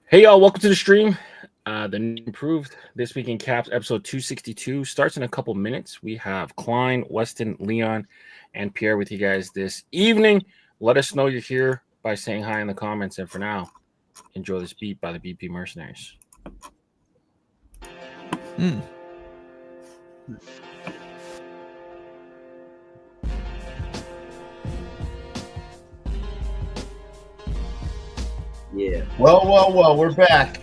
Hey y'all, welcome to the stream. The new improved This Week in Caps episode 262 starts in a couple minutes. We have Klein, Weston, Leon, and Pierre with you guys this evening. Let us know you're here by saying hi in the comments. And for now, enjoy this beat by the BP Mercenaries. Yeah. Well, we're back.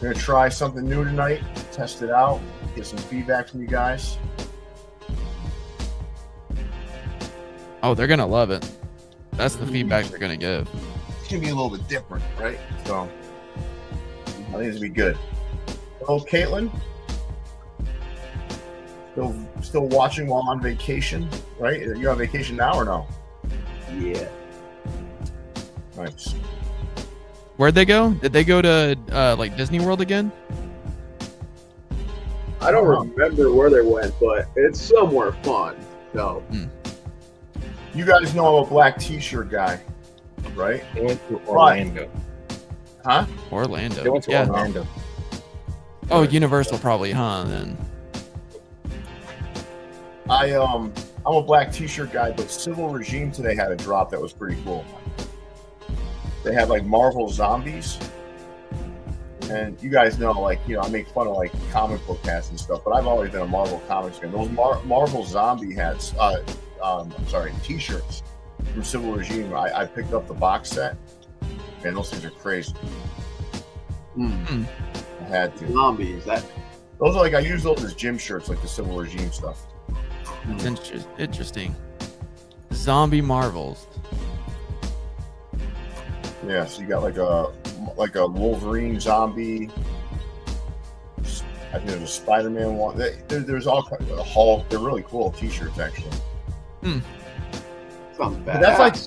Gonna try something new tonight, test it out, get some feedback from you guys. Oh, they're gonna love it. That's the feedback they're gonna give. It's gonna be a little bit different, right? So I think it's gonna be good. Oh, Caitlin, still watching while I'm on vacation, right? You're on vacation now or no? Yeah. Nice. Where'd they go? Did they go to like Disney World again? I don't remember where they went, but it's somewhere fun. So You guys know I'm a black T-shirt guy, right? They went to Orlando. Huh? Orlando. They went to Yeah. Orlando. Oh, Universal probably, huh? Then. I'm a black T-shirt guy, but Civil Regime today had a drop that was pretty cool. They had like Marvel zombies, and you guys know, like, you know, I make fun of like comic book hats and stuff, but I've always been a Marvel comics fan. Those Marvel zombie hats, T-shirts from Civil Regime. I picked up the box set, and those things are crazy. I had to. zombies. That Those are like, I use those as gym shirts, like the Civil Regime stuff. That's interesting. Zombie Marvels. Yeah, so you got like a Wolverine zombie. I think there's a Spider-Man one. There's all kinds of Hulk. They're really cool T-shirts, actually. sounds But bad. that's like,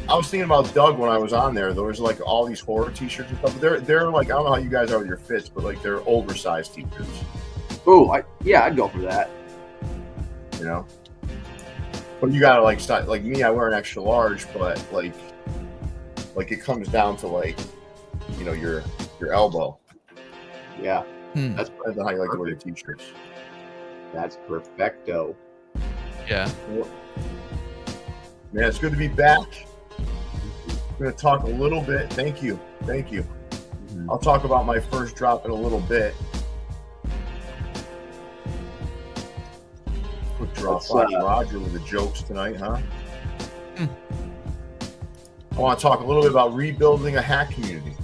I was thinking about Doug when I was on there. There was like all these horror T-shirts and stuff. But they're like, I don't know how you guys are with your fits, but like they're oversized T-shirts. I'd go for that. You know. But you gotta like start, like me. I wear an extra large, but like it comes down to like, you know, your elbow. Yeah. That's depends on how you like to wear your T-shirts. That's perfecto. Yeah. Man, it's good to be back. I'm going to talk a little bit. Thank you. I'll talk about my first drop in a little bit. Quick drop. Roger with the jokes tonight, huh? I want to talk a little bit about rebuilding a hack community.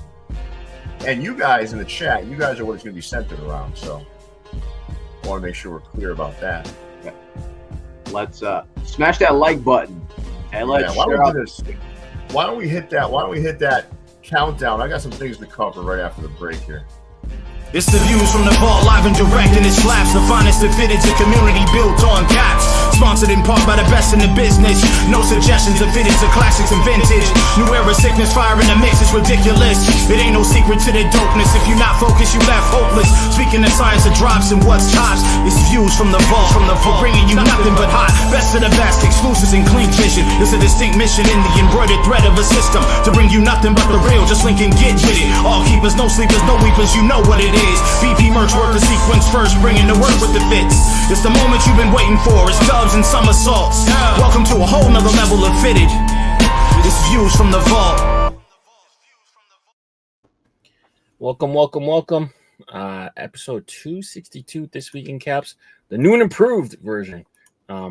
And you guys in the chat, you guys are what it's going to be centered around. So I want to make sure we're clear about that. Yeah. Let's smash that like button and let's why share don't out we do this? Why don't we hit that countdown? I got some things to cover right after the break here. It's the views from the vault, live and direct, and it slaps the finest that fit into community built on caps. Sponsored in part by the best in the business. No suggestions of fitted to classics and vintage. New era sickness, fire in the mix, it's ridiculous. It ain't no secret to the dopeness. If you not focused, you left hopeless. Speaking of science of drops and what's tops, it's views from the vault. For bringing you nothing but hot, best of the best, exclusives and clean vision. It's a distinct mission in the embroidered thread of a system to bring you nothing but the real. Just link and get with it. All keepers, no sleepers, no weepers. You know what it is. BP Mercs work the sequence first, bringing the work with the fits. It's the moment you've been waiting for. It's dubs and somersaults. Welcome to a whole nother level of fitted. It's views from the vault. Welcome. Episode 262 This Week in Caps, the new and improved version.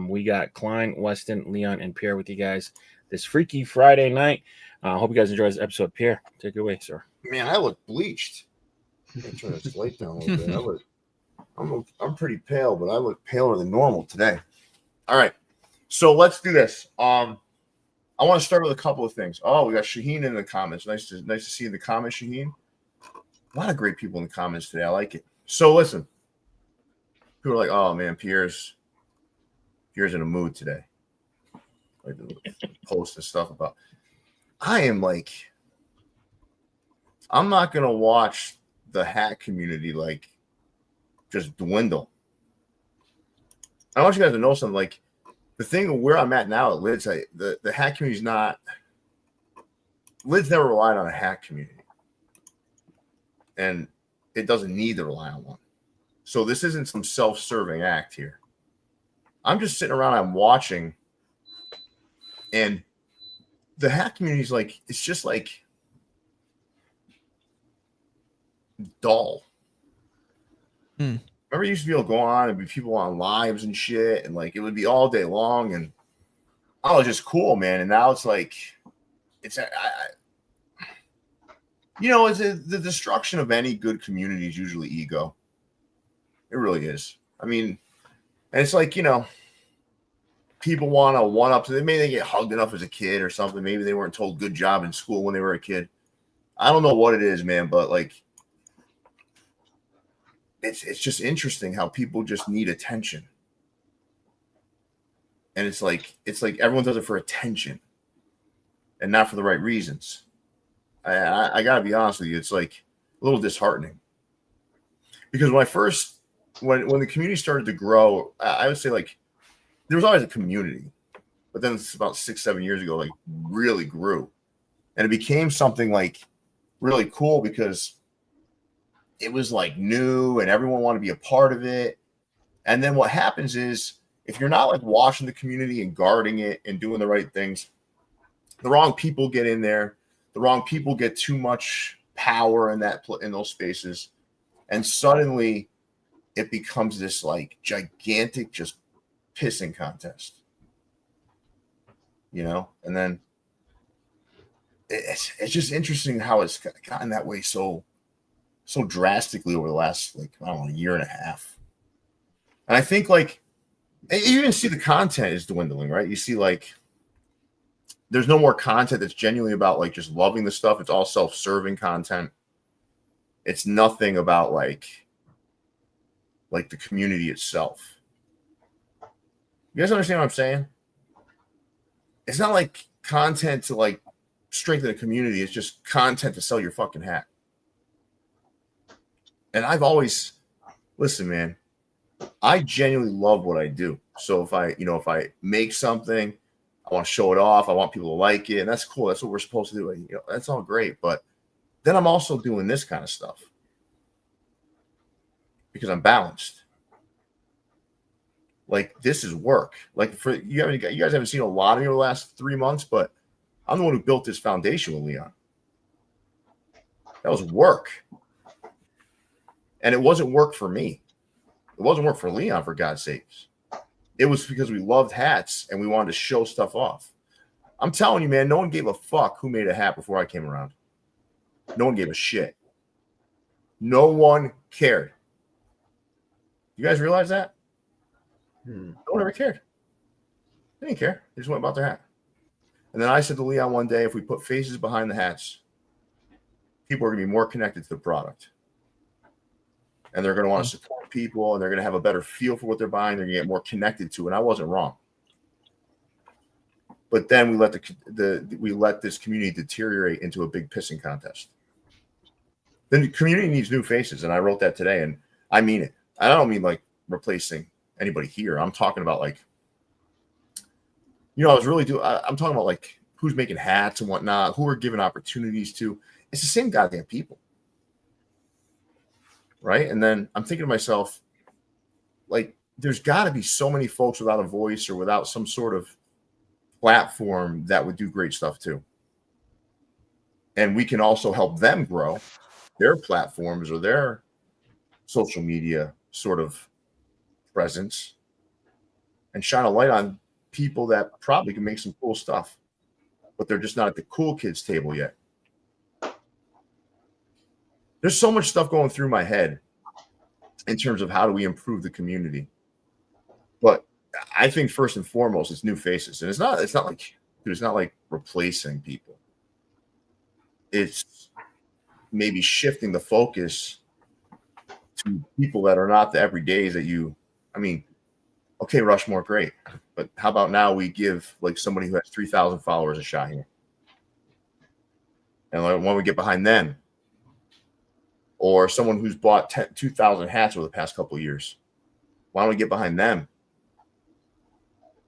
We got Klein, Weston, Leon, and Pierre with you guys this freaky Friday night. Hope you guys enjoy this episode. Pierre, take it away, sir. Man, I look bleached. I'm gonna turn this light down a little bit. I'm pretty pale, but I look paler than normal today. All right, so let's do this. I want to start with a couple of things. Oh, we got Shaheen in the comments. Nice to see you in the comments, Shaheen. A lot of great people in the comments today. I like it. So listen, people are like, "Oh man, Pierre's in a mood today." Like post and stuff about. I'm not gonna watch the hack community like just dwindle. I want you guys to know something. Like the thing where I'm at now at Lids, the hack community is not Lid's never relied on a hat community, and it doesn't need to rely on one. So this isn't some self-serving act here. I'm just sitting around, I'm watching, and the hat community is like, it's just like dull. Remember, you used to be able to go on and be people on lives and shit, and like it would be all day long, and oh, it's just cool, man. And now it's like, it's it's the destruction of any good community is usually ego. It really is. I mean, and it's like, people want to one up to them. Maybe they get hugged enough as a kid or something. Maybe they weren't told good job in school when they were a kid. I don't know what it is, man, but like, it's just interesting how people just need attention. And it's like everyone does it for attention and not for the right reasons. I gotta be honest with you, it's like a little disheartening. Because when the community started to grow, I would say like there was always a community, but then it's about 6-7 years ago, like really grew. And it became something like really cool because it was like new and everyone wanted to be a part of it. And then what happens is, if you're not like watching the community and guarding it and doing the right things, the wrong people get in there. The wrong people get too much power in those spaces, and suddenly it becomes this like gigantic just pissing contest. And then it's just interesting how it's gotten that way so drastically over the last, like, I don't know, year and a half. And I think like, you even see the content is dwindling, right? You see like there's no more content that's genuinely about like just loving the stuff. It's all self-serving content. It's nothing about like the community itself. You guys understand what I'm saying? It's not like content to like strengthen a community. It's just content to sell your fucking hat. And I've always, listen, man, I genuinely love what I do. So if I make something, I want to show it off. I want people to like it, and that's cool. That's what we're supposed to do. That's all great. But then I'm also doing this kind of stuff because I'm balanced. Like, this is work. Like, for you guys haven't seen a lot of me over the last 3 months, but I'm the one who built this foundation with Leon. That was work, and it wasn't work for me. It wasn't work for Leon, for God's sakes. It was because we loved hats and we wanted to show stuff off. I'm telling you, man, no one gave a fuck who made a hat before I came around. No one gave a shit. No one cared. You guys realize that? No one ever cared. They didn't care. They just went about their hat. And then I said to Leon one day, if we put faces behind the hats, people are going to be more connected to the product. And they're going to want to support people, and they're going to have a better feel for what they're buying. They're going to get more connected to it. And I wasn't wrong. But then we let this community deteriorate into a big pissing contest. Then the community needs new faces, and I wrote that today, and I mean it. I don't mean like replacing anybody here. I'm talking about like, I'm talking about like who's making hats and whatnot, who we're giving opportunities to. It's the same goddamn people. Right? And then I'm thinking to myself, like, there's got to be so many folks without a voice or without some sort of platform that would do great stuff too. And we can also help them grow their platforms or their social media sort of presence and shine a light on people that probably can make some cool stuff, but they're just not at the cool kids table yet. There's so much stuff going through my head in terms of how do we improve the community. But I think first and foremost, it's new faces. And it's not like replacing people. It's maybe shifting the focus to people that are not the everydays that okay, Rushmore, great. But how about now we give like somebody who has 3,000 followers a shot here? And like, when we get behind them, or someone who's bought 2,000 hats over the past couple of years, why don't we get behind them?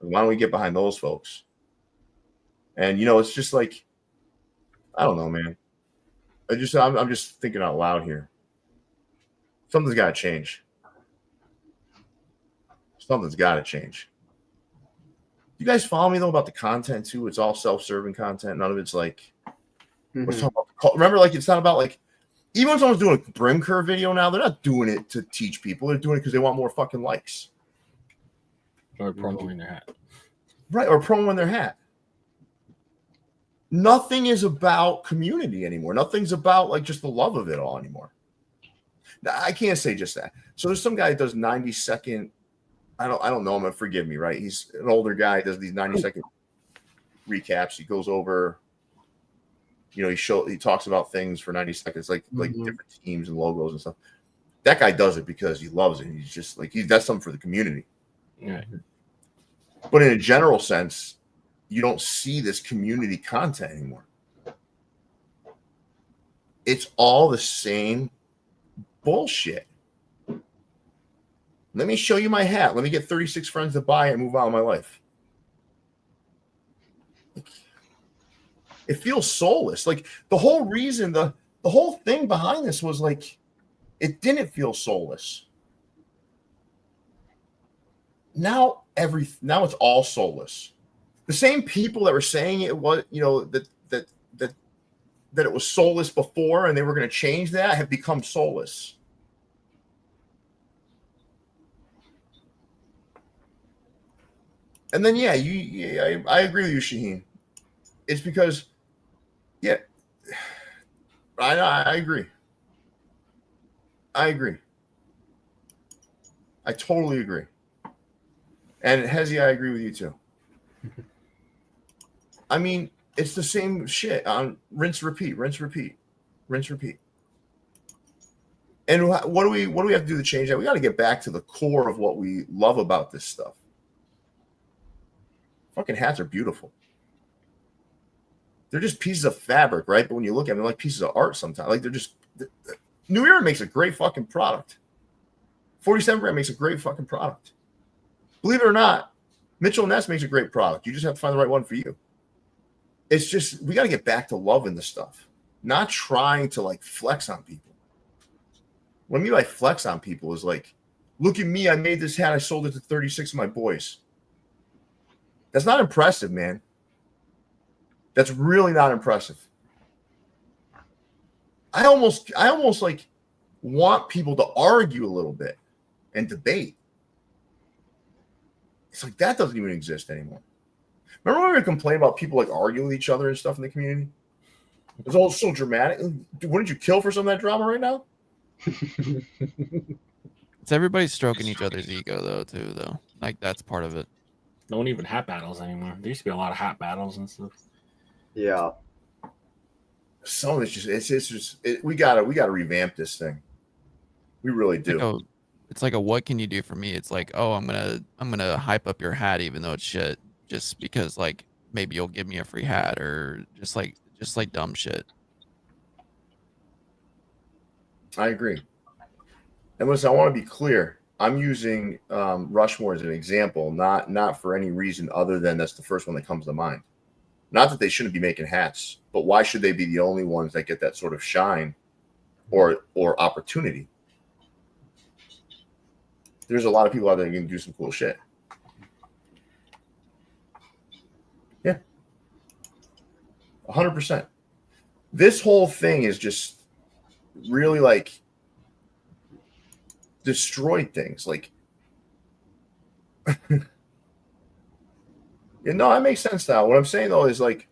Why don't we get behind those folks? And, it's just like, I don't know, man. I'm just thinking out loud here. Something's got to change. Something's got to change. You guys follow me though about the content too? It's all self-serving content. None of it's like. Remember, like it's not about like. Even when someone's doing a brim curve video now, they're not doing it to teach people. They're doing it because they want more fucking likes. Or promoting their hat. Right, or promoting their hat. Nothing is about community anymore. Nothing's about like just the love of it all anymore. Now, I can't say just that. So there's some guy that does 90-second. I don't know him. Forgive me, right? He's an older guy. Does these 90-second recaps. He goes over. You know, he talks about things for 90 seconds, like different teams and logos and stuff. That guy does it because he loves it. He's just like he does something for the community. Yeah. But in a general sense, you don't see this community content anymore. It's all the same bullshit. Let me show you my hat. Let me get 36 friends to buy it and move on with my life. It feels soulless. Like the whole reason, the whole thing behind this was like, it didn't feel soulless. Now it's all soulless. The same people that were saying it was, you know, that it was soulless before and they were going to change that have become soulless. And then, yeah, I agree with you, Shaheen. It's because, yeah, I agree. I totally agree. And Hezi, I agree with you too. I mean, it's the same shit on rinse, repeat. And what do we have to do to change that? We got to get back to the core of what we love about this stuff. Fucking hats are beautiful. They're just pieces of fabric, right? But when you look at them, they're like pieces of art sometimes. Like New Era makes a great fucking product. 47 brand makes a great fucking product. Believe it or not, Mitchell & Ness makes a great product. You just have to find the right one for you. It's just, we got to get back to loving this stuff, not trying to like flex on people. What I mean by flex on people is like, look at me, I made this hat, I sold it to 36 of my boys. That's not impressive, man. That's really not impressive. I almost like want people to argue a little bit and debate. It's like that doesn't even exist anymore. Remember when we would complain about people like arguing with each other and stuff in the community? It's all so dramatic. Wouldn't you kill for some of that drama right now? It's everybody stroking each other's ego though. Like that's part of it. No one even hat battles anymore. There used to be a lot of hat battles and stuff. Yeah. Some of it's just we gotta revamp this thing. We really do. It's like a what can you do for me? It's like, oh, I'm gonna hype up your hat even though it's shit, just because like maybe you'll give me a free hat or just like dumb shit. I agree. And listen, I want to be clear. I'm using Rushmore as an example, not for any reason other than that's the first one that comes to mind. Not that they shouldn't be making hats, but why should they be the only ones that get that sort of shine or opportunity? There's a lot of people out there that can do some cool shit. Yeah. 100%. This whole thing is just really like destroyed things. Like, that makes sense now. What I'm saying though is like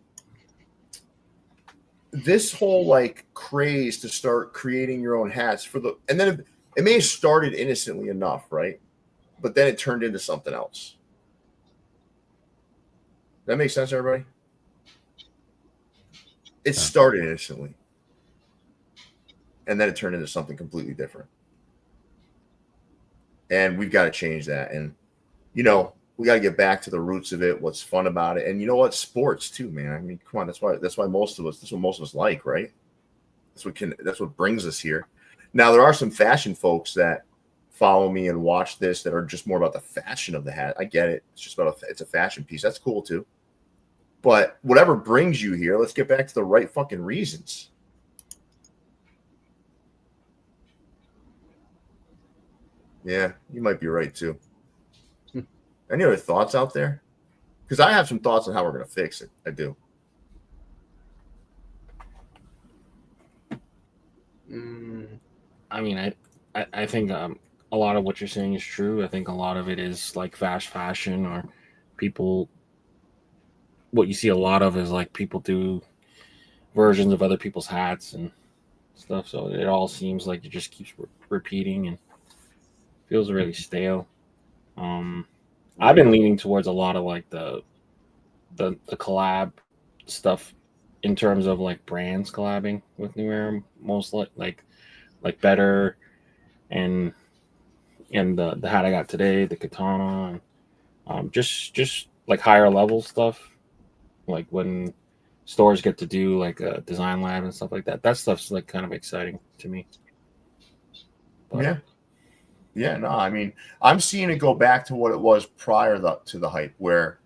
this whole like craze to start creating your own hats and then it may have started innocently enough, right? But then it turned into something else. That makes sense, everybody? It started innocently. And then it turned into something completely different. And we've got to change that. And, we got to get back to the roots of it, what's fun about it. And you know what? Sports too, man. I mean, come on. That's what most of us like, right? That's what brings us here. Now, there are some fashion folks that follow me and watch this that are just more about the fashion of the hat. I get it. It's just it's a fashion piece. That's cool too. But whatever brings you here, let's get back to the right fucking reasons. Yeah, you might be right too. Any other thoughts out there? Because I have some thoughts on how we're going to fix it. I do. I mean, I think a lot of what you're saying is true. I think a lot of it is like fast fashion, or people. What you see a lot of is like people do versions of other people's hats and stuff. So it all seems like it just keeps repeating and feels really stale. I've been leaning towards a lot of like the collab stuff in terms of like brands collabing with New Era, most like Better and the hat I got today, the Katana, and just like higher level stuff, like when stores get to do like a design lab and stuff like that. That stuff's like kind of exciting to me. But, Yeah, no, I mean, I'm seeing it go back to what it was prior to the hype, where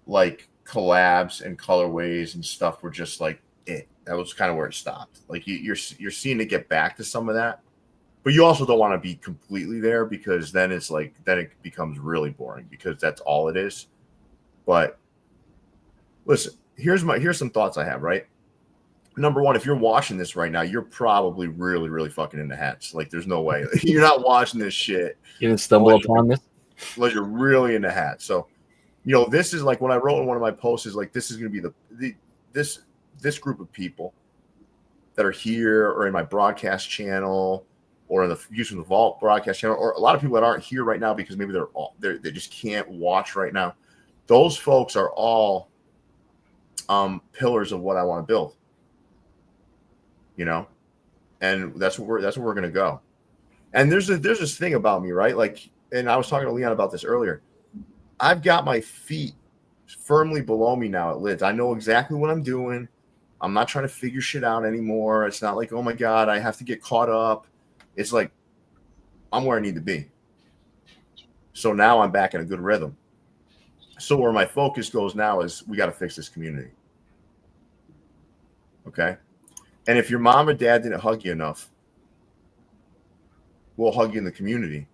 like collabs and colorways and stuff were just like it. That was kind of where it stopped. Like you're seeing it get back to some of that, but you also don't want to be completely there, because then it's like then it becomes really boring, because that's all it is. But listen, here's some thoughts I have. Right, number one, if you're watching this right now, you're probably really fucking into hats. Like, there's no way you're not watching this shit. You didn't stumble upon this unless you're really into hats. So, you know, this is like what I wrote in one of my posts is like, this is going to be this group of people that are here or in my broadcast channel or in the Use of the Vault broadcast channel, or a lot of people that aren't here right now because maybe they just can't watch right now. Those folks are all pillars of what I want to build. You know, and that's what we're going to go. And there's this thing about me, right? Like, and I was talking to Leon about this earlier. I've got my feet firmly below me now at lids. I know exactly what I'm doing. I'm not trying to figure shit out anymore. It's not like, oh my God, I have to get caught up. It's like, I'm where I need to be. So now I'm back in a good rhythm. So where my focus goes now is we got to fix this community. Okay. And if your mom or dad didn't hug you enough, we'll hug you in the community.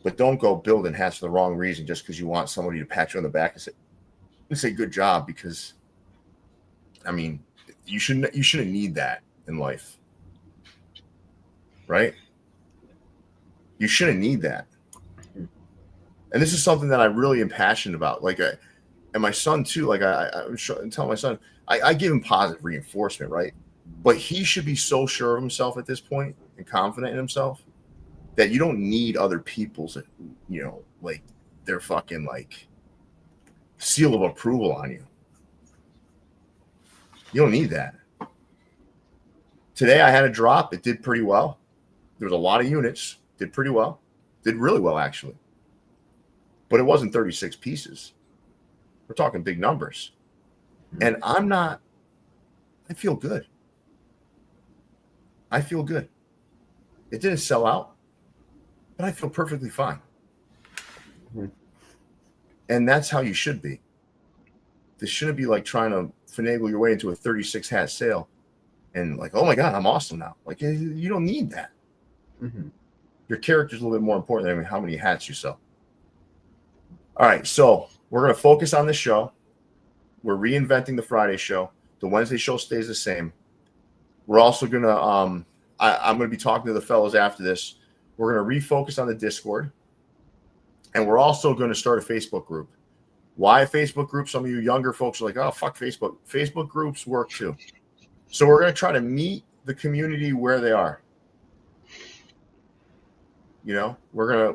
But don't go building hats for the wrong reason just because you want somebody to pat you on the back and say good job, because I mean, you shouldn't need that in life. Right? You shouldn't need that. And this is something that I really am passionate about. Like, and my son too, like I'm telling my son, I give him positive reinforcement, right? But he should be so sure of himself at this point and confident in himself that you don't need other people's, you know, like their fucking like seal of approval on you. You don't need that. Today I had a drop. It did pretty well. There was a lot of units. Did pretty well. Did really well, actually. But it wasn't 36 pieces. We're talking big numbers. And I feel good. I feel good. It didn't sell out, but I feel perfectly fine. And that's how you should be. This shouldn't be like trying to finagle your way into a 36 hat sale and like, oh my God, I'm awesome now. Like, you don't need that. Your character's a little bit more important than how many hats you sell. All right, so we're going to focus on this show. We're reinventing the Friday show. The Wednesday show stays the same. We're also going to, I'm going to be talking to the fellows after this. We're going to refocus on the Discord. And we're also going to start a Facebook group. Why a Facebook group? Some of you younger folks are like, oh, fuck Facebook. Facebook groups work too. So we're going to try to meet the community where they are. You know, we're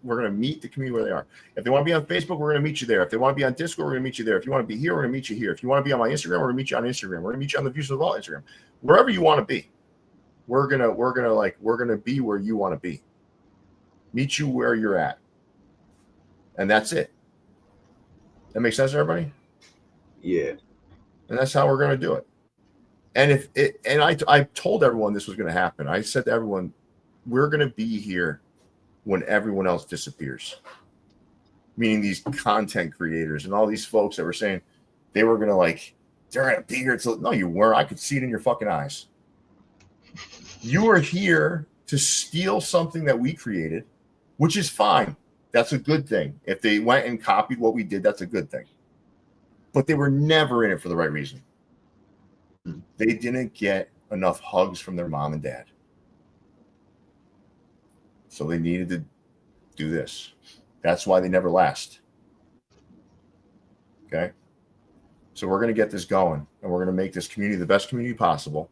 gonna meet the community where they are. If they want to be on Facebook, we're gonna meet you there. If they want to be on Discord, we're gonna meet you there. If you want to be here, we're gonna meet you here. If you want to be on my Instagram, we're gonna meet you on Instagram. We're gonna meet you on the Views of the Vault Instagram. Wherever you want to be, we're gonna be where you want to be. Meet you where you're at, and that's it. That makes sense, everybody? Yeah. And that's how we're gonna do it. And I told everyone this was gonna happen. I said to everyone, we're gonna be here when everyone else disappears, meaning these content creators and all these folks that were saying, they were gonna like they're gonna be here. No, you weren't. I could see it in your fucking eyes. You were here to steal something that we created, which is fine. That's a good thing. If they went and copied what we did, that's a good thing. But they were never in it for the right reason. They didn't get enough hugs from their mom and dad. So they needed to do this. That's why they never last. Okay? So we're going to get this going, and we're going to make this community the best community possible.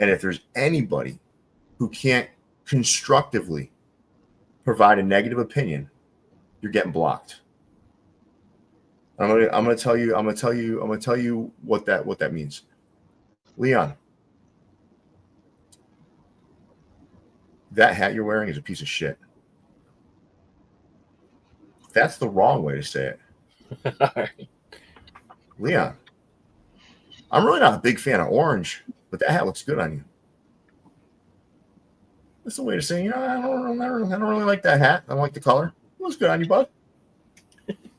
And if there's anybody who can't constructively provide a negative opinion, you're getting blocked. I'm gonna tell you what that means. Leon, that hat you're wearing is a piece of shit. That's the wrong way to say it. Leon, I'm really not a big fan of orange, but that hat looks good on you. That's the way to say, I don't really like that hat. I don't like the color. It looks good on you, bud.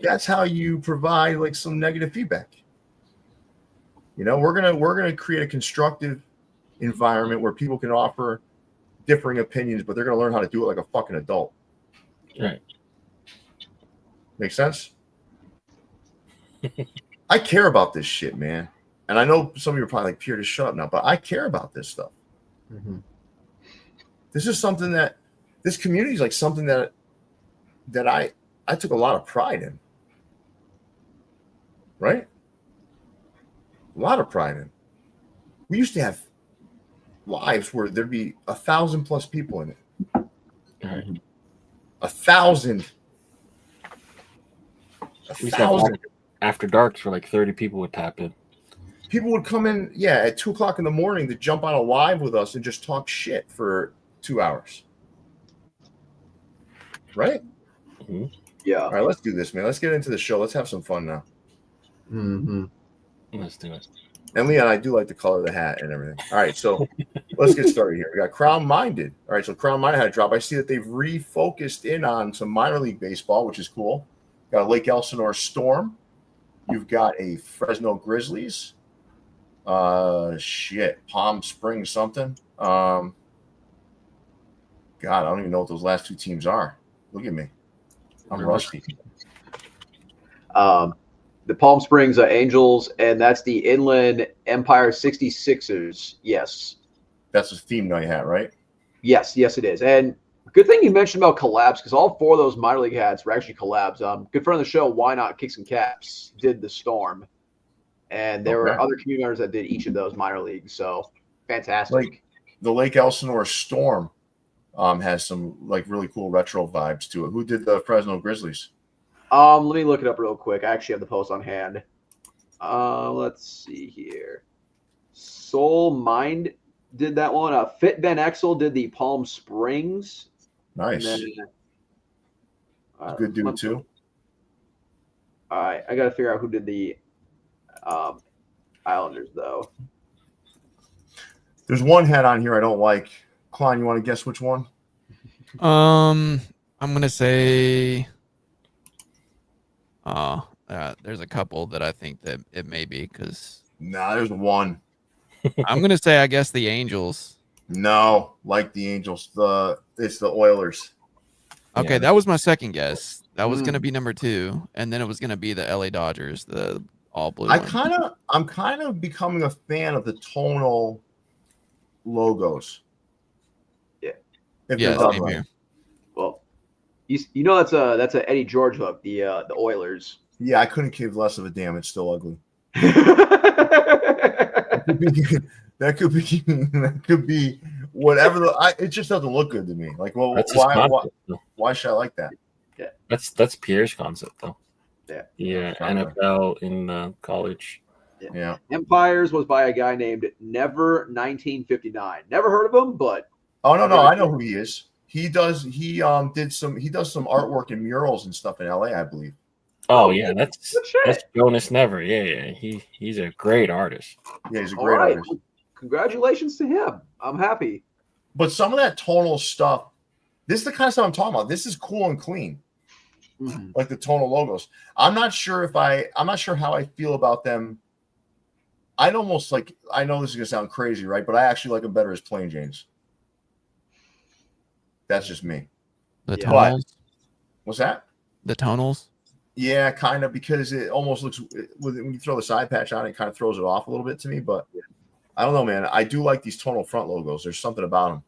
That's how you provide like some negative feedback. We're gonna create a constructive environment where people can offer differing opinions, but they're gonna learn how to do it like a fucking adult. Right. Make sense? I care about this shit, man. And I know some of you are probably like, Pierre, just shut up now, but I care about this stuff. Mm-hmm. This is something that this community is like something that I took a lot of pride in. Right? A lot of pride in. We used to have lives where there'd be 1,000+ people in it. Right. 1,000. We used to have after darks where like 30 people would tap in. People would come in, at 2:00 in the morning to jump on a live with us and just talk shit for 2 hours. Right? Mm-hmm. Yeah. All right, let's do this, man. Let's get into the show. Let's have some fun now. Mm-hmm. Let's do it. And Leon, I do like the color of the hat and everything. All right, so let's get started here. We got Crown Minded. All right, so Crown Minded had a drop. I see that they've refocused in on some minor league baseball, which is cool. Got a Lake Elsinore Storm. You've got a Fresno Grizzlies. Palm Springs something. God, I don't even know what those last two teams are. Look at me. I'm rusty. The Palm Springs Angels, and that's the Inland Empire 66ers. Yes. That's a theme night hat, right? Yes, it is. And good thing you mentioned about collabs, because all four of those minor league hats were actually collabs. Good friend of the show, Why Not Kicks and Caps, did the Storm. And there were other community members that did each of those minor leagues. So fantastic. Like the Lake Elsinore Storm has some like really cool retro vibes to it. Who did the Fresno Grizzlies? Let me look it up real quick. I actually have the post on hand. Let's see here. Soul Mind did that one. Fit Ben Exel did the Palm Springs. Nice. Then, good dude too. All right, I got to figure out who did the Islanders though. There's one hat on here I don't like. Klein, you want to guess which one? I'm gonna say. There's a couple that I think that it may be because. Nah, there's one. I'm gonna say I guess the Angels. No, like the Angels. It's the Oilers. Okay, that was my second guess. That was gonna be number 2, and then it was gonna be the LA Dodgers, the all blue. I'm kind of becoming a fan of the tonal logos. Yeah. Same here. Well, you know that's a Eddie George hook, the Oilers. Yeah, I couldn't give less of a damn. It's still ugly. That could be whatever. It just doesn't look good to me. Like, well, why should I like that? Yeah, that's Pierre's concept though. Yeah, NFL in college. Yeah. Empires was by a guy named Never 1959. Never heard of him, but no, I know who he is. He does some artwork and murals and stuff in LA, I believe. Oh yeah, that's Jonas Never. Yeah. He's a great artist. Yeah, he's a great artist. Well, congratulations to him. I'm happy. But some of that tonal stuff, this is the kind of stuff I'm talking about. This is cool and clean. like the tonal logos. I'm not sure how I feel about them. I'd almost like, I know this is gonna sound crazy, right? But I actually like them better as plain Janes. That's just me. The Yeah. tonals. What's that? The tonals. Yeah, kind of, because it almost looks, when you throw the side patch on, it kind of throws it off a little bit to me. But I don't know, man. I do like these tonal front logos. There's something about them.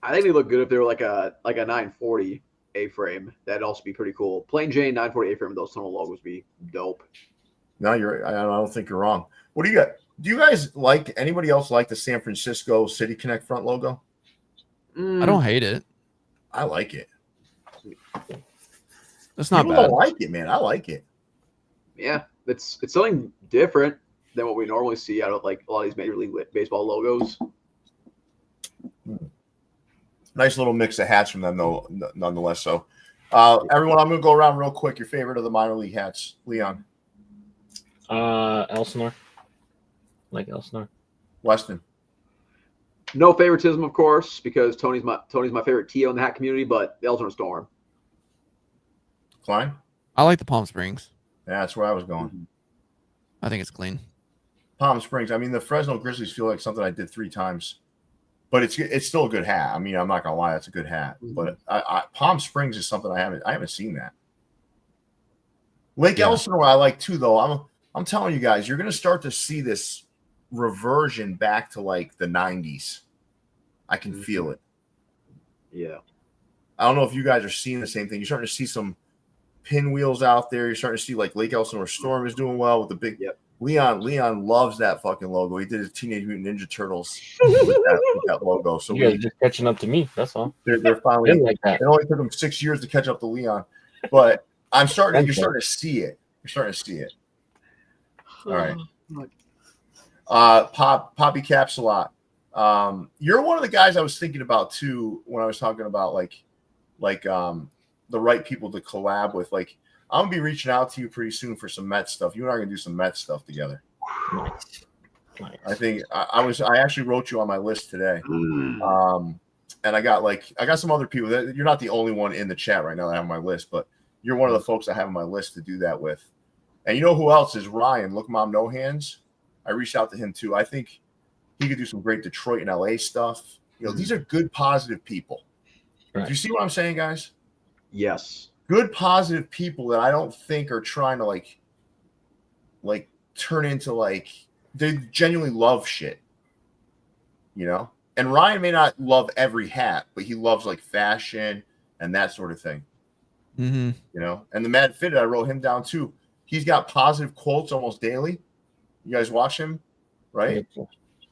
I think they look good if they were like a 940 A-frame. That'd also be pretty cool. Plain Jane 940 A-frame, those tonal logos would be dope. No, I don't think you're wrong. What do you got? Do you guys like, anybody else like the San Francisco City Connect front logo? I don't hate it. I like it. It's not People bad. don't like it, man. I like it. Yeah, it's something different than what we normally see out of like a lot of these Major League Baseball logos. Nice little mix of hats from them, though, nonetheless. So, everyone, I'm going to go around real quick. Your favorite of the minor league hats, Leon? Elsinore. Like Elsinore. Weston. No favoritism, of course, because Tony's my favorite TO in the hat community, but the Elsinore Storm. Klein? I like the Palm Springs. Yeah, that's where I was going. I think it's clean. Palm Springs. I mean, the Fresno Grizzlies feel like something I did 3 times. But it's still a good hat. I mean, I'm not gonna lie, that's a good hat. But Palm Springs is something I haven't seen that. Lake Elsinore I like too, though. I'm telling you guys, you're gonna start to see this reversion back to like the 90s. I can feel it. Yeah. I don't know if you guys are seeing the same thing. You're starting to see some pinwheels out there. You're starting to see like Lake Elsinore Storm is doing well with the big. Yep. Leon loves that fucking logo. He did his Teenage Mutant Ninja Turtles with that logo. So You guys are just catching up to me. That's all. they're finally. Like that. It only took them 6 years to catch up to Leon, but you're starting to see it. You're starting to see it. All right. Poppy Caps a lot. You're one of the guys I was thinking about too when I was talking about like the right people to collab with. Like, I'm gonna be reaching out to you pretty soon for some Mets stuff. You and I are gonna do some Mets stuff together. Nice. I think I actually wrote you on my list today. And I got some other people that you're not the only one in the chat right now that I have on my list, but you're one of the folks I have on my list to do that with. And you know who else is Ryan? Look, Mom, No Hands. I reached out to him too. I think he could do some great Detroit and LA stuff. You know, these are good, positive people. Right. Do you see what I'm saying, guys? Yes. Good, positive people that I don't think are trying to like turn into like they genuinely love shit, you know. And Ryan may not love every hat, but he loves like fashion and that sort of thing, Mm-hmm. you know. And the Mad Fitted, I wrote him down too. He's got positive quotes almost daily. You guys watch him, right?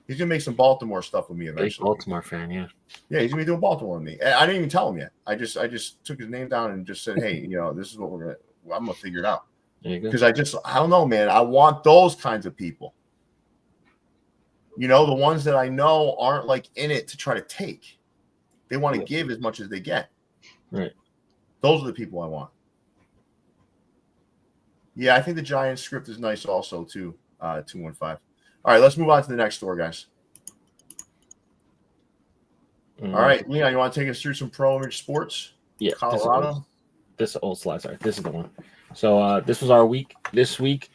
He's gonna make some Baltimore stuff with me Big eventually. Baltimore fan, yeah. Yeah, he's gonna be doing Baltimore with me. And I didn't even tell him yet. I just took his name down and just said, hey, you know, this is what I'm gonna figure it out. There you go. Because I don't know, man. I want those kinds of people. You know, the ones that I know aren't like in it to try to take. They want to give as much as they get. Right. Those are the people I want. Yeah, I think the Giants script is nice also too. 215. All right, let's move on to the next store, guys. All right, Leon, you want to take us through some Pro Image Sports? Yeah, Colorado. This old slide. Sorry, this is the one. So this was our week. This week,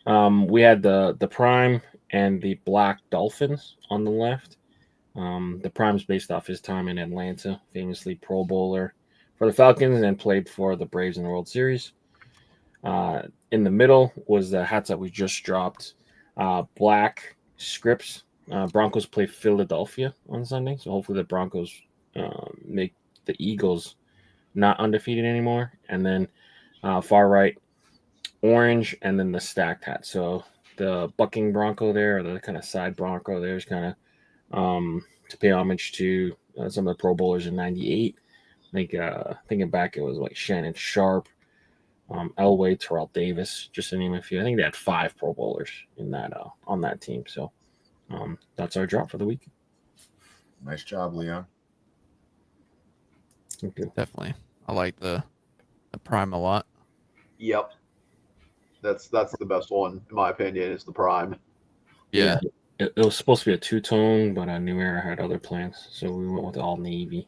we had the Prime and the Black Dolphins on the left. The Prime's based off his time in Atlanta, famously Pro Bowler for the Falcons and played for the Braves in the World Series. In the middle was the hats that we just dropped. Black scripts. Broncos play Philadelphia on Sunday, so hopefully the Broncos make the Eagles not undefeated anymore. And then far right, orange, and then the stacked hat. So the bucking Bronco there, or the kind of side Bronco there, is kind of to pay homage to some of the Pro Bowlers in '98. I think thinking back, it was like Shannon Sharp, Elway, Terrell Davis, just to name a few. I think they had 5 Pro Bowlers in that on that team. So that's our drop for the week. Nice job, Leon. Thank you. Definitely. I like the Prime a lot. Yep. That's the best one, in my opinion, is the Prime. Yeah. It was supposed to be a 2-tone, but New Era had other plans, so we went with all navy.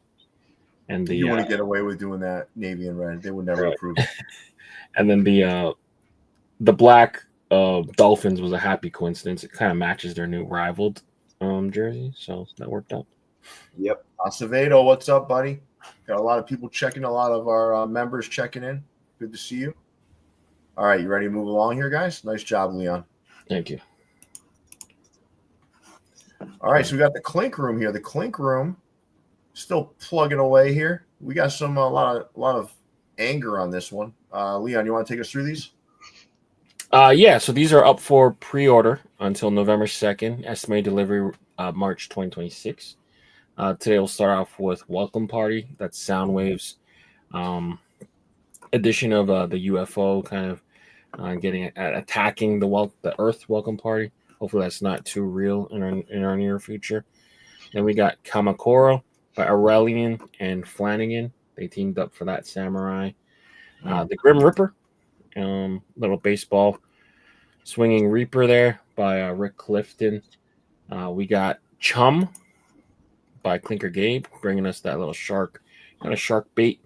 And You want to get away with doing that, navy and red. They would never approve it. And then the black Dolphins was a happy coincidence. It kind of matches their new rival jersey, so that worked out. Yep. Acevedo, what's up, buddy? Got a lot of people checking, a lot of our members checking in. Good to see you. All right, you ready to move along here, guys? Nice job, Leon. Thank you. All right, so we got the Clink Room here. The Clink Room still plugging away here. We got a lot of anger on this one. Leon, you want to take us through these? Yeah, so these are up for pre-order until November 2nd. Estimated delivery March 2026. Today we'll start off with Welcome Party. That's Soundwave's edition of the UFO kind of attacking the Earth Welcome Party. Hopefully that's not too real in our near future. Then we got Kamakura by Aurelian and Flanagan. They teamed up for that samurai. The Grim Ripper, little baseball swinging Reaper there by Rick Clifton. We got Chum by Clinker Gabe, bringing us that little shark bait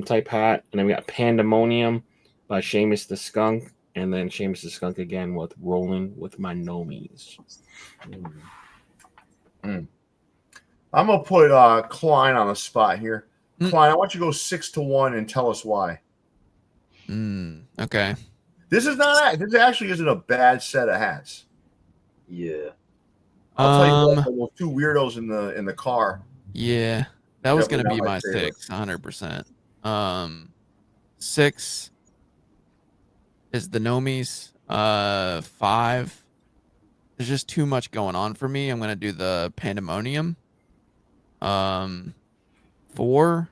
type hat. And then we got Pandemonium by Seamus the Skunk. And then Seamus the Skunk again with Rolling with My Nomies. I'm going to put Klein on the spot here. Klein, I want you to go 6-1 and tell us why. Okay. This actually isn't a bad set of hats. Yeah. I'll tell you what, those two weirdos in the car. Yeah. That was going to be my 6, 100%. 6 is the Nomies. 5. There's just too much going on for me. I'm going to do the Pandemonium. 4,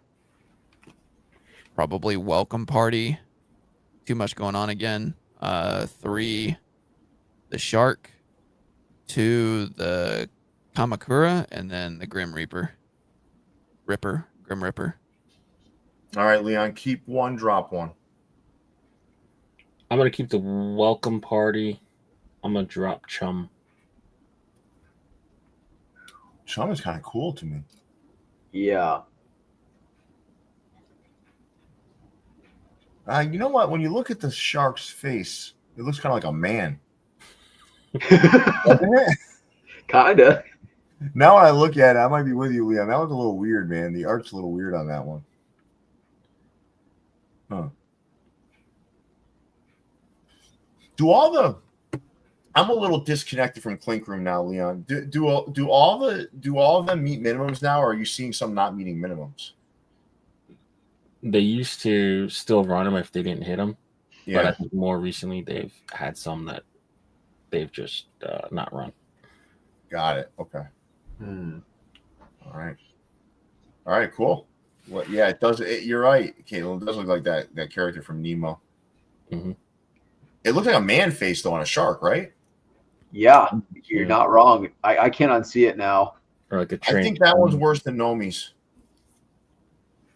probably Welcome Party. Too much going on again. 3, the Shark. 2, the Kamakura, and then the Grim Reaper. Grim Ripper. All right, Leon, keep 1, drop 1. I'm going to keep the Welcome Party. I'm going to drop Chum. Chum is kind of cool to me. Yeah. You know what? When you look at the shark's face, it looks kind of like a man. Doesn't it? Kinda. Now when I look at it, I might be with you, Leon. That was a little weird, man. The art's a little weird on that one. Huh. I'm a little disconnected from Clink Room now, Leon. Do all of them meet minimums now, or are you seeing some not meeting minimums? They used to still run them if they didn't hit them. Yeah. But I think more recently they've had some that they've just not run. Got it. Okay. All right. Cool. Well, yeah, it does. You're right, Caitlin. It does look like that character from Nemo. Mm-hmm. It looks like a man face though on a shark, right? Yeah, you're not wrong. I can't unsee it now. Or like a train. I think that one's worse than Nomi's.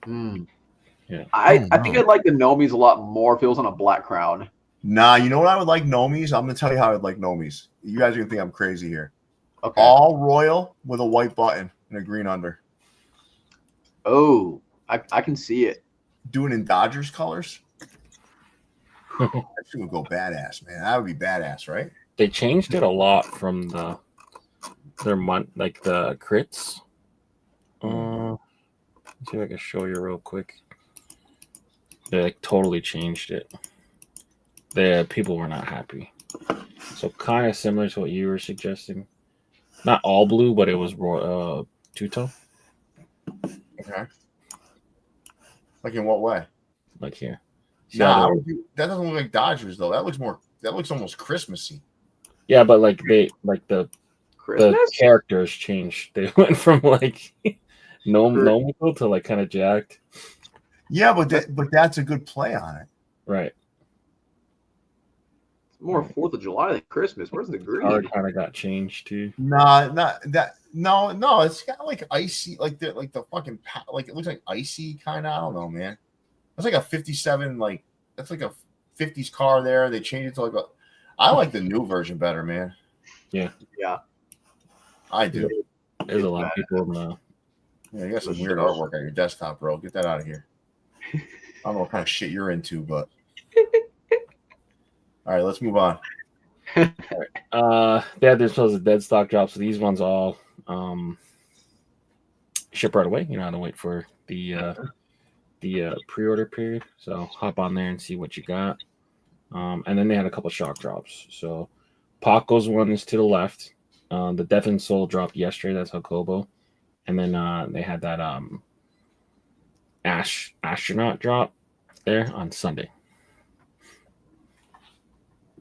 Yeah. I think I'd like the Nomies a lot more if it was on a black crown. Nah, you know what I would like Nomi's? I'm going to tell you how I'd like Nomi's. You guys are going to think I'm crazy here. Okay. All royal with a white button and a green under. Oh, I can see it. Doing in Dodgers colors? That shit would go badass, man. That would be badass, right? They changed it a lot from the crits. Let's see if I can show you real quick. They like totally changed it. The people were not happy. So kind of similar to what you were suggesting. Not all blue, but it was two-tone. Okay. Like in what way? Like here. Nah, that doesn't look like Dodgers though. That looks almost Christmassy. Yeah, but like the characters changed. They went from like nomical to like kind of jacked. Yeah, but that's a good play on it. Right. It's more 4th of July than Christmas. Where's the green? Already kind of got changed too. No, it's got like icy, like the fucking, like it looks like icy kind of. I don't know, man. That's like a 57, like that's like a 50s car there. They changed it to like a. I like the new version better, man. Yeah. Yeah. I do. There's a lot of people Yeah, you got some weird artwork on your desktop, bro. Get that out of here. I don't know what kind of shit you're into, but all right, let's move on. They had this was a dead stock drop, so these ones all ship right away. You know how to wait for the pre-order period. So hop on there and see what you got. And then they had a couple shock drops. So Paco's one is to the left. The Death and Soul dropped yesterday. That's Hakobo. And then they had that astronaut drop there on Sunday.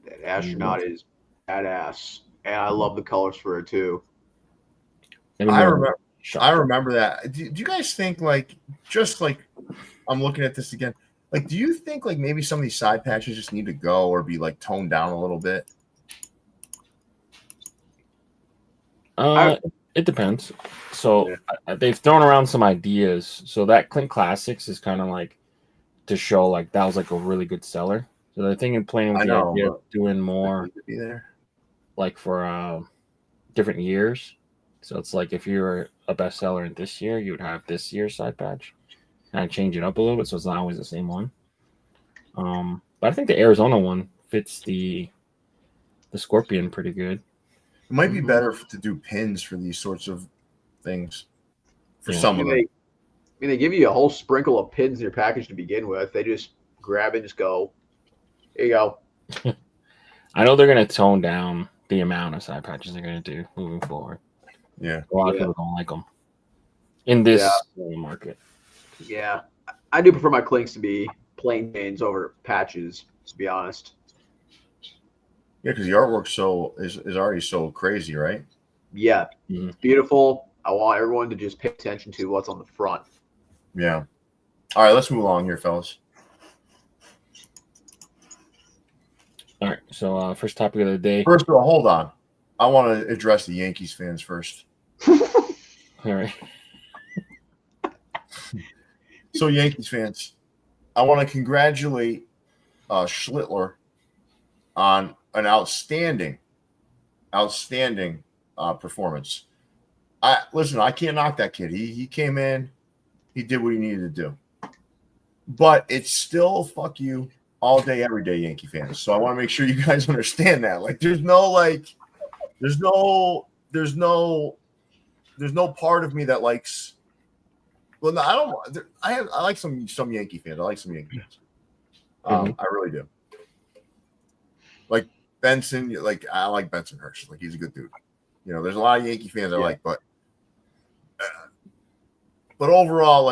That astronaut is badass, and I love the colors for it too. I remember that. Do you guys think just I'm looking at this again? Do you think maybe some of these side patches just need to go or be toned down a little bit? It depends. So they've thrown around some ideas. So that Clink Classics is kind of to show that was a really good seller. So they're thinking playing with the idea of doing more for different years. So it's if you're a bestseller in this year, you would have this year's side patch. Kind of change it up a little bit so it's not always the same one. But I think the Arizona one fits the Scorpion pretty good. It might be better to do pins for these sorts of things. For some of them. They give you a whole sprinkle of pins in your package to begin with. They just grab it and just go, here you go. I know they're going to tone down the amount of side patches they're going to do moving forward. Yeah. A lot of people don't like them in this market. Yeah. I do prefer my Clinks to be plain pins over patches, to be honest. Yeah, because the artwork is already so crazy, right? Yeah. It's beautiful. I want everyone to just pay attention to what's on the front. Yeah. All right, let's move along here, fellas. All right, so first topic of the day. First of all, hold on. I want to address the Yankees fans first. All right. So, Yankees fans, I want to congratulate Schlittler on an outstanding performance. I can't knock that kid. He came in, he did what he needed to do. But it's still fuck you all day, every day, Yankee fans. So I want to make sure you guys understand that. There's no part of me that likes. Well, no, I don't. I like some Yankee fans. I like some Yankee fans. I really do. Benson, I like Benson Hirsch. He's a good dude. There's a lot of Yankee fans I like, but overall,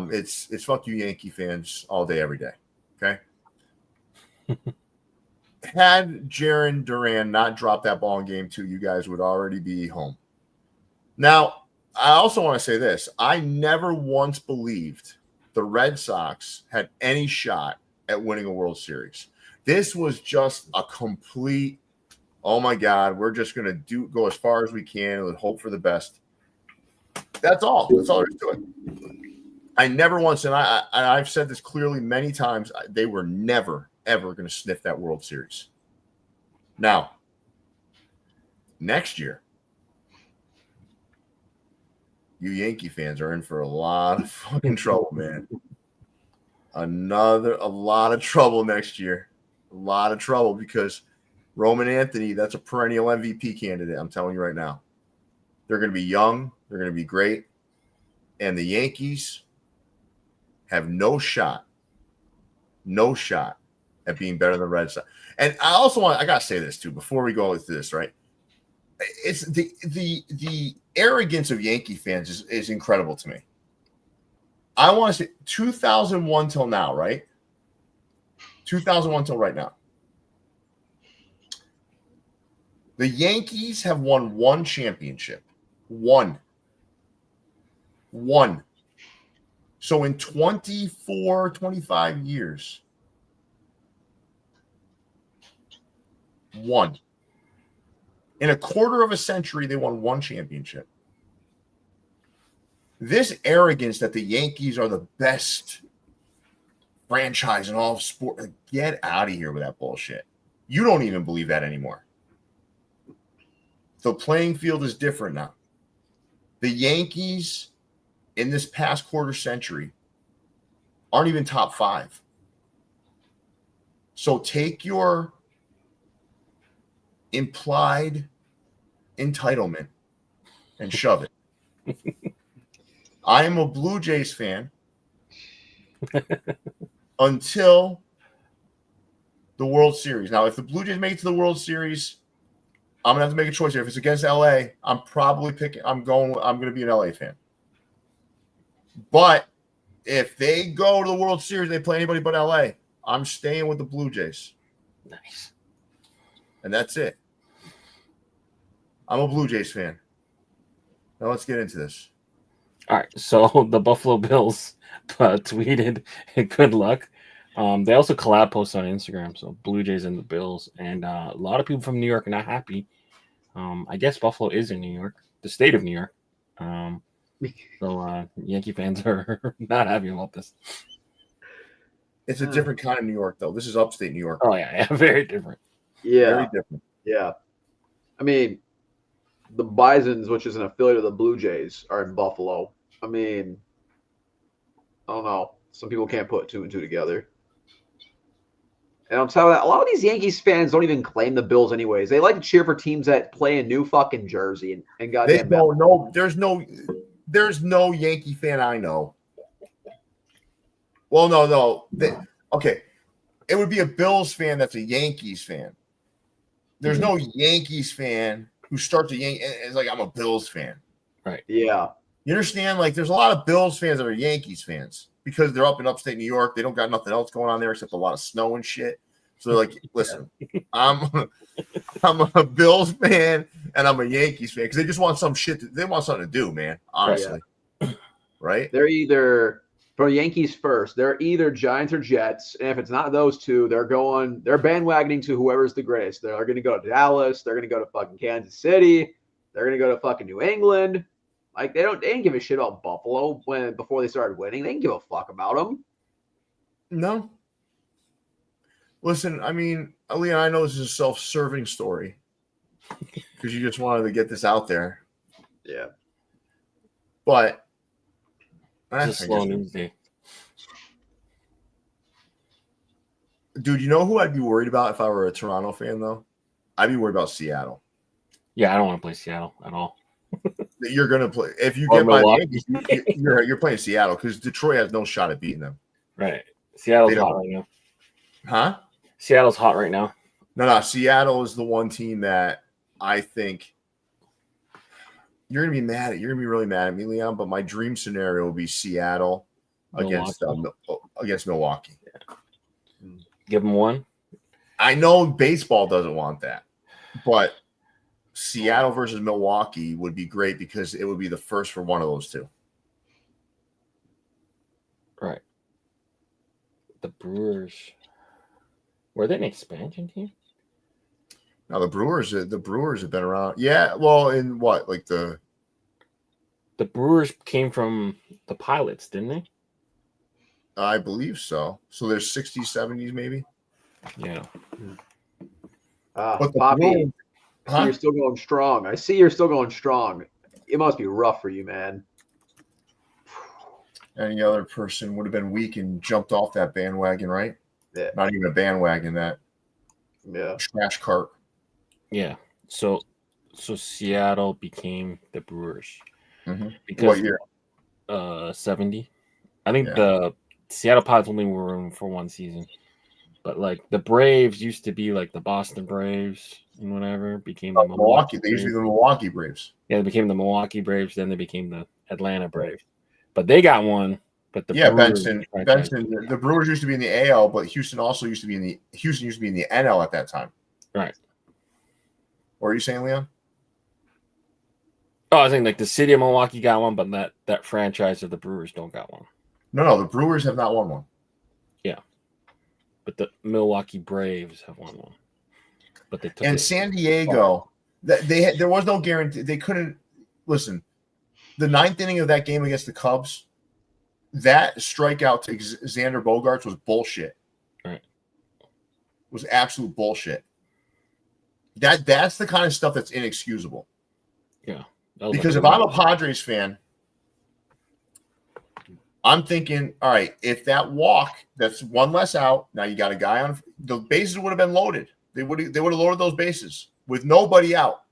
it's fuck you Yankee fans all day, every day. Okay. Had Jarren Duran not dropped that ball in game 2, you guys would already be home. Now, I also want to say this. I never once believed the Red Sox had any shot at winning a World Series. This was just a complete, oh my God, we're just going to go as far as we can and hope for the best. That's all. That's all there is to it. I never once, and I've said this clearly many times, they were never, ever going to sniff that World Series. Now, next year, you Yankee fans are in for a lot of fucking trouble, man. A lot of trouble next year. A lot of trouble because Roman Anthony, that's a perennial MVP candidate. I'm telling you right now. They're going to be young. They're going to be great. And the Yankees have no shot at being better than the Red Sox. And I also I got to say this too, before we go into this, right? It's the arrogance of Yankee fans is incredible to me. I want to say 2001 till now, right? 2001 till right now. The Yankees have won one championship. One. So in 24, 25 years, one. In a quarter of a century, they won one championship. This arrogance that the Yankees are the best franchise in all of sport, get out of here with that bullshit. You don't even believe that anymore. The playing field is different now. The Yankees in this past quarter century aren't even top 5. So take your implied entitlement and shove it. I am a Blue Jays fan until the World Series. Now, if the Blue Jays make it to the World Series, I'm gonna have to make a choice here. If it's against LA, I'm probably picking. I'm gonna be an LA fan. But if they go to the World Series, they play anybody but LA, I'm staying with the Blue Jays. Nice. And that's it. I'm a Blue Jays fan. Now let's get into this. All right. So the Buffalo Bills tweeted, "Good luck." They also collab posted on Instagram. So Blue Jays and the Bills, and a lot of people from New York are not happy. I guess Buffalo is in New York, the state of New York. So Yankee fans are not happy about this. It's a different kind of New York, though. This is upstate New York. Oh yeah, very different. Yeah. Very different. Yeah. I mean, the Bisons, which is an affiliate of the Blue Jays, are in Buffalo. I mean, I don't know. Some people can't put 2 and 2 together. And on top of that, a lot of these Yankees fans don't even claim the Bills anyways. They like to cheer for teams that play in new fucking jersey and goddamn. There's no Yankee fan I know. Well, no. Okay. It would be a Bills fan that's a Yankees fan. There's no Yankees fan who starts a Yankee. It's like, I'm a Bills fan. Right. Yeah. You understand? Like, there's a lot of Bills fans that are Yankees fans because they're up in upstate New York. They don't got nothing else going on there except a lot of snow and shit. So they're like, listen, I'm a Bills fan and I'm a Yankees fan because they just want some shit. They want something to do, man. Honestly. Yeah. Right? They're either, for Yankees first, they're either Giants or Jets. And if it's not those two, they're bandwagoning to whoever's the greatest. They're going to go to Dallas. They're going to go to fucking Kansas City. They're going to go to fucking New England. Like, they didn't give a shit about Buffalo before they started winning. They didn't give a fuck about them. No. Listen, I mean, Leon, I know this is a self-serving story because you just wanted to get this out there. Yeah. But It's a slow news day. Dude, you know who I'd be worried about if I were a Toronto fan, though? I'd be worried about Seattle. Yeah, I don't want to play Seattle at all. You're going to play. If you Or get by Milwaukee. you're playing Seattle because Detroit has no shot at beating them. Right. Seattle's They don't. hot right now. Huh? Seattle's hot right now. No. Seattle is the one team that I think you're going to be mad at. You're going to be really mad at me, Leon, but my dream scenario would be Seattle against Milwaukee. Yeah. Give them one. I know baseball doesn't want that, but Seattle versus Milwaukee would be great because it would be the first for one of those two. Right. The Brewers. Were they an expansion team? Now the Brewers have been around. Yeah, well, in what? Like the Brewers came from the Pilots, didn't they? I believe so. So there's 60s, 70s maybe. Yeah. But the Poppy, Brewers, huh? you're still going strong. I see you're still going strong. It must be rough for you, man. Any other person would have been weak and jumped off that bandwagon, right? Yeah. Not even a bandwagon, that Yeah. trash cart. Yeah. So Seattle became the Brewers. Mm-hmm. Because What year? 70. I think Yeah. the Seattle Pilots only were in for one season. But like the Braves used to be like the Boston Braves and whatever, became the Milwaukee. They used to be the Milwaukee Braves. Yeah, they became the Milwaukee Braves, then they became the Atlanta Braves. But they got one. But the Brewers, Benson. The Brewers used to be in the AL, but Houston used to be in the NL at that time. Right. What are you saying, Leon? Oh, I think like the city of Milwaukee got one, but that franchise of the Brewers don't got one. No, the Brewers have not won one. Yeah. But the Milwaukee Braves have won one. But they took San Diego, there was no guarantee. They couldn't listen. The ninth inning of that game against the Cubs, that strikeout to Xander Bogaerts was bullshit. Right. Was absolute bullshit. That's the kind of stuff that's inexcusable. Yeah. Because if I'm a Padres fan, I'm thinking, all right, if that walk, that's one less out. Now you got a guy on the bases would have been loaded. They would have loaded those bases with nobody out.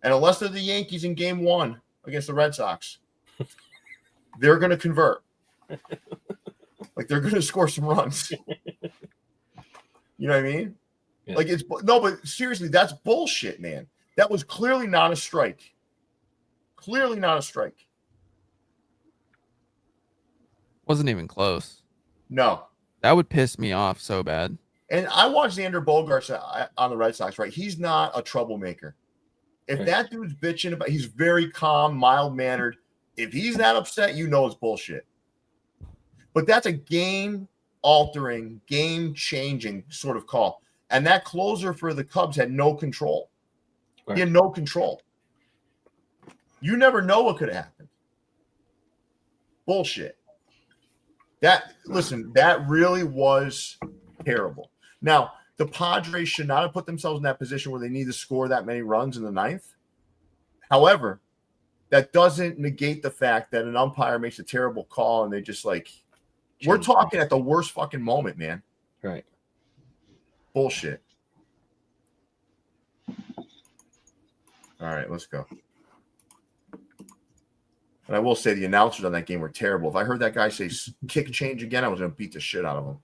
And unless they're the Yankees in game 1 against the Red Sox, they're going to convert. Like they're going to score some runs. You know what I mean? Yeah. Like but seriously, that's bullshit, man. That was clearly not a strike. Clearly not a strike. Wasn't even close. No. That would piss me off so bad. And I watched Xander Bogaerts on the Red Sox, right? He's not a troublemaker. If that dude's bitching about, he's very calm, mild-mannered. If he's that upset, you know it's bullshit. But that's a game-altering, game-changing sort of call. And that closer for the Cubs had no control. Right. He had no control. You never know what could have happened. Bullshit. That really was terrible. Now, the Padres should not have put themselves in that position where they need to score that many runs in the 9th. However, that doesn't negate the fact that an umpire makes a terrible call and they just we're talking at the worst fucking moment, man. Right. Bullshit. All right, let's go. And I will say the announcers on that game were terrible. If I heard that guy say kick change again, I was going to beat the shit out of him.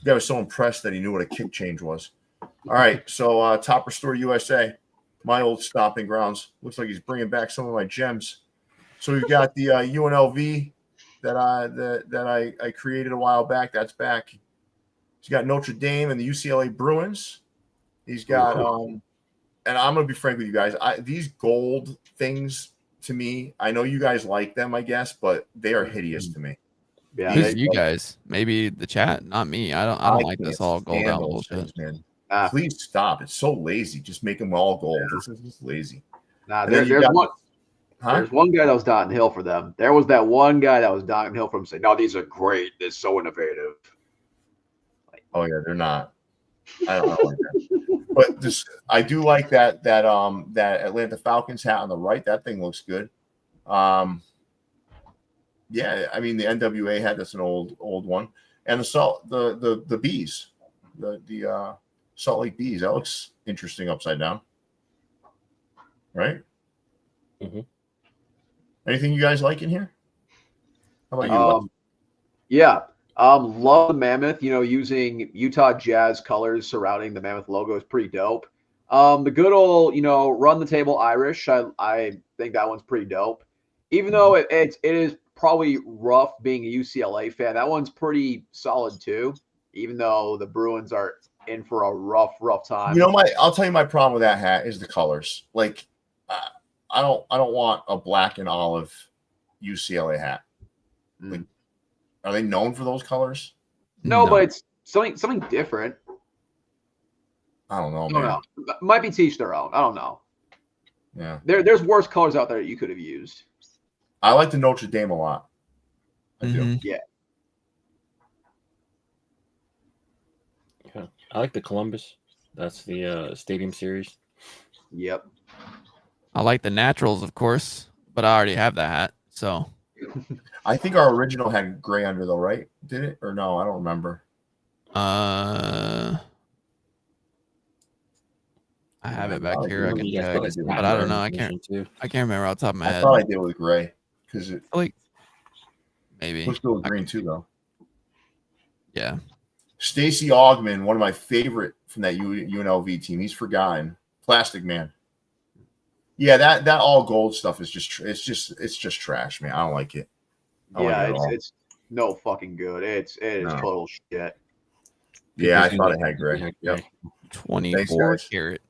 The guy was so impressed that he knew what a kick change was. All right, so Topperzstore USA, my old stomping grounds. Looks like he's bringing back some of my gems. So we've got the UNLV that I created a while back. That's back. He's got Notre Dame and the UCLA Bruins. He's got and I'm going to be frank with you guys. These gold things, to me, I know you guys like them, I guess, but they are hideous to me. Yeah, you guys, maybe the chat, not me. I don't like this all gold out bullshit, man. Please stop. It's so lazy. Just make them all gold. This is just lazy. There's one guy that was Don Hill for them. There was that one guy that was Don Hill from saying, "No, these are great. They're so innovative." Oh yeah, they're not. I don't know like that. But I do like that Atlanta Falcons hat on the right. That thing looks good. Yeah, I mean the NWA hat, that's an old one. And the bees, the Salt Lake Bees, that looks interesting upside down. Right? Mm-hmm. Anything you guys like in here? How about you? Yeah. Love the Mammoth, using Utah Jazz colors surrounding the Mammoth logo is pretty dope. The good old, run the table Irish, I think that one's pretty dope. Even though it is probably rough being a UCLA fan, that one's pretty solid too, even though the Bruins are in for a rough time. I'll tell you my problem with that hat is the colors. Like, I don't want a black and olive UCLA hat. Like, are they known for those colors? No, but it's something different. I don't know, man. Might be teach their own. I don't know. Yeah. There's worse colors out there that you could have used. I like the Notre Dame a lot. I do. Yeah. I like the Columbus. That's the Stadium Series. Yep. I like the Naturals, of course, but I already have that hat, so. I think our original had gray under though, right? Did it or no? I don't remember. I have it back here. I can check, but I don't know. I can't remember off the top of my head. I thought I did with gray because it maybe looks good with green too, though. Yeah. Stacey Augman, one of my favorite from that UNLV team. He's forgotten. Plastic Man. Yeah, that all gold stuff is just trash, man. I don't like it. It's no fucking good. It is total shit. Yeah, I thought it had gray. Yep. 24 karat.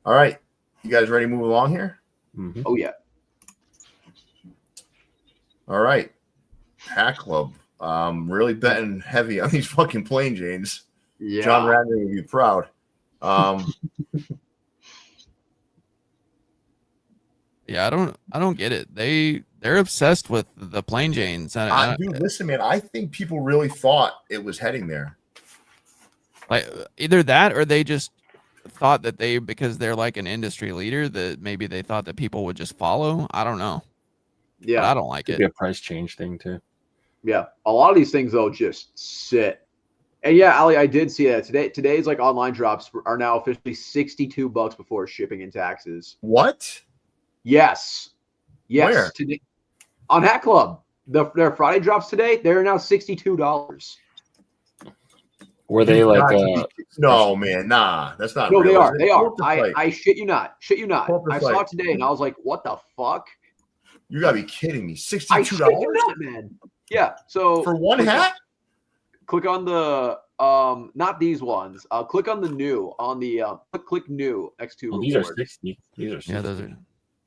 All right, you guys ready to move along here? Mm-hmm. Oh yeah. All right, Hat Club. Really betting heavy on these fucking plain Janes. Yeah. John Radley would be proud. Yeah, I don't get it. They're obsessed with the plain Janes. Dude, listen, man. I think people really thought it was heading there. Like either that or they just thought that because they're like an industry leader, that maybe they thought that people would just follow. I don't know. Yeah, but I don't like Could it. be a price change thing too. Yeah, a lot of these things though just sit. And yeah, Ali, I did see that today. Today's like online drops are now officially $62 before shipping and taxes. What? Yes. Where? Today on Hat Club. Their Friday drops today. They're now $62. Were they You've like got to be- no, man, nah, that's not No, real. they are. They are. Corporate I shit you not. Shit you not. Corporate I saw fight. it today and I was like, what the fuck? You gotta be kidding me. I $62 shit you not, man. Yeah. So for one hat? click on the not these ones. Click on the new on the click new next to Well, these are reward. 60. These are 60. Yeah, those are.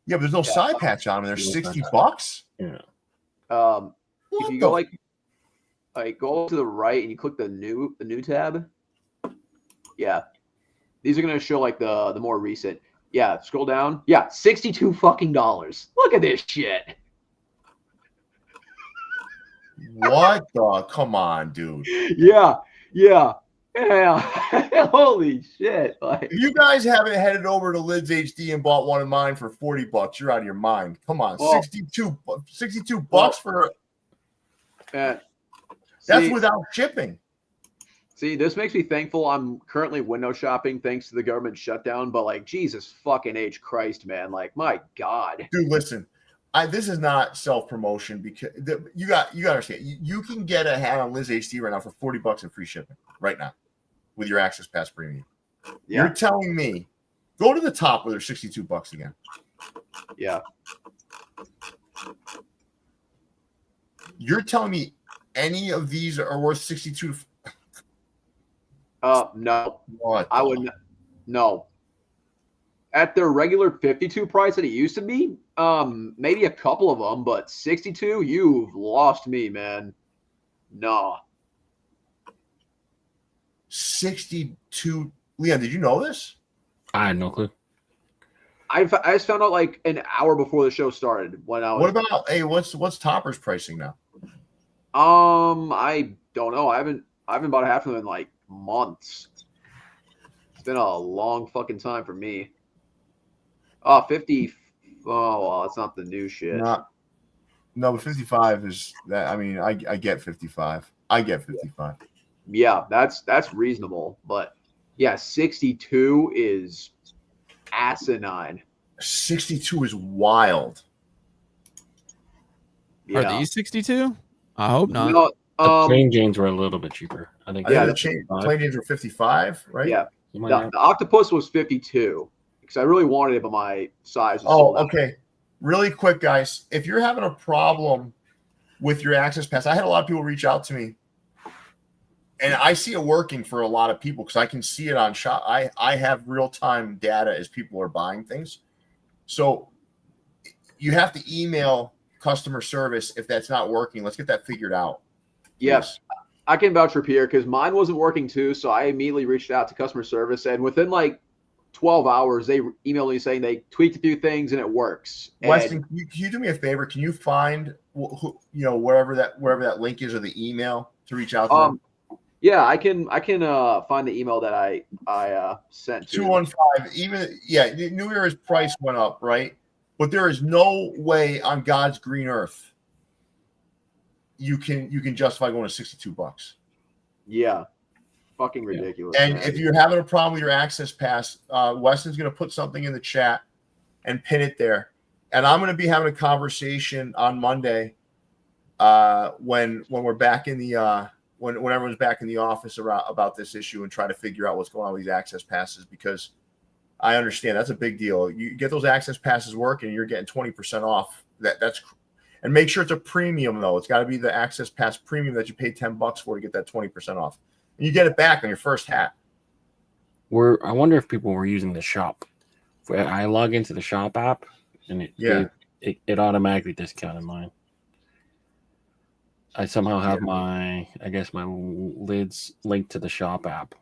Yeah, but there's no side patch on them. They're $60. Yeah. What If you the go like go to the right and you click the new tab. Yeah. These are gonna show like the more recent. Yeah, scroll down. Yeah, $62 fucking dollars. Look at this shit. What the? Come on, dude. Yeah. Holy shit. Like, If you guys haven't headed over to Lids HD and bought one of mine for $40, you're out of your mind. Come on, Well, $62 for that's see, without shipping. See, this makes me thankful I'm currently window shopping thanks to the government shutdown, but like Jesus fucking H Christ, man. Like, my God. Dude, listen. This is not self-promotion because you got to understand. You can get a hat on Liz HD right now for $40 in free shipping right now with your Access Pass premium. Yeah. You're telling me go to the top where they're $62 again. Yeah. You're telling me any of these are worth $62? No. What? I wouldn't. No. At their regular 52 price that it used to be, maybe a couple of them, but 62, you've lost me, man. No. 62. Leon, did you know this? I had no clue. I just found out like an hour before the show started when I was. What about what's Topper's pricing now? I don't know. I haven't bought a hat from them in like months. It's been a long fucking time for me. 50. Oh, well, it's not the new shit. No, but 55 is that. I mean, I get 55. I get 55. Yeah, that's reasonable, but yeah, 62 is asinine. 62 is wild. Yeah. Are these 62? I hope not. No, The plain Janes were a little bit cheaper. I think. Yeah, the plain jeans were 55, right? Yeah. You might The not- octopus was 52 because I really wanted it, but my size was Oh, sold out. okay. Really quick, guys. If you're having a problem with your Access Pass, I had a lot of people reach out to me, and I see it working for a lot of people because I can see it on shop. I have real-time data as people are buying things. So you have to email customer service if that's not working. Let's get that figured out. Yes. I can vouch for Pierre because mine wasn't working too. So I immediately reached out to customer service, and within like 12 hours, they emailed me saying they tweaked a few things and it works. Weston, can you do me a favor? Can you find wherever that link is or the email to reach out to them? Yeah, I can find the email that I sent to 215. New Era's price went up, right? But there is no way on God's green earth you can justify going to $62. Yeah. Fucking ridiculous. And man. if you're having a problem with your Access Pass, Weston's going to put something in the chat and pin it there. And I'm going to be having a conversation on Monday when we're back in the when everyone's back in the office about this issue and try to figure out what's going on with these Access Passes, because I understand that's a big deal. You get those Access Passes working, you're getting 20% off. That's and make sure it's a premium though. It's got to be the Access Pass premium that you pay $10 for to get that 20% off. And you get it back on your first hat. I wonder if people were using the shop. I log into the shop app, and it automatically discounted mine. I somehow have my lids linked to the shop app.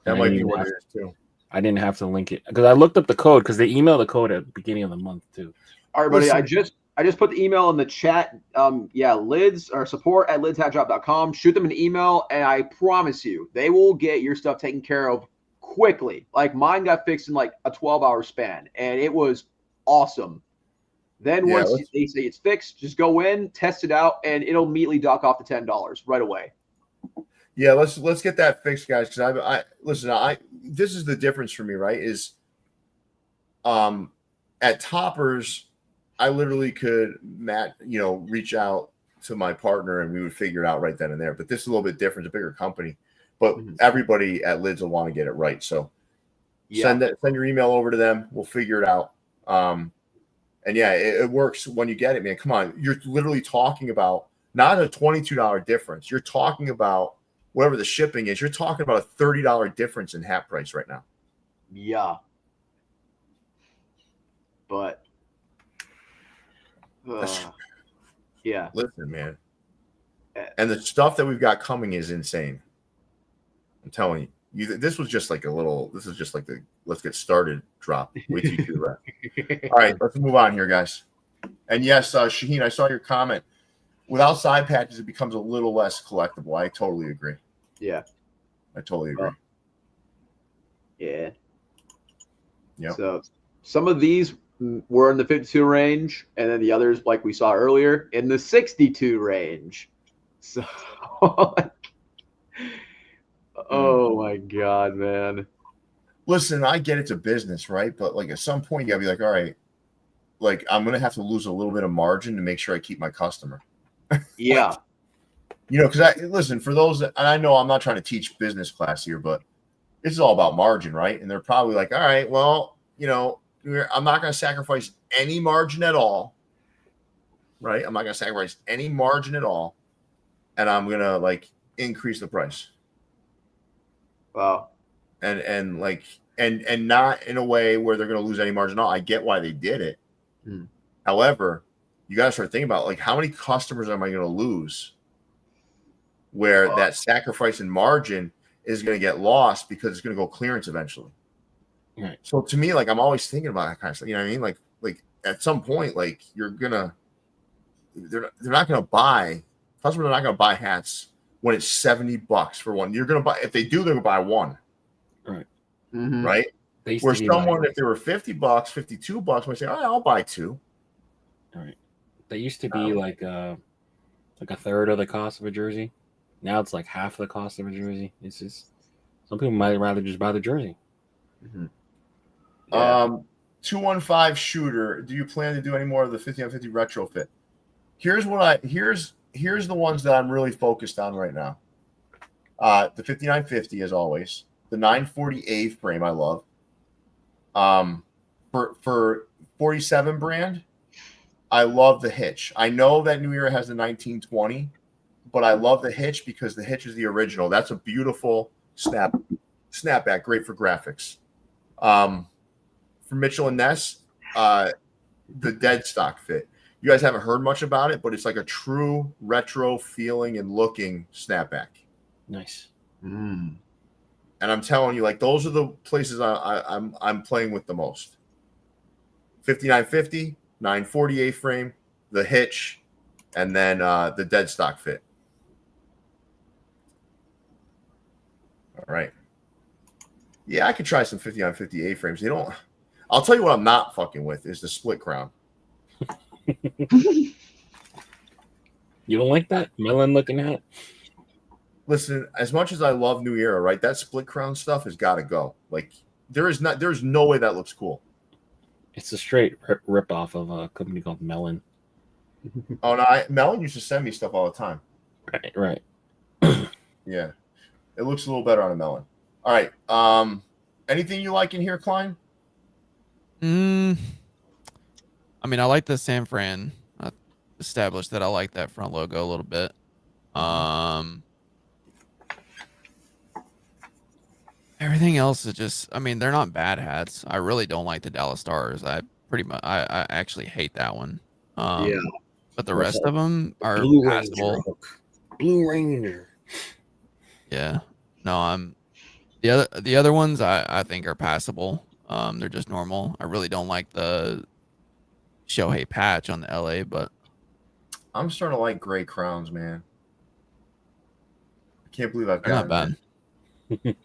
That might be what it is too. I didn't have to link it because I looked up the code because they emailed the code at the beginning of the month too. All right, buddy. I just put the email in the chat. Lids or support at lidshatdrop.com. Shoot them an email, and I promise you, they will get your stuff taken care of quickly. Like mine got fixed in like a 12-hour span, and it was awesome. Then Yeah, once they say it's fixed, just go in, test it out, and it'll immediately dock off the $10 right away. Yeah, let's get that fixed, guys. Because I listen, this is the difference for me, right? Is at Toppers, I literally could reach out to my partner and we would figure it out right then and there. But this is a little bit different, it's a bigger company. But everybody at Lids will want to get it right. So send your email over to them. We'll figure it out. And yeah, it works when you get it, man. Come on. You're literally talking about not a $22 difference. You're talking about whatever the shipping is. You're talking about a $30 difference in hat price right now. Yeah. But yeah. Listen, man. And the stuff that we've got coming is insane. I'm telling you. This was just like this is just like the let's get started drop. Wait till you do that. All right, let's move on here, guys. And yes, Shaheen, I saw your comment. Without side patches, it becomes a little less collectible. I totally agree. Yeah. I totally agree. Yeah. Yeah. So some of these were in the 52 range, and then the others, like we saw earlier, in the 62 range. So, oh my God, man. Listen, I get it's a business, right? But like at some point, you gotta be like, all right, like I'm gonna have to lose a little bit of margin to make sure I keep my customer. Yeah. Because listen, for those that, and I know I'm not trying to teach business class here, but this is all about margin, right? And they're probably like, all right, well, I'm not going to sacrifice any margin at all, right? I'm not going to sacrifice any margin at all, and I'm going to like increase the price. Wow. And not in a way where they're going to lose any margin at all. I get why they did it. However, you got to start thinking about like how many customers am I going to lose where that sacrifice in margin is going to get lost because it's going to go clearance eventually. Right. So to me, like I'm always thinking about that kind of stuff. You know what I mean? Like at some point, like they're not gonna buy, customers are not gonna buy hats when it's $70 for one. You're gonna buy, if they do, they're gonna buy one. Right. Right. Where someone, if they were $50, $52, might say, all right, I'll buy two. All right. They used to be like a third of the cost of a jersey. Now it's like half the cost of a jersey. It's just some people might rather just buy the jersey. 215 shooter. Do you plan to do any more of the 50-on-50 retrofit? Here's the ones that I'm really focused on right now. The 5950 as always. The 940 frame I love. For 47 brand, I love the hitch. I know that New Era has the 1920, but I love the hitch because the hitch is the original. That's a beautiful snapback, great for graphics. For Mitchell and Ness, the dead stock fit. You guys haven't heard much about it, but it's like a true retro feeling and looking snapback. Nice. And I'm telling you, like those are the places I'm playing with the most. 5950, 940 frame, the hitch, and then the dead stock fit. All right. Yeah, I could try some 50-on-50 A-frames. They don't. I'll tell you what I'm not fucking with is the split crown. You don't like that melon looking hat? Listen, as much as I love New Era, right? That split crown stuff has got to go. Like there's no way that looks cool. It's a straight rip off of a company called Melon. Oh no, Melon used to send me stuff all the time. Right. Yeah, it looks a little better on a Melon. All right. Anything you like in here, Klein? I mean, I like the San Fran. I established that I like that front logo a little bit. Everything else is just, I mean, they're not bad hats. I really don't like the Dallas Stars. I actually hate that one. Yeah. But the rest of them are Blue passable. Ranger. Blue Ranger. Yeah. No, the other ones I think are passable. They're just normal. I really don't like the Shohei patch on the LA, but I'm starting to like gray crowns, man. I can't believe I've got not bad.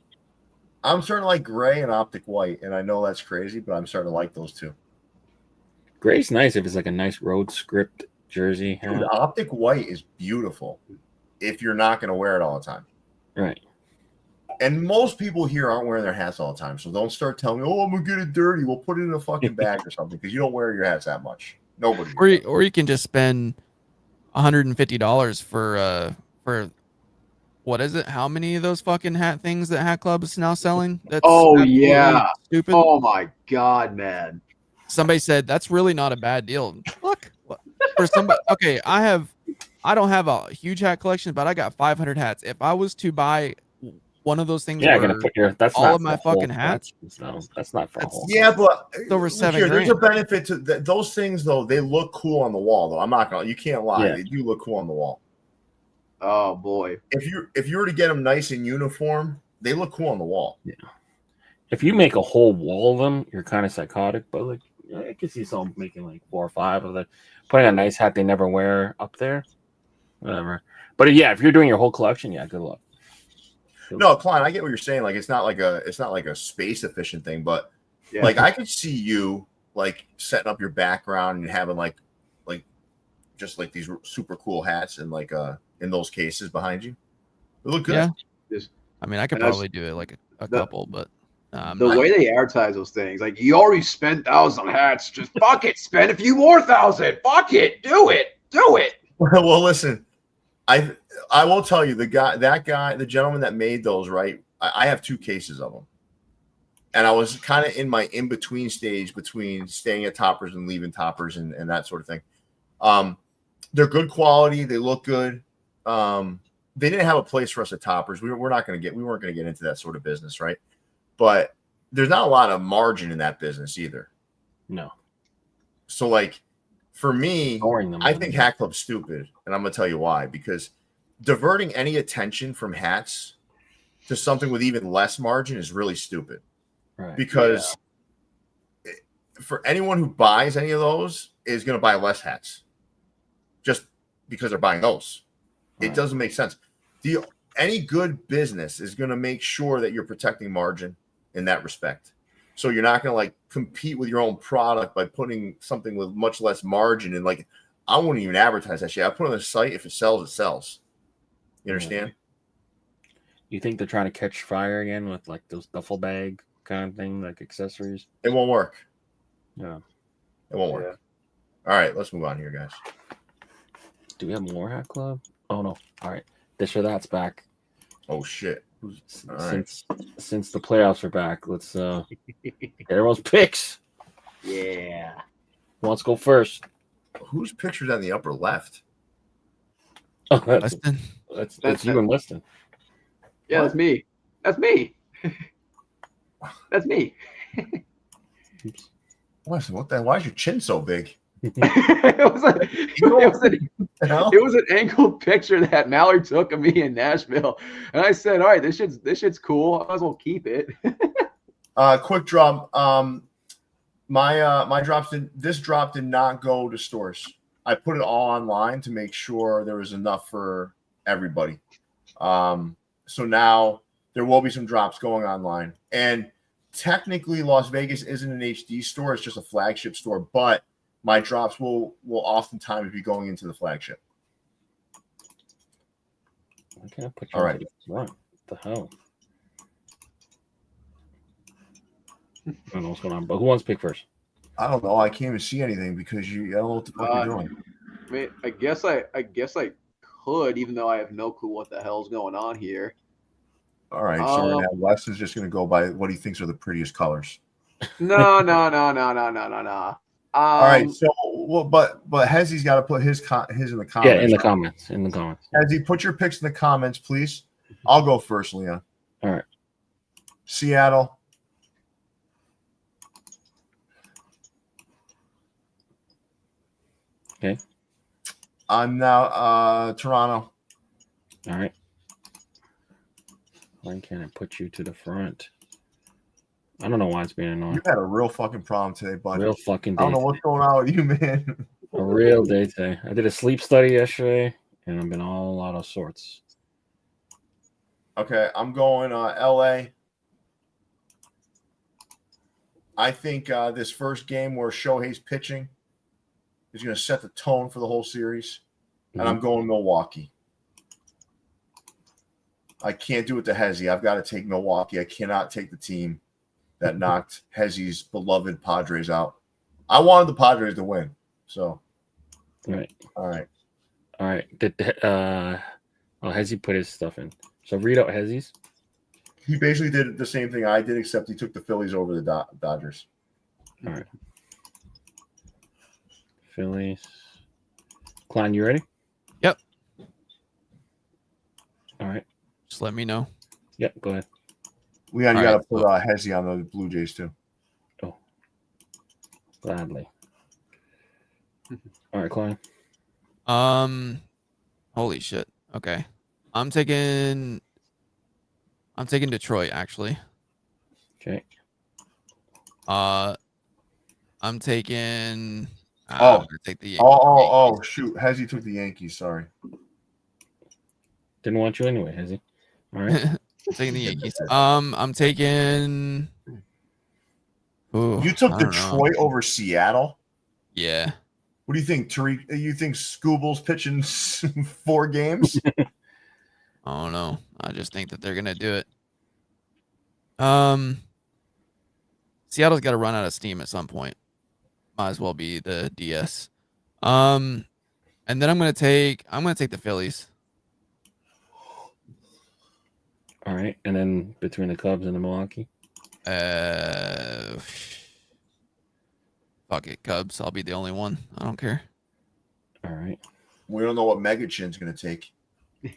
I'm starting to like gray and optic white, and I know that's crazy, but I'm starting to like those two. Gray's nice if it's like a nice road script jersey. Dude, optic white is beautiful if you're not going to wear it all the time. Right. And most people here aren't wearing their hats all the time, so don't start telling me, "Oh, I'm gonna get it dirty." We'll put it in a fucking bag or something because you don't wear your hats that much. Nobody. Or you can just spend $150 for what is it? How many of those fucking hat things that Hat Club is now selling? That's yeah, stupid. Oh my god, man! Somebody said that's really not a bad deal. Look, for somebody. Okay, I don't have a huge hat collection, but I got 500 hats. If I was to buy one of those things, yeah, I'm gonna put your. That's all not of my fucking hats. No, that's not for a whole. Yeah, but it's over $7,000. There's a benefit to those things, though. They look cool on the wall, though. I'm not gonna. You can't lie. Yeah. They do look cool on the wall. Oh boy! If you were to get them nice in uniform, they look cool on the wall. Yeah. If you make a whole wall of them, you're kind of psychotic. But like, I can see someone making like 4 or 5 of them, putting a nice hat they never wear up there. Whatever. But yeah, if you're doing your whole collection, yeah, good luck. No, Klein, I get what you're saying. Like, it's not like a space efficient thing, but like I could see you like setting up your background and having like just like these super cool hats and like in those cases behind you. They look good. Yeah. I mean, I could probably do it like a couple, but the way they advertise those things, like you already spent 1,000 hats, just fuck it, spend a few more 1,000. Fuck it, do it. Well, listen, I will tell you the gentleman that made those, right? I have 2 cases of them, and I was kind of in my in between stage between staying at Toppers and leaving Toppers and that sort of thing. They're good quality. They look good. They didn't have a place for us at Toppers. We weren't going to get into that sort of business, right? But there's not a lot of margin in that business either. No. So like for me, I think Hat Club's stupid, and I'm going to tell you why. Because diverting any attention from hats to something with even less margin is really stupid. Right. Because for anyone who buys any of those is going to buy less hats. Just because they're buying those. Right. It doesn't make sense. Any good business is going to make sure that you're protecting margin in that respect. So you're not going to like compete with your own product by putting something with much less margin. And like, I wouldn't even advertise that shit. I put it on the site. If it sells, it sells. You understand? You think they're trying to catch fire again with like those duffel bag kind of thing, like accessories? It won't work. Yeah. It won't work. All right, let's move on here, guys. Do we have more Hat Club? Oh no. All right. This or that's back. Oh shit. Since the playoffs are back, let's get everyone's picks. Yeah. Who wants to go first? Whose picture's on the upper left? Oh, Weston. That's you and Weston. Yeah, that's me. That's me. That's me. Weston, what the? Why is your chin so big? it was an angled picture that Mallory took of me in Nashville, and I said, "All right, this shit's cool. I might as well keep it." Quick drop. My drops this drop did not go to stores. I put it all online to make sure there was enough for everybody. So now there will be some drops going online, and technically Las Vegas isn't an HD store; it's just a flagship store, but my drops will oftentimes be going into the flagship. I can't put you all right. What the hell? I don't know what's going on, but who wants to pick first? I don't know. I can't even see anything because I don't know what the fuck you're doing. I mean, I guess I could, even though I have no clue what the hell's going on here. All right, so now Wes is just going to go by what he thinks are the prettiest colors. No. All right, so but Hezzy's got to put his in the comments. Yeah, in the comments. In the comments. Hezzy, put your picks in the comments, please. I'll go first, Leon. All right. Seattle. Okay. I'm now Toronto. All right. Why can't I put you to the front? I don't know why it's being annoying. You had a real fucking problem today, buddy. Real fucking day. I don't know what's going on with you, man. A real day today. I did a sleep study yesterday, and I've been all out of sorts. Okay, I'm going LA. I think this first game where Shohei's pitching is going to set the tone for the whole series. And I'm going Milwaukee. I can't do it to Hezzy. I've got to take Milwaukee. I cannot take the team that knocked Hezzy's beloved Padres out. I wanted the Padres to win. So, all right. Hezzy put his stuff in. So read out Hezzy's. He basically did the same thing I did, except he took the Phillies over the Dodgers. All right. Phillies. Klein, you ready? Yep. All right. Just let me know. Yep, go ahead. Leon, you got to put Hezzy on the Blue Jays too. Oh, gladly. All right, Klein. Holy shit. Okay. I'm taking Detroit, actually. Okay. I'm taking. I'm gonna take the Yankees. Shoot. Hezzy took the Yankees. Sorry. Didn't want you anyway, Hezzy. All right. I'm taking the Yankees. I'm taking. Ooh, you took Detroit over Seattle? Yeah. What do you think, Tariq? You think Scooble's pitching 4 games? I don't know. I just think that they're gonna do it. Seattle's got to run out of steam at some point. Might as well be the DS. And then I'm gonna take the Phillies. All right, and then between the Cubs and the Milwaukee. Fuck it, Cubs. I'll be the only one. I don't care. All right. We don't know what Megachin's going to take. All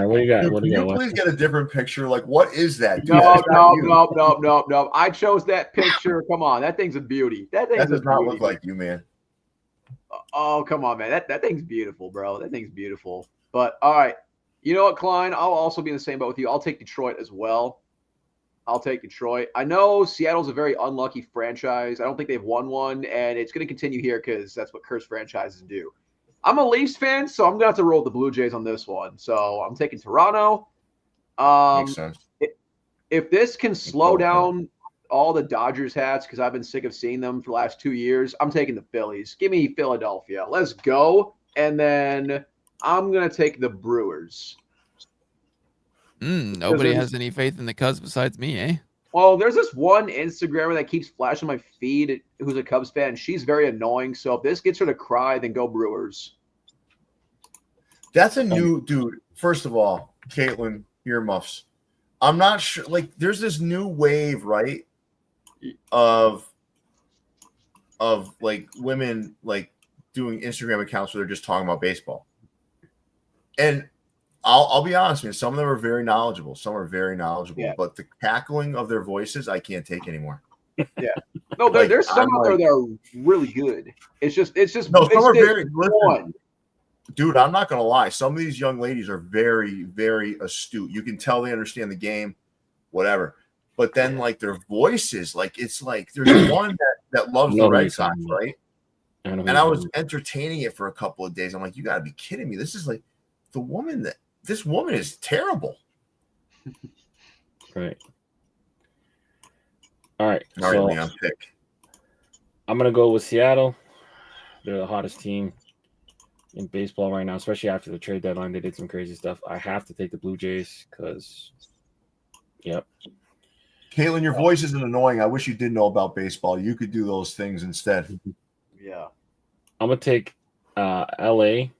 right, what do you got? Dude, what do you got? Please get a different picture. Like, what is that? Dude, No. I chose that picture. Come on, that thing's a beauty. That does not look like you, man. Oh, come on, man. That thing's beautiful, bro. That thing's beautiful. But all right. You know what, Klein? I'll also be in the same boat with you. I'll take Detroit as well. I'll take Detroit. I know Seattle's a very unlucky franchise. I don't think they've won one, and it's going to continue here because that's what cursed franchises do. I'm a Leafs fan, so I'm going to have to roll the Blue Jays on this one. So I'm taking Toronto. Makes sense. If this can slow down all the Dodgers hats, because I've been sick of seeing them for the last 2 years, I'm taking the Phillies. Give me Philadelphia. Let's go. And then I'm going to take the Brewers. Nobody has any faith in the Cubs besides me, eh? Well, there's this one Instagrammer that keeps flashing my feed who's a Cubs fan. She's very annoying. So if this gets her to cry, then go Brewers. That's a new dude. First of all, Caitlin, earmuffs. I'm not sure. Like, there's this new wave, right? Of like women like doing Instagram accounts where they're just talking about baseball. And I'll be honest with you, some of them are very knowledgeable. Some are very knowledgeable, but the cackling of their voices, I can't take anymore. Yeah. No, there's some out there that are really good. It's just no, some are very listen, dude, I'm not gonna lie. Some of these young ladies are very, very astute. You can tell they understand the game, whatever. But then like their voices, like it's like there's one that loves the Red Sox, right? And I was entertaining it for a couple of days. I'm like, you gotta be kidding me. This is like this woman is terrible. Right. All right. All right, Leon, pick. I'm going to go with Seattle. They're the hottest team in baseball right now, especially after the trade deadline. They did some crazy stuff. I have to take the Blue Jays because, yep. Caitlin, your voice isn't annoying. I wish you did know about baseball. You could do those things instead. Yeah. I'm going to take L.A.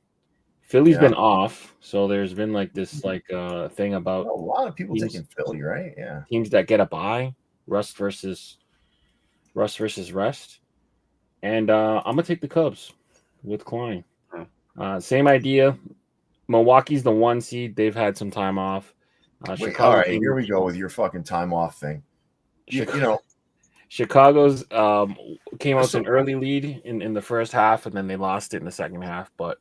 Philly's been off, so there's been like this thing about a lot of people taking Philly, right? Yeah, teams that get a bye, rust versus rest, and I'm gonna take the Cubs with Klein. Same idea. Milwaukee's the 1 seed. They've had some time off. Chicago, all right, here we go with your fucking time off thing. Chicago's came out to an early lead in the first half, and then they lost it in the second half, but.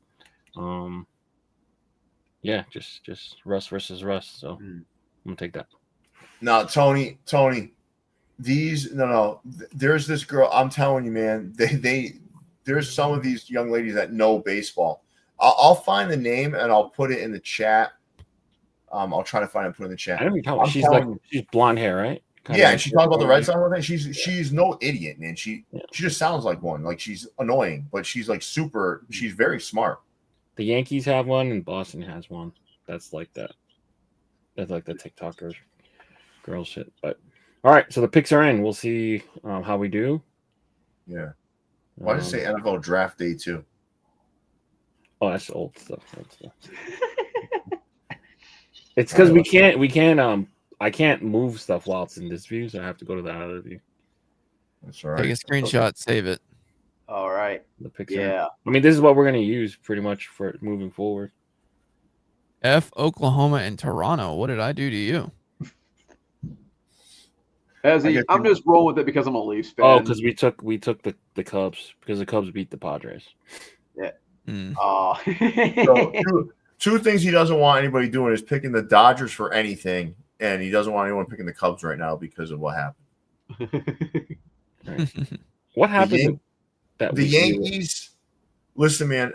Yeah, just Russ versus Russ. So I'm gonna take that. No, Tony, there's this girl. I'm telling you, man. There's some of these young ladies that know baseball. I'll find the name and I'll put it in the chat. I'll try to find it and put it in the chat. I don't know. She's blonde hair, right? Yeah, and she talked about the Red Sox. She's no idiot, man. She just sounds like one. Like she's annoying, but she's like super. She's very smart. The Yankees have one, and Boston has one. That's like that. That's like the TikTokers, girl shit. But all right, so the picks are in. We'll see how we do. Yeah. Why did it say NFL Draft Day 2? Oh, that's old stuff. It's because we can't. I can't move stuff while it's in this view, so I have to go to the other view. That's all right. Take a screenshot, save it. All right. The picture. Yeah. I mean, this is what we're gonna use pretty much for moving forward. F Oklahoma and Toronto. What did I do to you? I'm just rolling with it because I'm a Leafs fan. Oh, because we took the Cubs because the Cubs beat the Padres. Yeah. So two things he doesn't want anybody doing is picking the Dodgers for anything, and he doesn't want anyone picking the Cubs right now because of what happened. Right. What happened? The Yankees. Listen, man,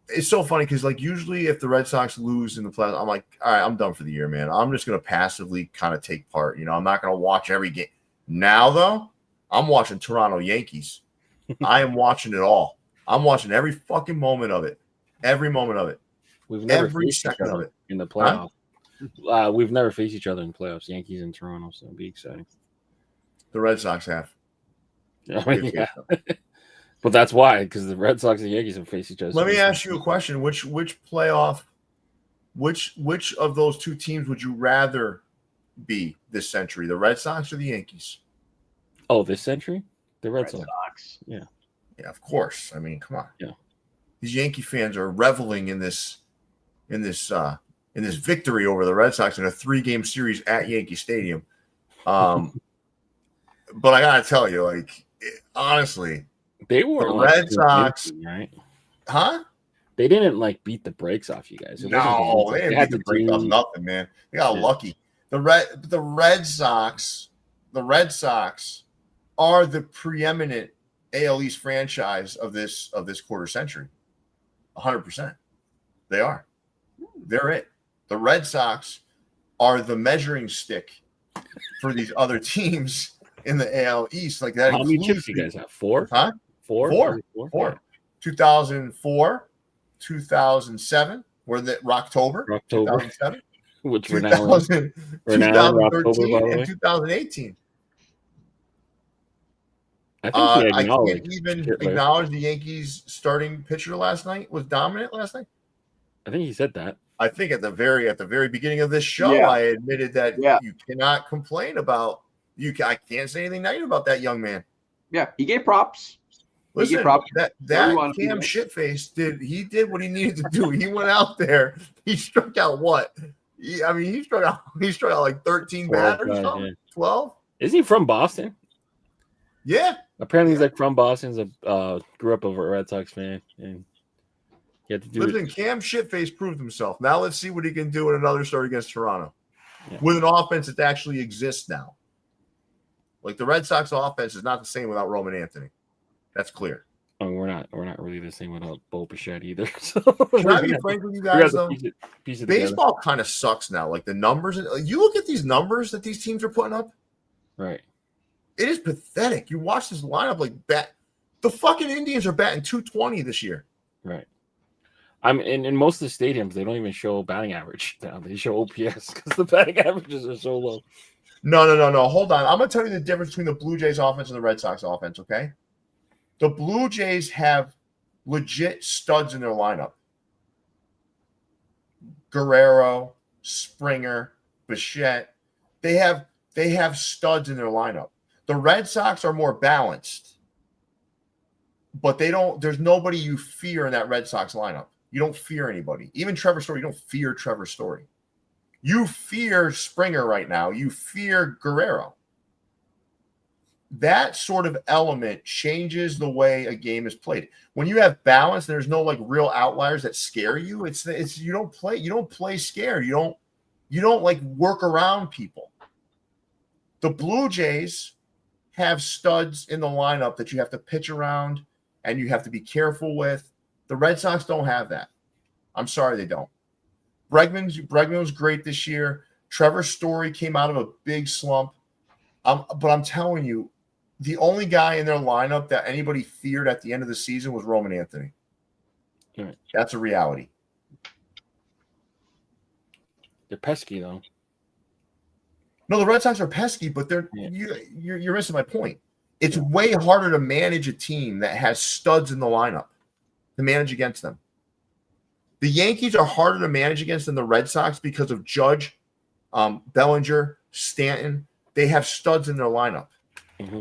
it's so funny because like usually if the Red Sox lose in the playoffs, I'm like, all right, I'm done for the year, man. I'm just gonna passively kind of take part. You know, I'm not gonna watch every game. Now though, I'm watching Toronto Yankees. I am watching it all. I'm watching every fucking moment of it. Every moment of it. We've never every faced second each other of it in the playoffs. We've never faced each other in playoffs. Yankees and Toronto, so it'll be exciting. The Red Sox have. I mean, yeah. But that's why, because the Red Sox and Yankees have faced each other. Let me ask you a question: which playoff, which of those two teams would you rather be this century, the Red Sox or the Yankees? Oh, this century, the Red Sox. Yeah, of course. I mean, come on. Yeah, these Yankee fans are reveling in this victory over the Red Sox in a 3-game series at Yankee Stadium. But I gotta tell you, like, honestly. They were the Red Sox, right? Huh? They didn't like beat the brakes off you guys. No, they didn't beat the brakes off nothing, man. They got lucky. The Red Sox are the preeminent AL East franchise of this quarter century. 100%. They are. They're it. The Red Sox are the measuring stick for these other teams in the AL East. Like that. How many chips you guys have? 4? Huh? Four. 2004, 2007. We're in Rocktober. 2007. Which we're now in 2013 and 2018. I can't even acknowledge the Yankees starting pitcher last night was dominant last night. I think he said that. I think at the very beginning of this show, I admitted that you cannot complain about I can't say anything negative about that young man. Yeah, he gave props. Listen, that Cam Shitface did what he needed to do. He went out there. He struck out what? He struck out like 13 batters. 12. Isn't he from Boston? Yeah. Apparently he's like from Boston. Grew up a Red Sox fan, and he had to do. Listen, Cam Shitface proved himself. Now let's see what he can do in another start against Toronto with an offense that actually exists now. Like the Red Sox offense is not the same without Roman Anthony. That's clear. I mean, we're not really the same without Bo Bichette either. So can I be frank with you guys though? Baseball kind of sucks now. Like the numbers, you look at these numbers that these teams are putting up. Right. It is pathetic. You watch this lineup like the fucking Indians are batting 220 this year. Right. I'm in most of the stadiums, they don't even show batting average now. They show OPS because the batting averages are so low. No. Hold on. I'm going to tell you the difference between the Blue Jays offense and the Red Sox offense, okay? The Blue Jays have legit studs in their lineup. Guerrero, Springer, Bichette. They have studs in their lineup. The Red Sox are more balanced, but there's nobody you fear in that Red Sox lineup. You don't fear anybody. Even Trevor Story, you don't fear Trevor Story. You fear Springer right now. You fear Guerrero. That sort of element changes the way a game is played. When you have balance, there's no like real outliers that scare you. It's you don't play scared. You don't like work around people. The Blue Jays have studs in the lineup that you have to pitch around and you have to be careful with. The Red Sox don't have that. I'm sorry they don't. Bregman was great this year. Trevor Story came out of a big slump. But I'm telling you, the only guy in their lineup that anybody feared at the end of the season was Roman Anthony. Right. That's a reality. They're pesky though. No, the Red Sox are pesky, but you're missing my point. It's way harder to manage a team that has studs in the lineup to manage against them. The Yankees are harder to manage against than the Red Sox because of Judge, Bellinger, Stanton. They have studs in their lineup. Mm-hmm.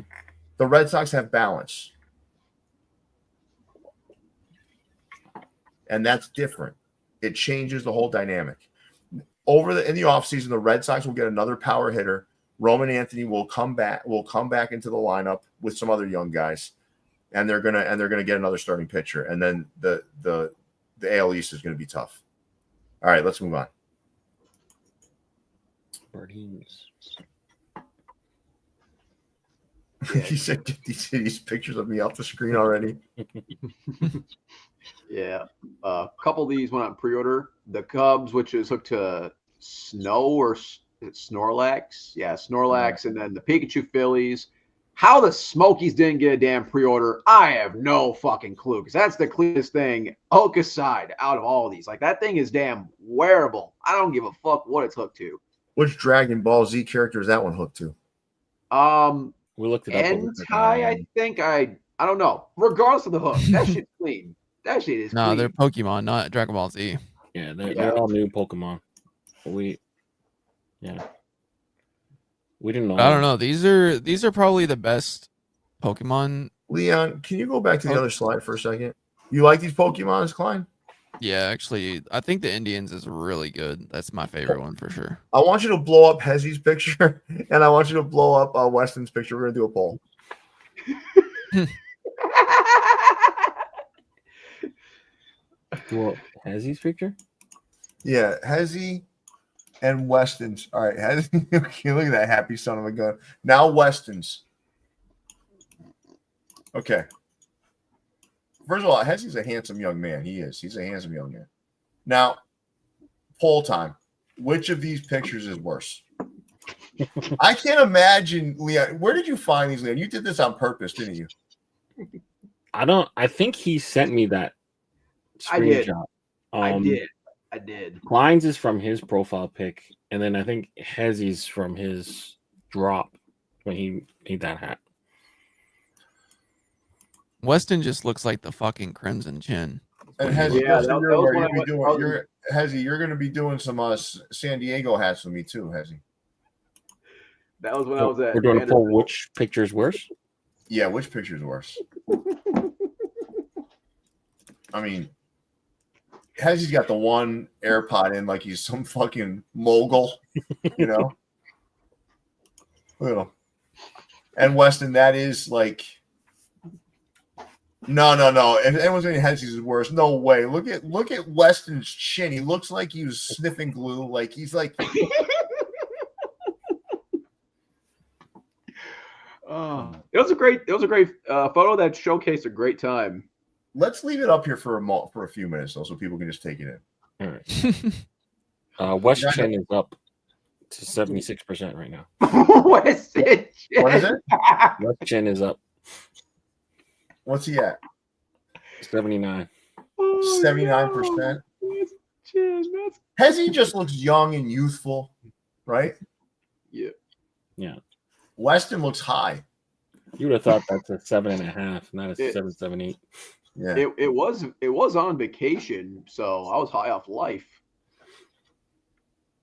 The Red Sox have balance. And that's different. It changes the whole dynamic. In the offseason, the Red Sox will get another power hitter. Roman Anthony will come back into the lineup with some other young guys. And they're gonna get another starting pitcher. And then the AL East is gonna be tough. All right, let's move on. Birdies. He said, "Get these pictures of me off the screen already." Yeah, a couple of these went on pre-order. The Cubs, which is hooked to Snow or Snorlax, Snorlax, and then the Pikachu Phillies. How the Smokies didn't get a damn pre-order, I have no fucking clue. Because that's the cleanest thing, Hulk aside, out of all of these. Like that thing is damn wearable. I don't give a fuck what it's hooked to. Which Dragon Ball Z character is that one hooked to? We looked it up. Entei, I think. I don't know. Regardless of the hook, that shit's clean. That shit is clean. They're Pokemon, not Dragon Ball Z. Yeah, they're all new Pokemon. We didn't know. I don't know. These are probably the best Pokemon. Leon, can you go back to the other slide for a second? You like these Pokemons, Klein? Yeah, actually, I think the Indians is really good. That's my favorite one for sure. I want you to blow up Hezzy's picture, and I want you to blow up Weston's picture. We're gonna do a poll. Well, Hezzy's picture? Yeah, Hezzy and Weston's. All right, Hezzy. Okay, look at that happy son of a gun. Now Weston's. Okay. First of all, Hezzy's a handsome young man. He is. He's a handsome young man. Now, poll time. Which of these pictures is worse? I can't imagine, Leon. Where did you find these, Leon? You did this on purpose, didn't you? I think he sent me that screenshot. I did. Klein's is from his profile pic, and then I think Hezzy's from his drop when he made that hat. Weston just looks like the fucking Crimson Chin. And Hezzy, you're going to be doing some San Diego hats with me too, Hezzy. That was when I was at. We're doing a poll. Which picture is worse? Yeah, which picture is worse? I mean, Hezzy's got the one AirPod in like he's some fucking mogul, you know? Look at him. And Weston, that is like. No. If anyone's saying Hezzy's is worse, no way. Look at Weston's chin. He looks like he was sniffing glue. Like he's like. It was a great photo that showcased a great time. Let's leave it up here for a few minutes though, so people can just take it in. All right. West Chin is up to 76% right now. What is it? What is it? West Chin is up. What's he at? 79. 79%. Hezzy just looks young and youthful, right? Yeah. Weston looks high. You would have thought that's a 7.5, not a 7.78. Yeah. It was on vacation, so I was high off life.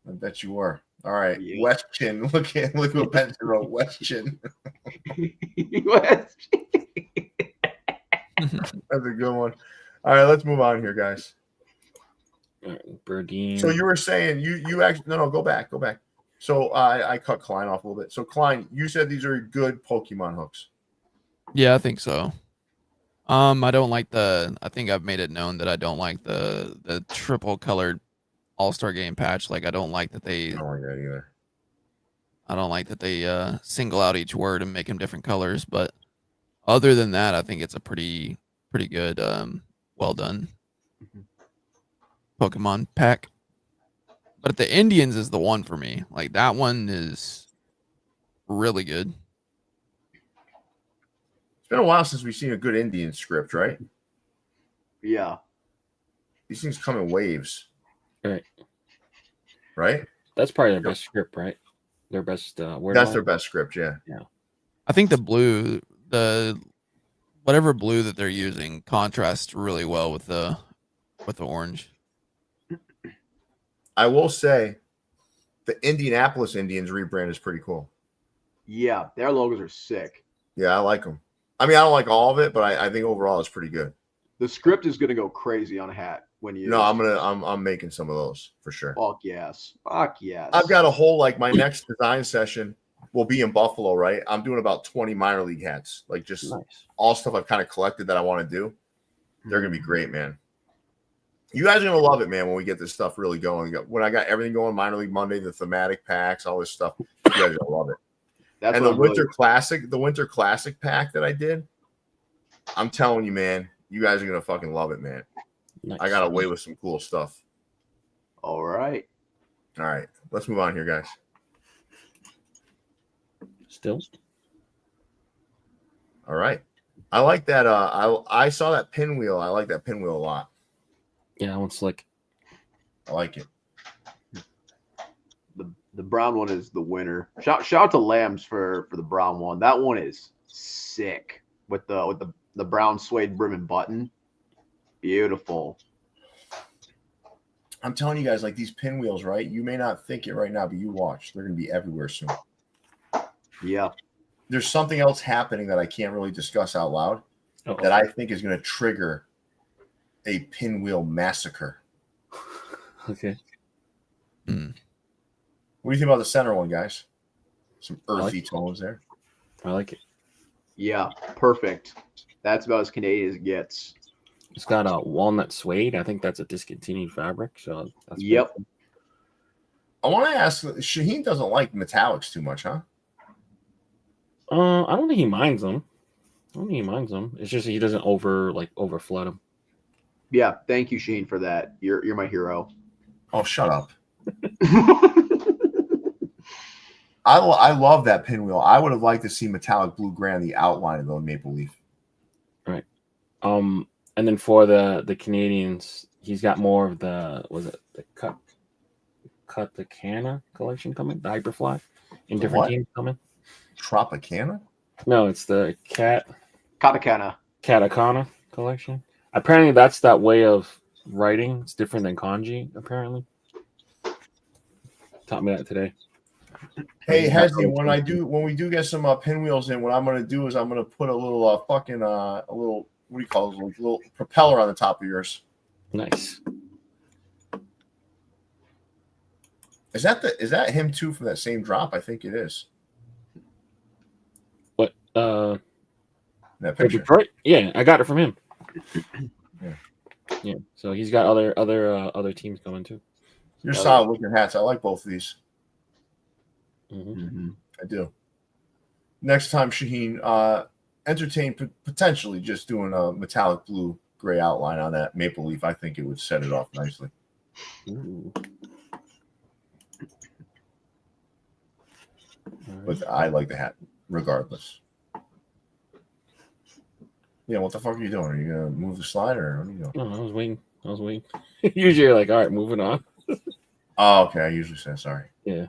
I bet you were. All right. Yeah. West Chin. Look what Benson wrote. West Chin. West Chin. That's a good one. All right, let's move on here, guys. All right, Birdine. So you were saying you actually go back. So I cut Klein off a little bit. So Klein, you said these are good Pokemon hooks. Yeah, I think so. I don't like I think I've made it known that I don't like the triple colored All-Star Game patch. Like I don't like that they. I don't like that either. I don't like that they single out each word and make them different colors. But other than that, I think it's a pretty good, well done Pokemon pack. But the Indians is the one for me. Like that one is really good. It's been a while since we've seen a good Indian script, right? Yeah. These things come in waves. Right. Right? That's probably their best script, right? Their best word That's line? their best script, yeah. I think the blue, whatever blue that they're using contrasts really well with the orange. I will say the Indianapolis Indians rebrand is pretty cool. Yeah, their logos are sick. Yeah, I like them. I mean, I don't like all of it, but I think overall it's pretty good. The script is gonna go crazy on a hat when you. No, I'm making some of those for sure. Fuck yes. Fuck yes. I've got a whole my next design session will be in Buffalo, right? I'm doing about 20 minor league hats, like just Nice. all stuff I've kind of collected that I want to do. They're gonna be great, man. You guys are gonna love it, man, when we get this stuff really going. When I got everything going, minor league Monday, the thematic packs, all this stuff, you guys are gonna love it. That's And what the I'm winter really- classic pack that I did, I'm telling you, man, you guys are gonna fucking love it, man. Nice. I got away with some cool stuff. All right. All right, let's move on here, guys. Still. All right, I like that. I saw that pinwheel. I like that pinwheel a lot. Yeah, that one's slick. I like it. The brown one is the winner. Shout out to Lambs for the brown one. That one is sick with the brown suede brim and button. Beautiful. I'm telling you guys, like these pinwheels, right? You may not think it right now, but you watch. They're going to be everywhere soon. Yeah. There's something else happening that I can't really discuss out loud that I think is going to trigger a pinwheel massacre. Okay. What do you think about the center one, guys? Some earthy like tones there. I like it. Yeah. Perfect. That's about as Canadian as it gets. It's got a walnut suede. I think that's a discontinued fabric. So that's Yep. pretty I want to ask, Shaheen doesn't like metallics too much, huh? cool. I don't think he minds them. It's just he doesn't over flood them. Yeah. Thank you, Sheen, for that. You're my hero. Oh, shut up. I love that pinwheel. I would have liked to see metallic blue gray on the outline of the maple leaf. Right. And then for the Canadians, he's got more of the Katakana collection coming, the Hyperfly in The different what? teams coming. Tropicana? No, it's the Katakana. Katakana collection. Apparently, that's that way of writing. It's different than kanji. Apparently, taught me that today. Hey, Hezzy, when we do get some pinwheels in, what I'm gonna do is I'm gonna put a little what do you call it? A little propeller on the top of yours. Nice. Is that him too from that same drop? I think it is. What? That For picture. Detroit? Yeah, I got it from him. Yeah. Yeah. So he's got other teams coming too. You're solid looking hats. I like both of these. Mm-hmm. I do. Next time, Shaheen, entertain potentially just doing a metallic blue gray outline on that maple leaf. I think it would set it off nicely. Ooh. But I like the hat regardless. Yeah, what the fuck are you doing? Are you gonna move the slide or what are you doing? No, I was waiting. Usually you're like, all right, moving on. Oh, okay. I usually say sorry. Yeah.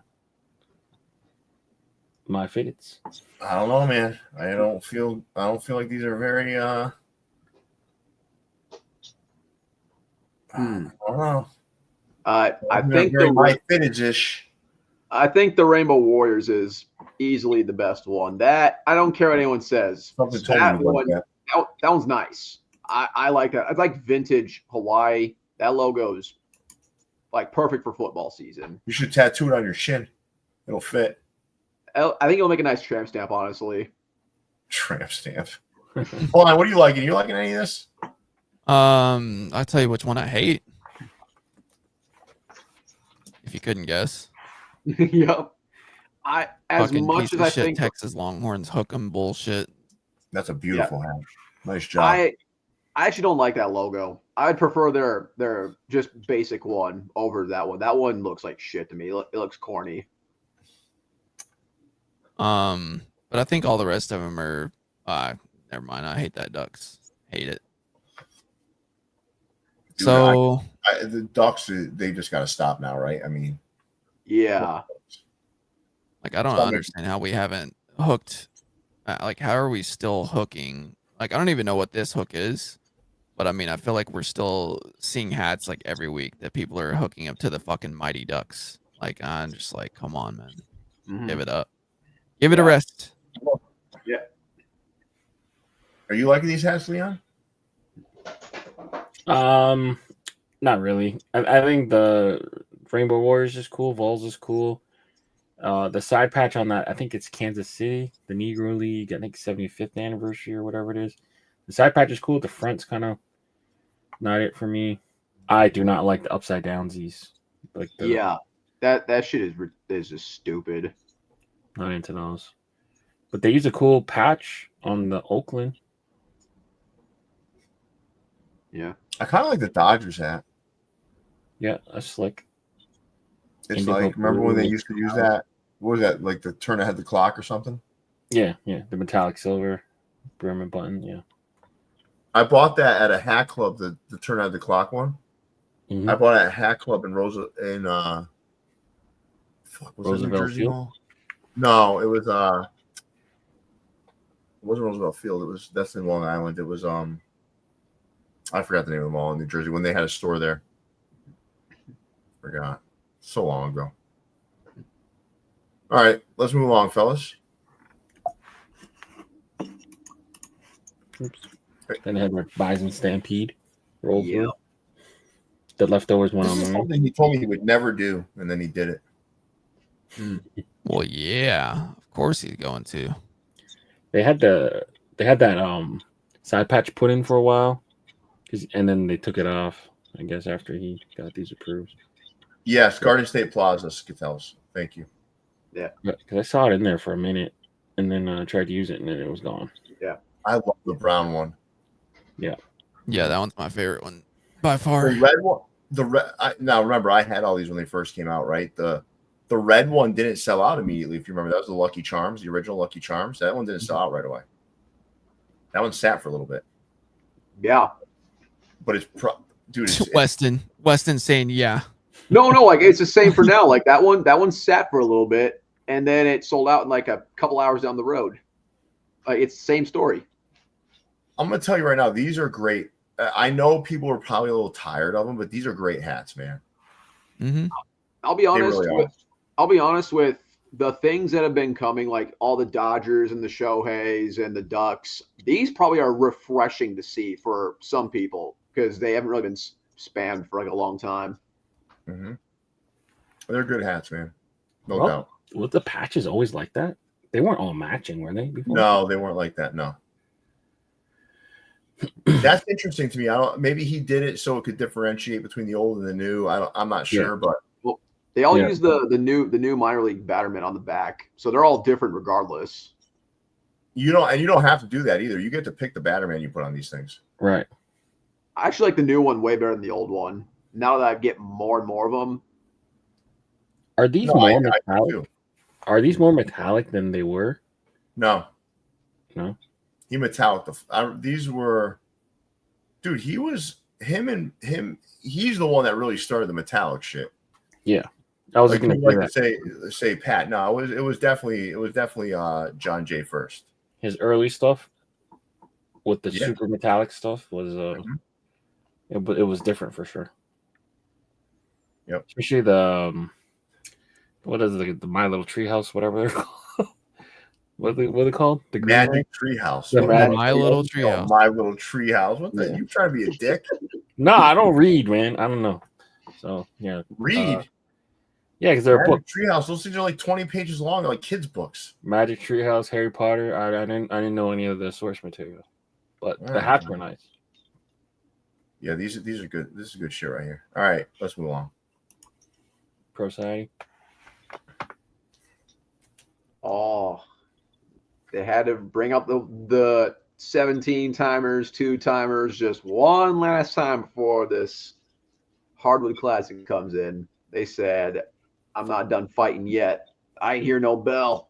My fits. I don't know, man. I don't feel like these are very I don't know. I They're think very the my fittage-ish. I think the Rainbow Warriors is easily the best one. That I don't care what anyone says. Something told That me about one, that. that one's nice. I like that. It's like vintage Hawaii. That logo's like perfect for football season. You should tattoo it on your shin. It'll fit. I think it'll make a nice tramp stamp, honestly. Tramp stamp. Hold on, what are you liking? You liking any of this? I'll tell you which one I hate. If you couldn't guess. Yep. As Fucking much piece as of I shit think Texas Longhorns hook 'em bullshit. That's a beautiful hat. Nice job. I actually don't like that logo. I'd prefer their just basic one over that one. That one looks like shit to me. It looks corny. But I think all the rest of them are. Never mind. I hate that Ducks. Hate it. Dude, So the Ducks, they just got to stop now, right? I mean, Yeah. like I don't understand how we haven't hooked. Like how are we still hooking? Like I don't even know what this hook is. But I mean, I feel like we're still seeing hats like every week that people are hooking up to the fucking Mighty Ducks. Like I'm just like, come on, man, give it up, give it a rest. Yeah. Are you liking these hats, Leon? Not really. I think the Rainbow Warriors is cool. Vols is cool. The side patch on that, I think it's Kansas City, the Negro League. I think 75th anniversary or whatever it is. The side patch is cool. The front's kind of not it for me. I do not like the upside downsies. Like that shit is just stupid. Not into those. But they use a cool patch on the Oakland. Yeah. I kind of like the Dodgers hat. Yeah, that's slick. It's like, remember when they used to use that? What was that? Like the turn ahead the clock or something? Yeah. The metallic silver brim and button. Yeah. I bought that at a hat club, the turn ahead the clock one. Mm-hmm. I bought it at a hat club in Roosevelt Jersey Field? Mall? No, it was it wasn't Roosevelt Field. That's in Long Island. It was I forgot the name of the mall in New Jersey when they had a store there. Forgot. So long ago. All right, let's move along, fellas. Oops. Then they had their Bison Stampede roll Yeah. through. The leftovers went This is on. something he told me he would never do, and then he did it. Well, yeah, of course he's going to. They had that side patch put in for a while, and then they took it off. I guess after he got these approved. Yes, Garden State Plaza, Skitels. Thank you. Yeah. Because I saw it in there for a minute, and then I tried to use it, and then it was gone. Yeah. I love the brown one. Yeah. Yeah, that one's my favorite one by far. The red one. Now remember, I had all these when they first came out, right? The red one didn't sell out immediately. If you remember, that was the Lucky Charms, the original Lucky Charms. That one didn't sell out right away. That one sat for a little bit. Yeah. But it's Weston saying yeah. No, like it's the same for now. Like that one sat for a little bit, and then it sold out in like a couple hours down the road. It's the same story. I'm gonna tell you right now, these are great. I know people are probably a little tired of them, but these are great hats, man. Mm-hmm. I'll be honest. Really I'll be honest with the things that have been coming, like all the Dodgers and the Shoheis and the Ducks. These probably are refreshing to see for some people because they haven't really been spammed for like a long time. Mm-hmm. They're good hats, man. No doubt. Was the patches always like that? They weren't all matching, were they? Before? No, they weren't like that. No. That's interesting to me. Maybe he did it so it could differentiate between the old and the new. I'm not sure, but they all use the new minor league Batterman on the back, so they're all different regardless. You don't have to do that either. You get to pick the Batterman you put on these things. Right. I actually like the new one way better than the old one. Now that I get more and more of them. Are these more metallic? Are these more metallic than they were? No. He metallic. These were, dude. He's the one that really started the metallic shit. Yeah, I was like, going to say Pat. No, it was definitely John Jay first. His early stuff with the super metallic stuff was it was different for sure. Yep. Especially the what is it, the My Little Treehouse, whatever they're called. What are they called? The Magic Treehouse. My Little Treehouse. My Little Treehouse. What the? You trying to be a dick? No, I don't read, man. I don't know. So yeah, read. Yeah, because they're a book. Treehouse. Those things are like 20 pages long. They're like kids' books. Magic Treehouse, Harry Potter. I didn't know any of the source material, but the hats were nice. Yeah, these are good. This is good shit right here. All right, let's move on. Pro Society. Oh, they had to bring up the 17 timers, 2 timers, just one last time before this Hardwood Classic comes in. They said, "I'm not done fighting yet. I ain't hear no bell."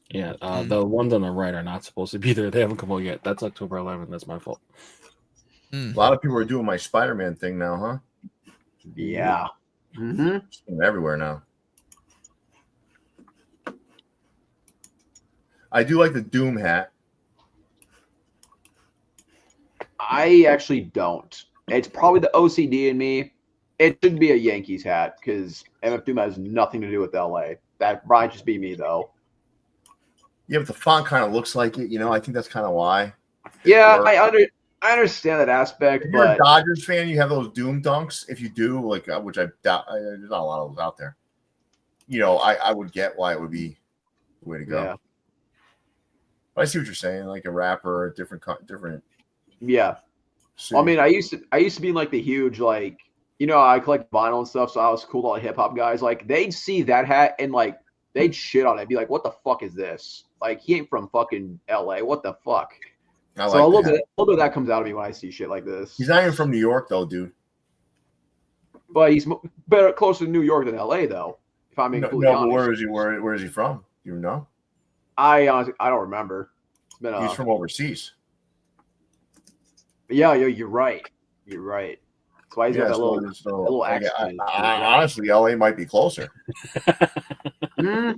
Yeah, the ones on the right are not supposed to be there. They haven't come out yet. That's October 11th. That's my fault. A lot of people are doing my Spider-Man thing now, huh? Yeah. It's everywhere now. I do like the Doom hat. I actually don't. It's probably the OCD in me. It should be a Yankees hat because MF Doom has nothing to do with LA. That might just be me though. Yeah, but the font kind of looks like it. I think that's kind of why. Yeah, I understand that aspect. If you're but a Dodgers fan, you have those Doom dunks. If you do, which I doubt, there's not a lot of those out there. I would get why it would be the way to go. Yeah. But I see what you're saying, like a rapper, different. Yeah. City. Well, I mean, I used to be like the huge I collect vinyl and stuff, so I was cool to all the hip hop guys. Like they'd see that hat and they'd shit on it, be like, "What the fuck is this? Like he ain't from fucking LA. What the fuck?" So a little bit of that comes out of me when I see shit like this. He's not even from New York though, dude. But he's better closer to New York than LA though. If I'm being completely honest. But where is he? Where is he from? Do you know? I honestly, I don't remember. It's been He's from overseas. Yeah, you're right. You're right. That's why he's got that little accent. Honestly, LA might be closer. It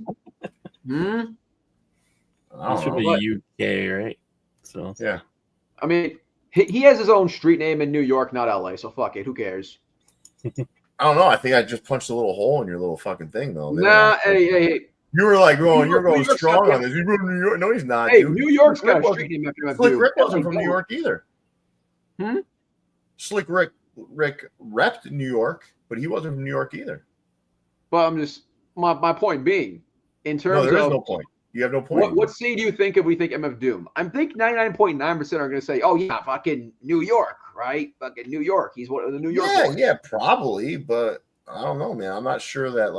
should be UK, right? So yeah. I mean, he has his own street name in New York, not LA. So fuck it. Who cares? I don't know. I think I just punched a little hole in your little fucking thing, though. Nah, hey. You were like, you're going strong on this. He's from New York. No, he's not. Hey, dude. New York's got a street name after him. Slick Rick wasn't from New York either. Slick Rick repped New York, but he wasn't from New York either. But I'm just my point being, in terms there is no point. You have no point. What city do you think if we think MF Doom? I'm thinking 99.9% are going to say, "Oh yeah, fucking New York, right? Fucking New York. He's one of the New York." Yeah, probably, but I don't know, man. I'm not sure that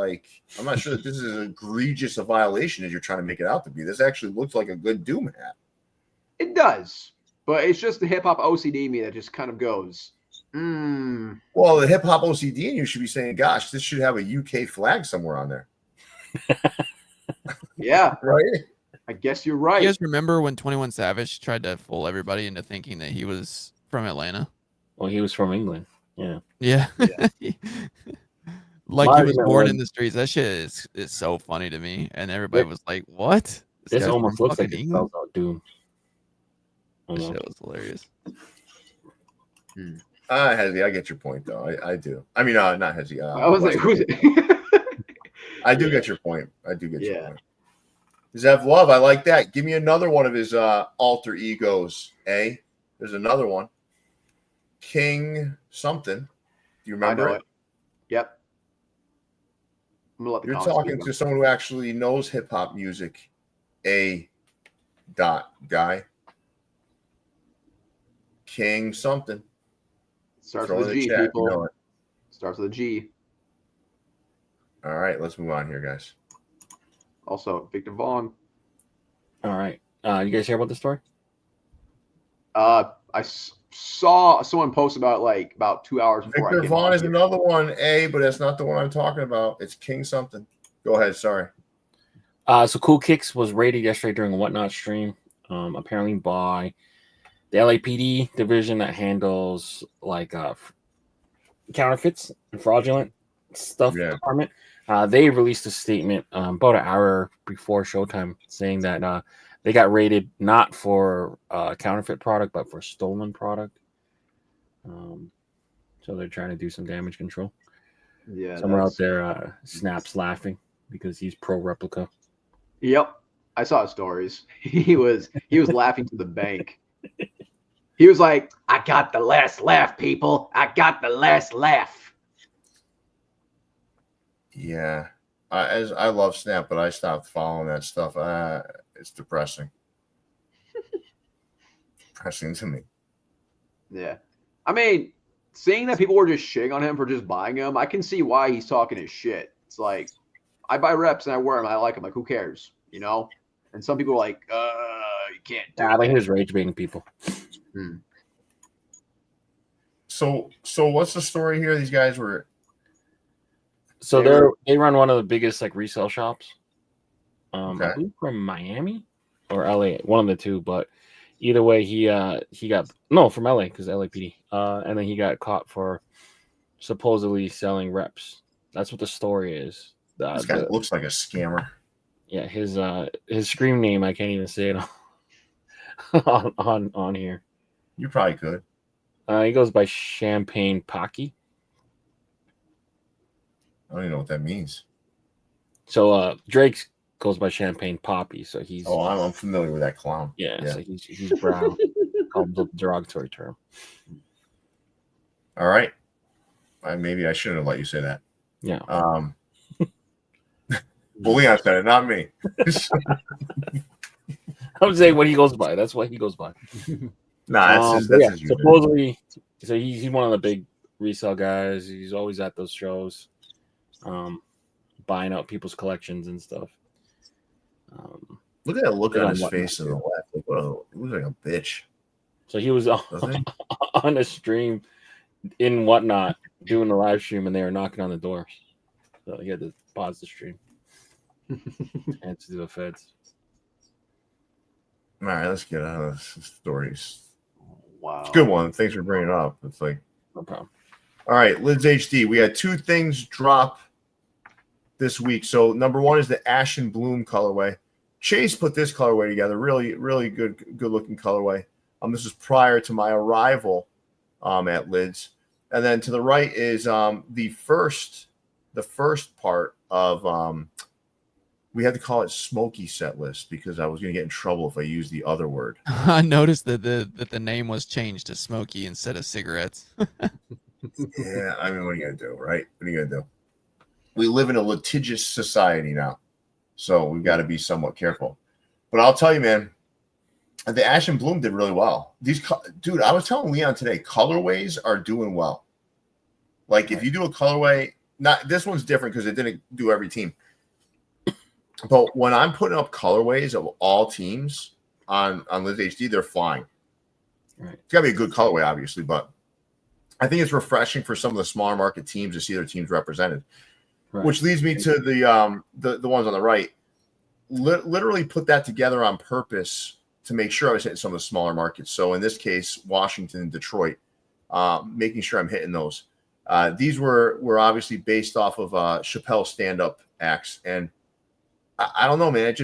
this is as egregious a violation as you're trying to make it out to be. This actually looks like a good Doom hat. It does, but it's just the hip hop OCD in me that just kind of goes, Well, the hip hop OCD in you should be saying, "Gosh, this should have a UK flag somewhere on there." Yeah, right. I guess you're right. You guys remember when 21 Savage tried to fool everybody into thinking that he was from Atlanta? Well, he was from England. Yeah. Like he was born in the streets. That shit is so funny to me. And everybody was like, "What?" This almost looks like it spells out Doom. That shit was hilarious. Hezzy, I get your point though. I do. I mean, not Hezzy. I was like, "Who's it?" I do get your point. Your point. Zev Love, I like that. Give me another one of his alter egos. There's another one. King something. Do you remember it? Yep. You're talking to someone who actually knows hip hop music. Guy. King something. Starts with a G, people. You know it. Starts with a G. All right, let's move on here, guys. Also, Victor Vaughn. All right. You guys hear about this story? I saw someone post about about 2 hours before. Victor Vaughn is another one, but that's not the one I'm talking about. It's King something. Go ahead. Sorry. So Cool Kicks was raided yesterday during a Whatnot stream, apparently by the LAPD division that handles counterfeits and fraudulent stuff department. They released a statement about an hour before showtime saying that they got raided not for counterfeit product but for stolen product. So they're trying to do some damage control. Yeah, somewhere out there, Snap's laughing because he's pro replica. Yep, I saw his stories. He was laughing to the bank. He was like, "I got the last laugh, people. I got the last laugh." Yeah, I love Snap, but I stopped following that stuff. It's depressing. Depressing to me. Yeah, I mean, seeing that people were just shitting on him for just buying them, I can see why he's talking his shit. It's like, I buy reps and I wear them. I like them. Like, who cares, you know? And some people are like, you can't do it. Like he was rage baiting people. So what's the story here? These guys were. So they run one of the biggest like resale shops. Okay. I believe from Miami or LA, one of the two. But either way, he got from LA because LAPD. And then he got caught for supposedly selling reps. That's what the story is. This guy looks like a scammer. Yeah, his scream name I can't even say it on here. You probably could. He goes by Champagne Pocky. I don't even know what that means. So Drake goes by Champagne Poppy. So he's I'm familiar with that clown. Yeah. So he's brown. Called the derogatory term. All right. Maybe I shouldn't have let you say that. Yeah. Well, Leon said it, not me. I'm saying what he goes by. That's what he goes by. Nah, that's his supposedly. So he's one of the big resale guys. He's always at those shows, buying out people's collections and stuff. Look at that look on his face in the left. He looks like a bitch. So he was on a stream in Whatnot doing the live stream, and they were knocking on the doors. So he had to pause the stream and to the feds. All right, let's get out of the stories. Wow. It's a good one. Thanks for bringing it up. It's like, no problem. All right, Lids HD. We had two things drop this week. So number one is the Ash and Bloom colorway. Chase put this colorway together. Really, really good looking colorway. This is prior to my arrival at Lids. And then to the right is the first part of we had to call it Smoky Set List because I was going to get in trouble if I used the other word. I noticed that the name was changed to Smoky instead of cigarettes. Yeah, I mean, what are you going to do, right? What are you going to do? We live in a litigious society now, so we've got to be somewhat careful. But I'll tell you, man, the Ash and Bloom did really well. Dude, I was telling Leon today, colorways are doing well. Like, if you do a colorway, this one's different because it didn't do every team. But when I'm putting up colorways of all teams on Liz HD, they're flying. Right. It's got to be a good colorway, obviously, but I think it's refreshing for some of the smaller market teams to see their teams represented. Right. Which leads me to the ones on the right. Literally put that together on purpose to make sure I was hitting some of the smaller markets. So in this case, Washington and Detroit, making sure I'm hitting those. These were obviously based off of Chappelle's stand-up acts, and I don't know, man.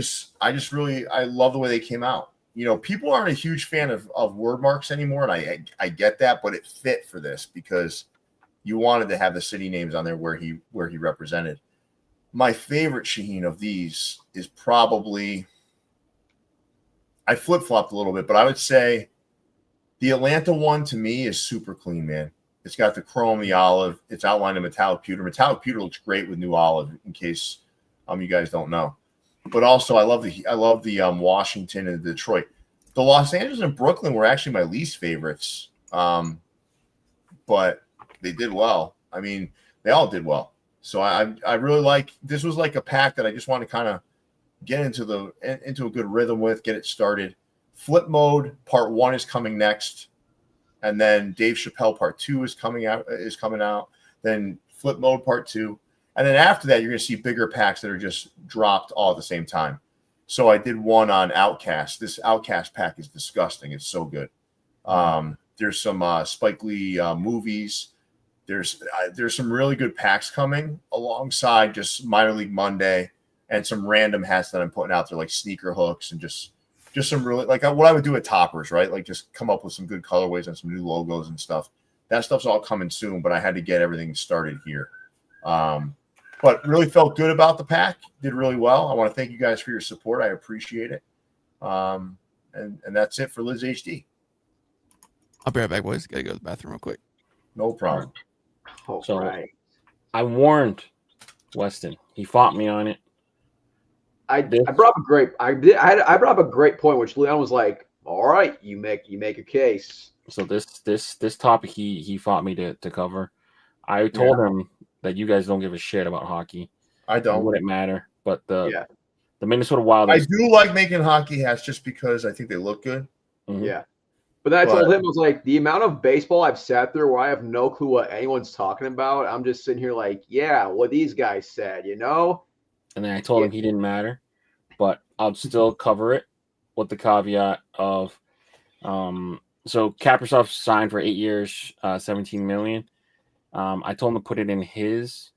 I love the way they came out. You know, people aren't a huge fan of word marks anymore, and I get that, but it fit for this because you wanted to have the city names on there where he represented. My favorite Shaheen of these is probably, I flip-flopped a little bit, but I would say the Atlanta one to me is super clean, man. It's got the chrome, the olive. It's outlined in metallic pewter. Metallic pewter looks great with new olive, in case you guys don't know. But also, I love the Washington and Detroit. The Los Angeles and Brooklyn were actually my least favorites, but they did well. I mean, they all did well. So I really like this. Was like a pack that I just want to kind of get into a good rhythm with, get it started. Flip mode part 1 is coming next, and then Dave Chappelle part 2 is coming out. Then flip mode part 2. And then after that, you're going to see bigger packs that are just dropped all at the same time. So I did one on Outcast. This Outcast pack is disgusting. It's so good. There's some Spike Lee movies. There's some really good packs coming alongside just Minor League Monday and some random hats that I'm putting out there, like sneaker hooks and just some really, like what I would do at Toppers, right? Like just come up with some good colorways and some new logos and stuff. That stuff's all coming soon, but I had to get everything started here. But really felt good about the pack. Did really well. I want to thank you guys for your support. I appreciate it. And that's it for Liz HD. I'll be right back, boys. Gotta go to the bathroom real quick. No problem. So right. I warned Weston. He fought me on it. I brought up a great point, which Leon was like, "All right, you make a case." So this topic he fought me to cover. I told him that you guys don't give a shit about hockey. I don't. It wouldn't matter. But the Minnesota Wild. I do like making hockey hats just because I think they look good. Mm-hmm. Yeah. But then I told him, I was like, the amount of baseball I've sat through where I have no clue what anyone's talking about. I'm just sitting here like, yeah, what these guys said, you know? And then I told him he didn't matter, but I'll still cover it with the caveat of, so Kaprizov signed for 8 years, $17 million. I told him to put it in his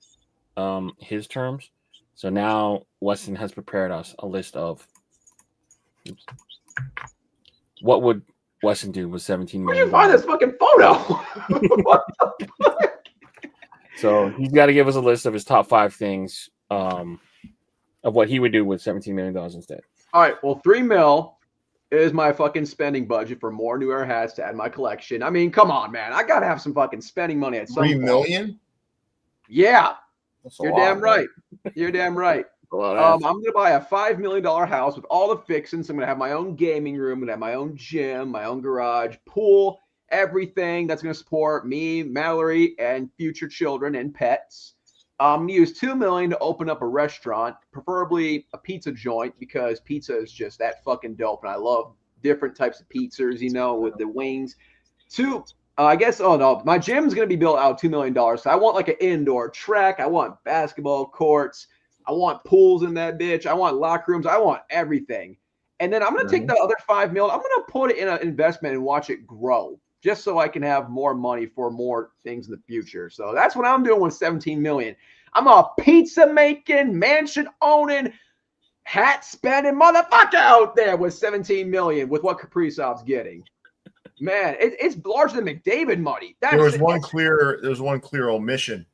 terms. So now Weston has prepared us a list of what would Weston do with $17 million. Where'd you find this fucking photo? What the fuck? So he's got to give us a list of his top 5 things of what he would do with $17 million instead. All right. Well, $3 million is my fucking spending budget for more New Era hats to add to my collection. I mean, come on, man. I got to have some fucking spending money at some point. $3 million? Yeah. That's a You're lot, damn man. right. You're damn right. I'm going to buy a $5 million house with all the fixings. I'm going to have my own gaming room. I'm going to have my own gym, my own garage, pool, everything that's going to support me, Mallory, and future children and pets. I'm going to use $2 million to open up a restaurant, preferably a pizza joint, because pizza is just that fucking dope. And I love different types of pizzas, you know, with the wings. I guess, my gym's going to be built out of $2 million. So I want like an indoor track. I want basketball courts. I want pools in that bitch. I want locker rooms. I want everything. And then I'm going to take the other $5 million. I'm going to put it in an investment and watch it grow, just so I can have more money for more things in the future. So that's what I'm doing with $17 million. I'm a pizza making, mansion owning, hat spending motherfucker out there with $17 million with what Kaprizov's getting. Man, it's larger than McDavid money. There was one clear omission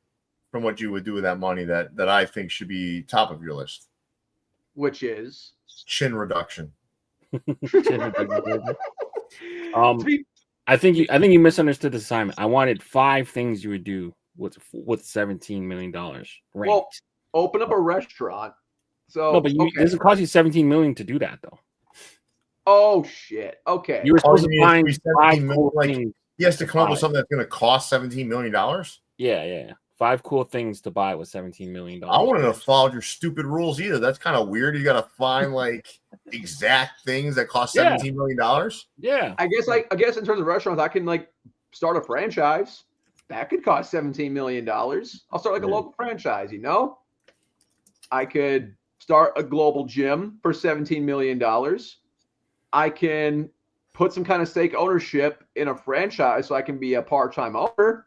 from what you would do with that money that I think should be top of your list. Which is chin reduction. I think you misunderstood the assignment. I wanted 5 things you would do with $17 million. Ranked. Well, open up a restaurant. So no, but it doesn't cost you $17 million to do that though. Oh shit. Okay. You were supposed to find 5 cool things. He has to come up with something that's going to cost $17 million. Yeah. 5 cool things to buy with $17 million. I wouldn't have followed your stupid rules either. That's kind of weird. You got to find like exact things that cost $17 million. Yeah. I guess in terms of restaurants, I can like start a franchise. That could cost $17 million. I'll start like a local franchise, you know? I could start a global gym for $17 million. I can put some kind of stake ownership in a franchise so I can be a part-time owner.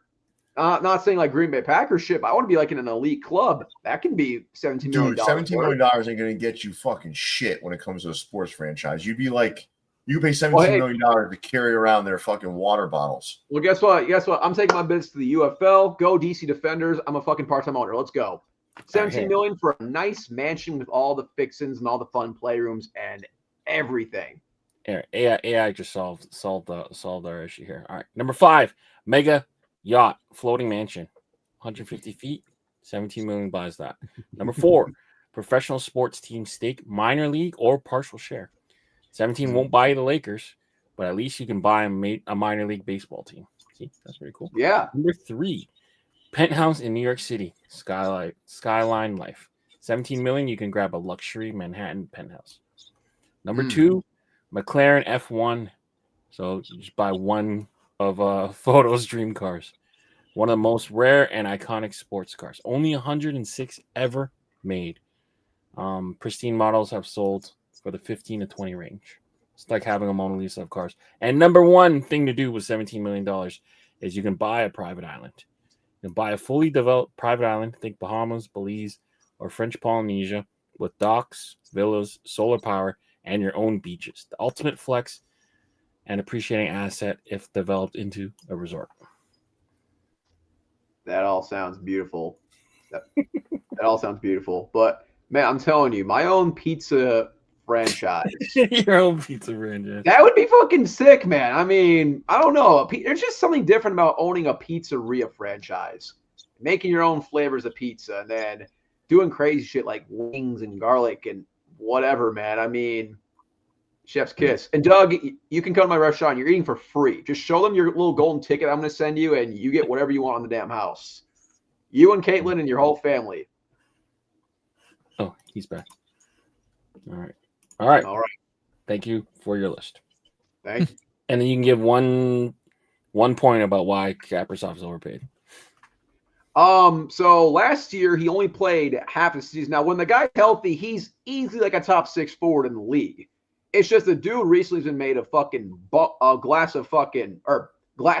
Not saying like Green Bay Packers shit, but I want to be like in an elite club. That can be $17 million. Dude, $17 million ain't going to get you fucking shit when it comes to a sports franchise. You'd be like, you pay $17 million to carry around their fucking water bottles. Well, guess what? I'm taking my business to the UFL. Go DC Defenders. I'm a fucking part-time owner. Let's go. $17 million for a nice mansion with all the fixings and all the fun playrooms and everything. AI just solved our issue here. All right, number 5, mega yacht floating mansion, 150 feet, $17 million buys that. Number 4, professional sports team stake, minor league or partial share. 17 won't buy the Lakers, but at least you can buy a minor league baseball team. See, that's pretty cool. Yeah. Number 3, penthouse in New York City, skyline life, 17 million. You can grab a luxury Manhattan penthouse. Number 2, McLaren F1. So you just buy one of Photo's dream cars. One of the most rare and iconic sports cars. Only 106 ever made. Pristine models have sold for the 15 to 20 range. It's like having a Mona Lisa of cars. And number 1 thing to do with $17 million is you can buy a private island. You can buy a fully developed private island, think Bahamas, Belize, or French Polynesia, with docks, villas, solar power, and your own beaches. The ultimate flex and appreciating asset if developed into a resort. That all sounds beautiful. That all sounds beautiful. But man, I'm telling you, my own pizza franchise. Your own pizza franchise. That would be fucking sick, man. I mean, I don't know. There's just something different about owning a pizzeria franchise. Making your own flavors of pizza and then doing crazy shit like wings and garlic and whatever, man. I mean, chef's kiss. And Doug, you can come to my restaurant. You're eating for free. Just show them your little golden ticket I'm going to send you, and you get whatever you want on the damn house. You and Caitlin and your whole family. Oh, he's back. All right. Thank you for your list. Thank you. And then you can give one point about why Kaprizov is overpaid. So last year he only played half the season. Now, when the guy's healthy, he's easily like a top 6 forward in the league. It's just the dude recently has been made of fucking glass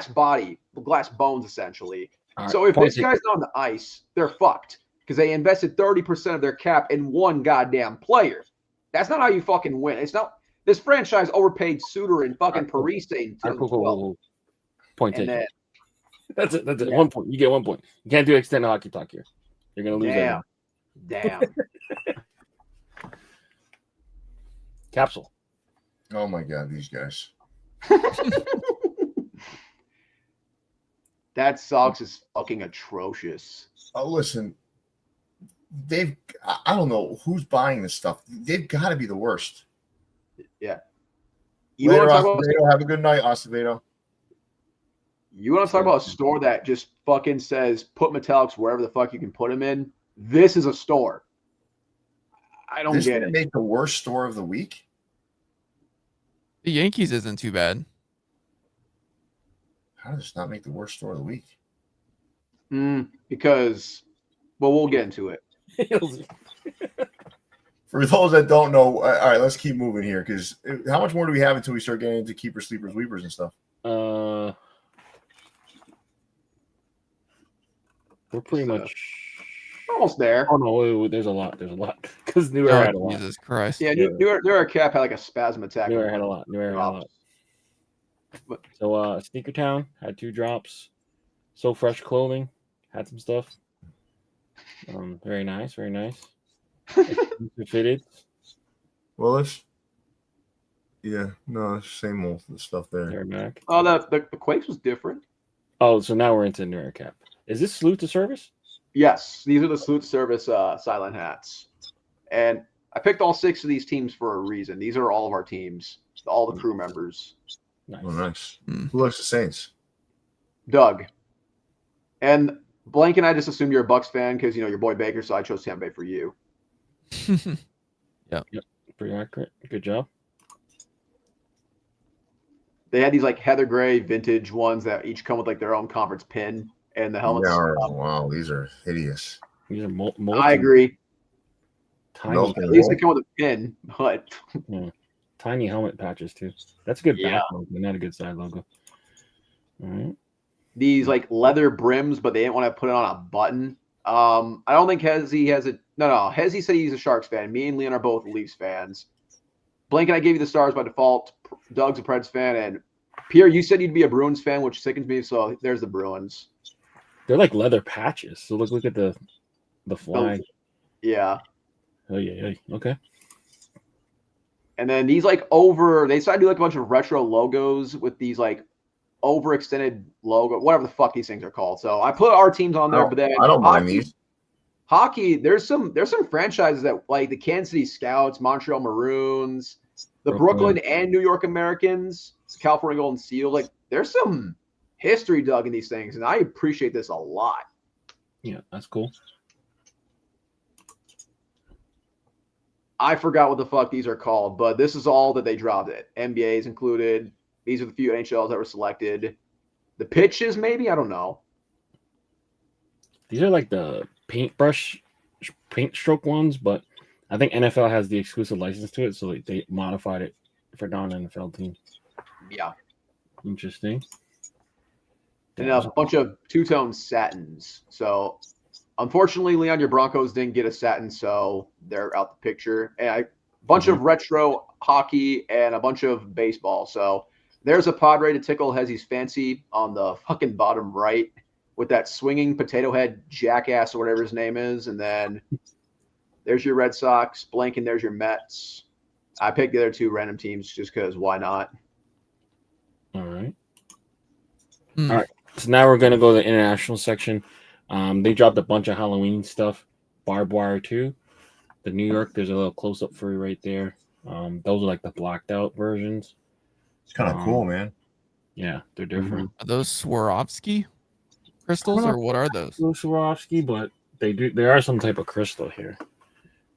bones essentially. Right, so if this guy's not on the ice, they're fucked because they invested 30% of their cap in one goddamn player. That's not how you fucking win. It's not. This franchise overpaid Suter and fucking Parise in 2012. Point taken. That's it. That's it. Yeah. 1 point. You get 1 point. You can't do extended hockey talk here. You're gonna lose. Damn. Capsule. Oh my god, these guys. That Sox is fucking atrocious. Oh, listen. I don't know who's buying this stuff. They've got to be the worst. Yeah. You want to talk about have a good night, Acevedo. You want to talk about a store that just fucking says put metallics wherever the fuck you can put them in? This is a store. I don't get it. Make the worst store of the week. The Yankees isn't too bad. How does this not make the worst store of the week? Because, well, we'll get into it. For those that don't know, all right, let's keep moving here because how much more do we have until we start getting into keepers, sleepers, weepers, and stuff? We're pretty much almost there. Oh no, there's a lot. There's a lot because New Era had a lot. Jesus Christ! Yeah, New Era Cap had like a spasm attack. New Era had a lot. New Era had a lot. So Sneaker Town had 2 drops. So Fresh Clothing had some stuff. Very nice, very nice. Fitted. Willis. Yeah, no, same old stuff there. They're back. Oh, the Quakes was different. Oh, so now we're into New Era Cap. Is this Salute to Service? Yes, these are the Salute to Service silent hats. And I picked all 6 of these teams for a reason. These are all of our teams, all the crew members. Nice. Oh, nice. Who likes the Saints? Doug. And Blank and I just assumed you're a Bucks fan because, your boy Baker, so I chose Tampa Bay for you. Yep. Pretty accurate. Good job. They had these like heather gray vintage ones that each come with like their own conference pin and the helmets. Wow, these are hideous. These are I agree. Tiny. At least they come with a pin, but tiny helmet patches too. That's a good back logo, not a good side logo. All right. These like leather brims, but they didn't want to put it on a button. I don't think Hezzy has it. No. Hezzy said he's a Sharks fan. Me and Leon are both Leafs fans. Blank and I gave you the Stars by default. Doug's a Preds fan, and Pierre, you said you'd be a Bruins fan, which sickens me. So there's the Bruins. They're like leather patches. So look at the flag. Yeah. Oh yeah. Okay. And then these they decided to do like a bunch of retro logos with these like overextended logo, whatever the fuck these things are called. So I put our teams on there, but then I don't mind these. Hockey, there's some franchises that like the Kansas City Scouts, Montreal Maroons, the Brooklyn and New York Americans, California Golden Seal. Like there's some history dug in these things, and I appreciate this a lot. Yeah, that's cool. I forgot what the fuck these are called, but this is all that they dropped it. NBA's included. These are the few NHLs that were selected. The pitches, maybe? I don't know. These are like the paint stroke ones, but I think NFL has the exclusive license to it, so they modified it for non-NFL teams. Yeah. Interesting. And a bunch of two-tone satins. So, unfortunately, Leon, your Broncos didn't get a satin, so they're out the picture. And a bunch of retro hockey and a bunch of baseball. So, there's a Padre to tickle Hezzy's fancy on the fucking bottom right with that swinging potato head jackass or whatever his name is. And then there's your Red Sox. Blank, and there's your Mets. I picked the other 2 random teams just because why not? All right. All right. So now we're going to go to the international section. They dropped a bunch of Halloween stuff. Barbed Wire 2. The New York, there's a little close-up for you right there. Those are like the blacked out versions. It's kind of cool, man. Yeah, they're different. Are those Swarovski crystals, or what are those? Swarovski, but there are some type of crystal here.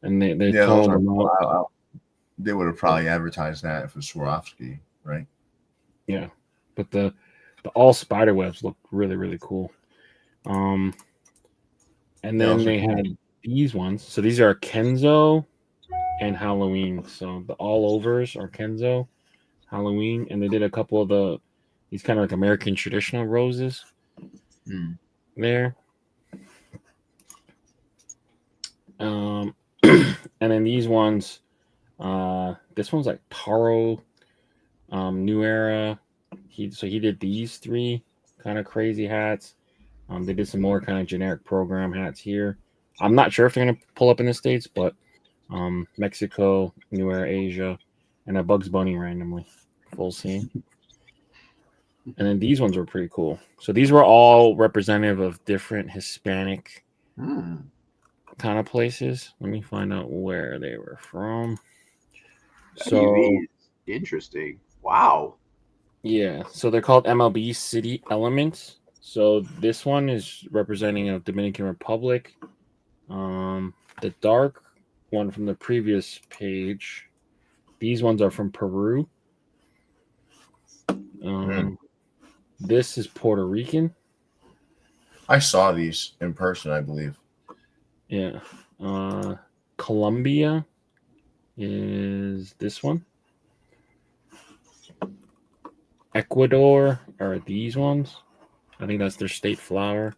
And they those are, they would have probably advertised that if it was Swarovski, right? Yeah, but the all spider webs look really, really cool. And then they had these ones. So these are Kenzo and Halloween. So the all overs are Kenzo, Halloween, and they did a couple of these kind of like American traditional roses there. And then these ones, this one's like Taro, New Era. He did these three kind of crazy hats. They did some more kind of generic program hats here. I'm not sure if they're gonna pull up in the States, but Mexico, New Era Asia, and a Bugs Bunny randomly full scene. And then these ones were pretty cool. So these were all representative of different Hispanic kind of places. Let me find out where they were from. So interesting. Wow. Yeah, so they're called MLB City Elements. So this one is representing a Dominican Republic. The dark one from the previous page. These ones are from Peru. This is Puerto Rican. I saw these in person, I believe. Yeah. Colombia is this one. Ecuador are these ones. I think that's their state flower,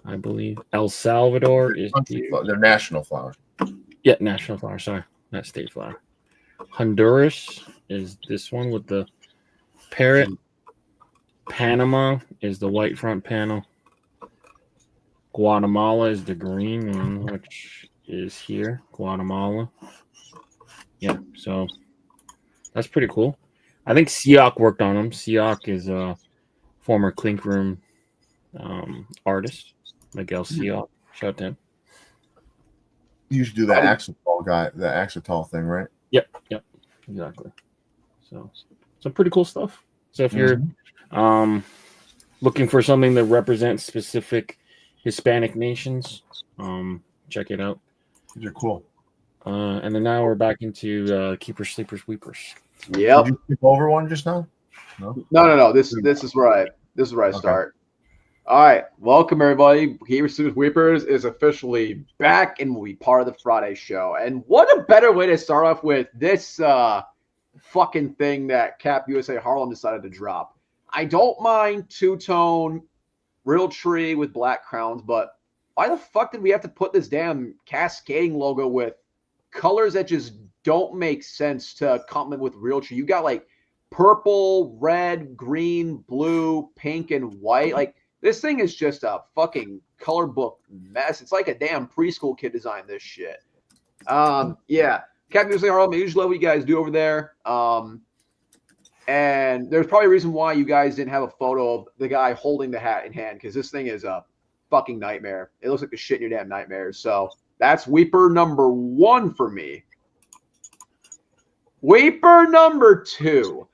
I believe. El Salvador is their national flower. Yeah, national flower. Sorry, not state flower. Honduras is this one with the parrot. Panama is the white front panel. Guatemala is the green one, which is here. Guatemala. Yeah, so that's pretty cool. I think Siak worked on them. Siak is a former Clink Room artist, Miguel Siak. Shout out to him. You should do that Axetol guy, the Axetol thing, right? Yep, exactly. So some pretty cool stuff. So if you're looking for something that represents specific Hispanic nations, check it out. These are cool. And then now we're back into Keepers, Sleepers, Weepers. Yep. Did you skip over one just now? No. This is where I start. All right. Welcome everybody. Keepers, Sleepers, Weepers is officially back and will be part of the Friday show. And what a better way to start off with this fucking thing that Cap USA Harlem decided to drop. I don't mind two-tone real tree with black crowns, but why the fuck did we have to put this damn cascading logo with colors that just don't make sense to complement with real tree? You got like purple, red, green, blue, pink, and white. Like this thing is just a fucking color book mess. It's like a damn preschool kid designed this shit. Yeah. Captain USA Harlem, I usually love what you guys do over there. And there's probably a reason why you guys didn't have a photo of the guy holding the hat in hand, because this thing is a fucking nightmare. It looks like the shit in your damn nightmares. So that's Weeper number 1 for me. Weeper number 2.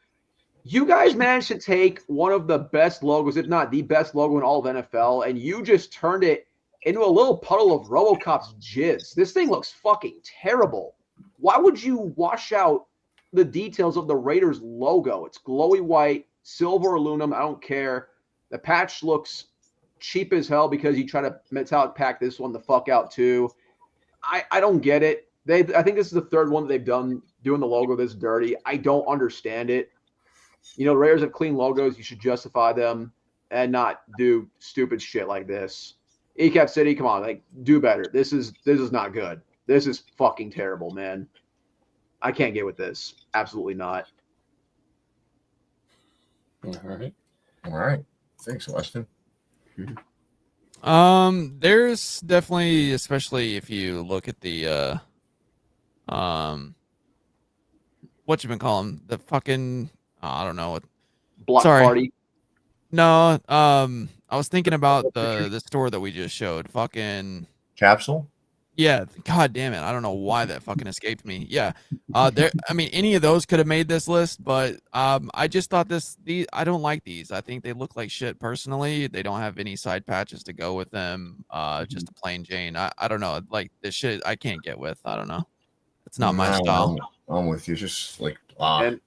You guys managed to take one of the best logos, if not the best logo in all of NFL, and you just turned it into a little puddle of RoboCop's jizz. This thing looks fucking terrible. Why would you wash out the details of the Raiders logo? It's glowy white, silver aluminum. I don't care. The patch looks cheap as hell because you try to metallic pack this one the fuck out too. I don't get it. I think this is the third one that they've done doing the logo this dirty. I don't understand it. You know, Raiders have clean logos. You should justify them and not do stupid shit like this. ECAP City, come on, like do better. This is not good. This is fucking terrible, man. I can't get with this. Absolutely not. All right. Thanks, Weston. There's definitely, especially if you look at the what you been calling the fucking I don't know what block party. No, I was thinking about the store that we just showed. Fucking Capsule. Yeah, god damn it. I don't know why that fucking escaped me. Yeah. I mean any of those could have made this list, but I just thought I don't like these. I think they look like shit personally. They don't have any side patches to go with them. Just a plain Jane. I don't know. Like this shit I can't get with. I don't know. It's not my style. I'm with you. Just like and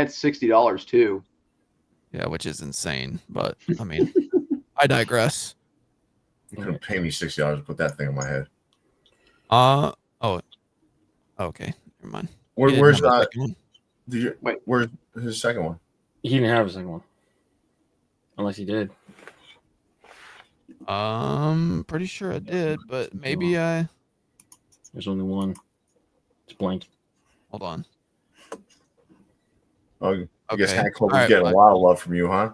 $60 too. Yeah, which is insane. But I mean, I digress. You could pay me $60 to put that thing on my head. Oh, okay. Never mind. Where's that? Where's his second one? He didn't have a second one, unless he did. Pretty sure I did, but maybe I. There's only one. It's blank. Hold on. Oh, I guess Hat Club All was getting a lot of love from you, huh?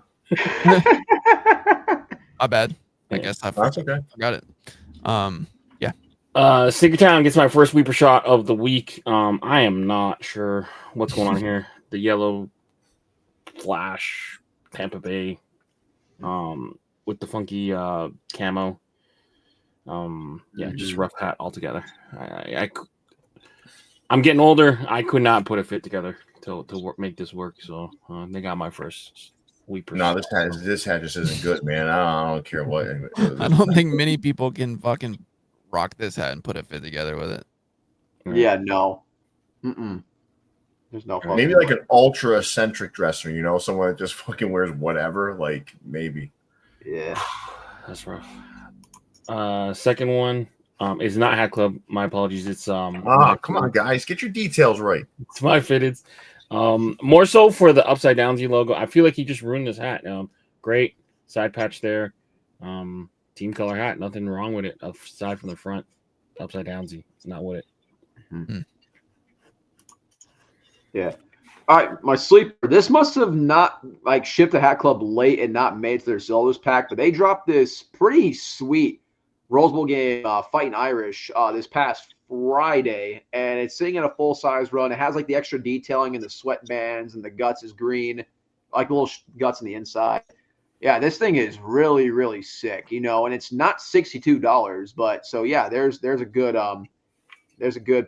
My bad. I Yeah. guess I That's okay. forgot it. Yeah. Stickertown gets my first Weeper shot of the week. I am not sure what's going on here. The yellow flash Tampa Bay, with the funky camo. Yeah, just rough hat altogether. I'm getting older. I could not put a fit together to make this work. So they got my first Weeper. No, this hat just isn't good, man. I don't care what. I don't think many people can fucking rock this hat and put a fit together with it. Yeah, no. There's no. Maybe like an ultra eccentric dresser, you know, someone that just fucking wears whatever. Like maybe. Yeah, that's rough. Second one is not Hat Club. My apologies. It's come on, guys, get your details right. It's my fitteds. More so for the upside down Z logo. I feel like he just ruined this hat. Great side patch there. Team color hat. Nothing wrong with it aside from the front upside down Z. It's not with it. Yeah. All right, my sleeper. This must have not like shipped the Hat Club late and not made to their solos pack, but they dropped this pretty sweet Rose Bowl game Fighting Irish this past Friday, and it's sitting in a full size run. It has like the extra detailing in the sweatbands, and the guts is green, like little guts on the inside. Yeah, this thing is really, really sick, you know, and it's not $62, but so yeah, there's a good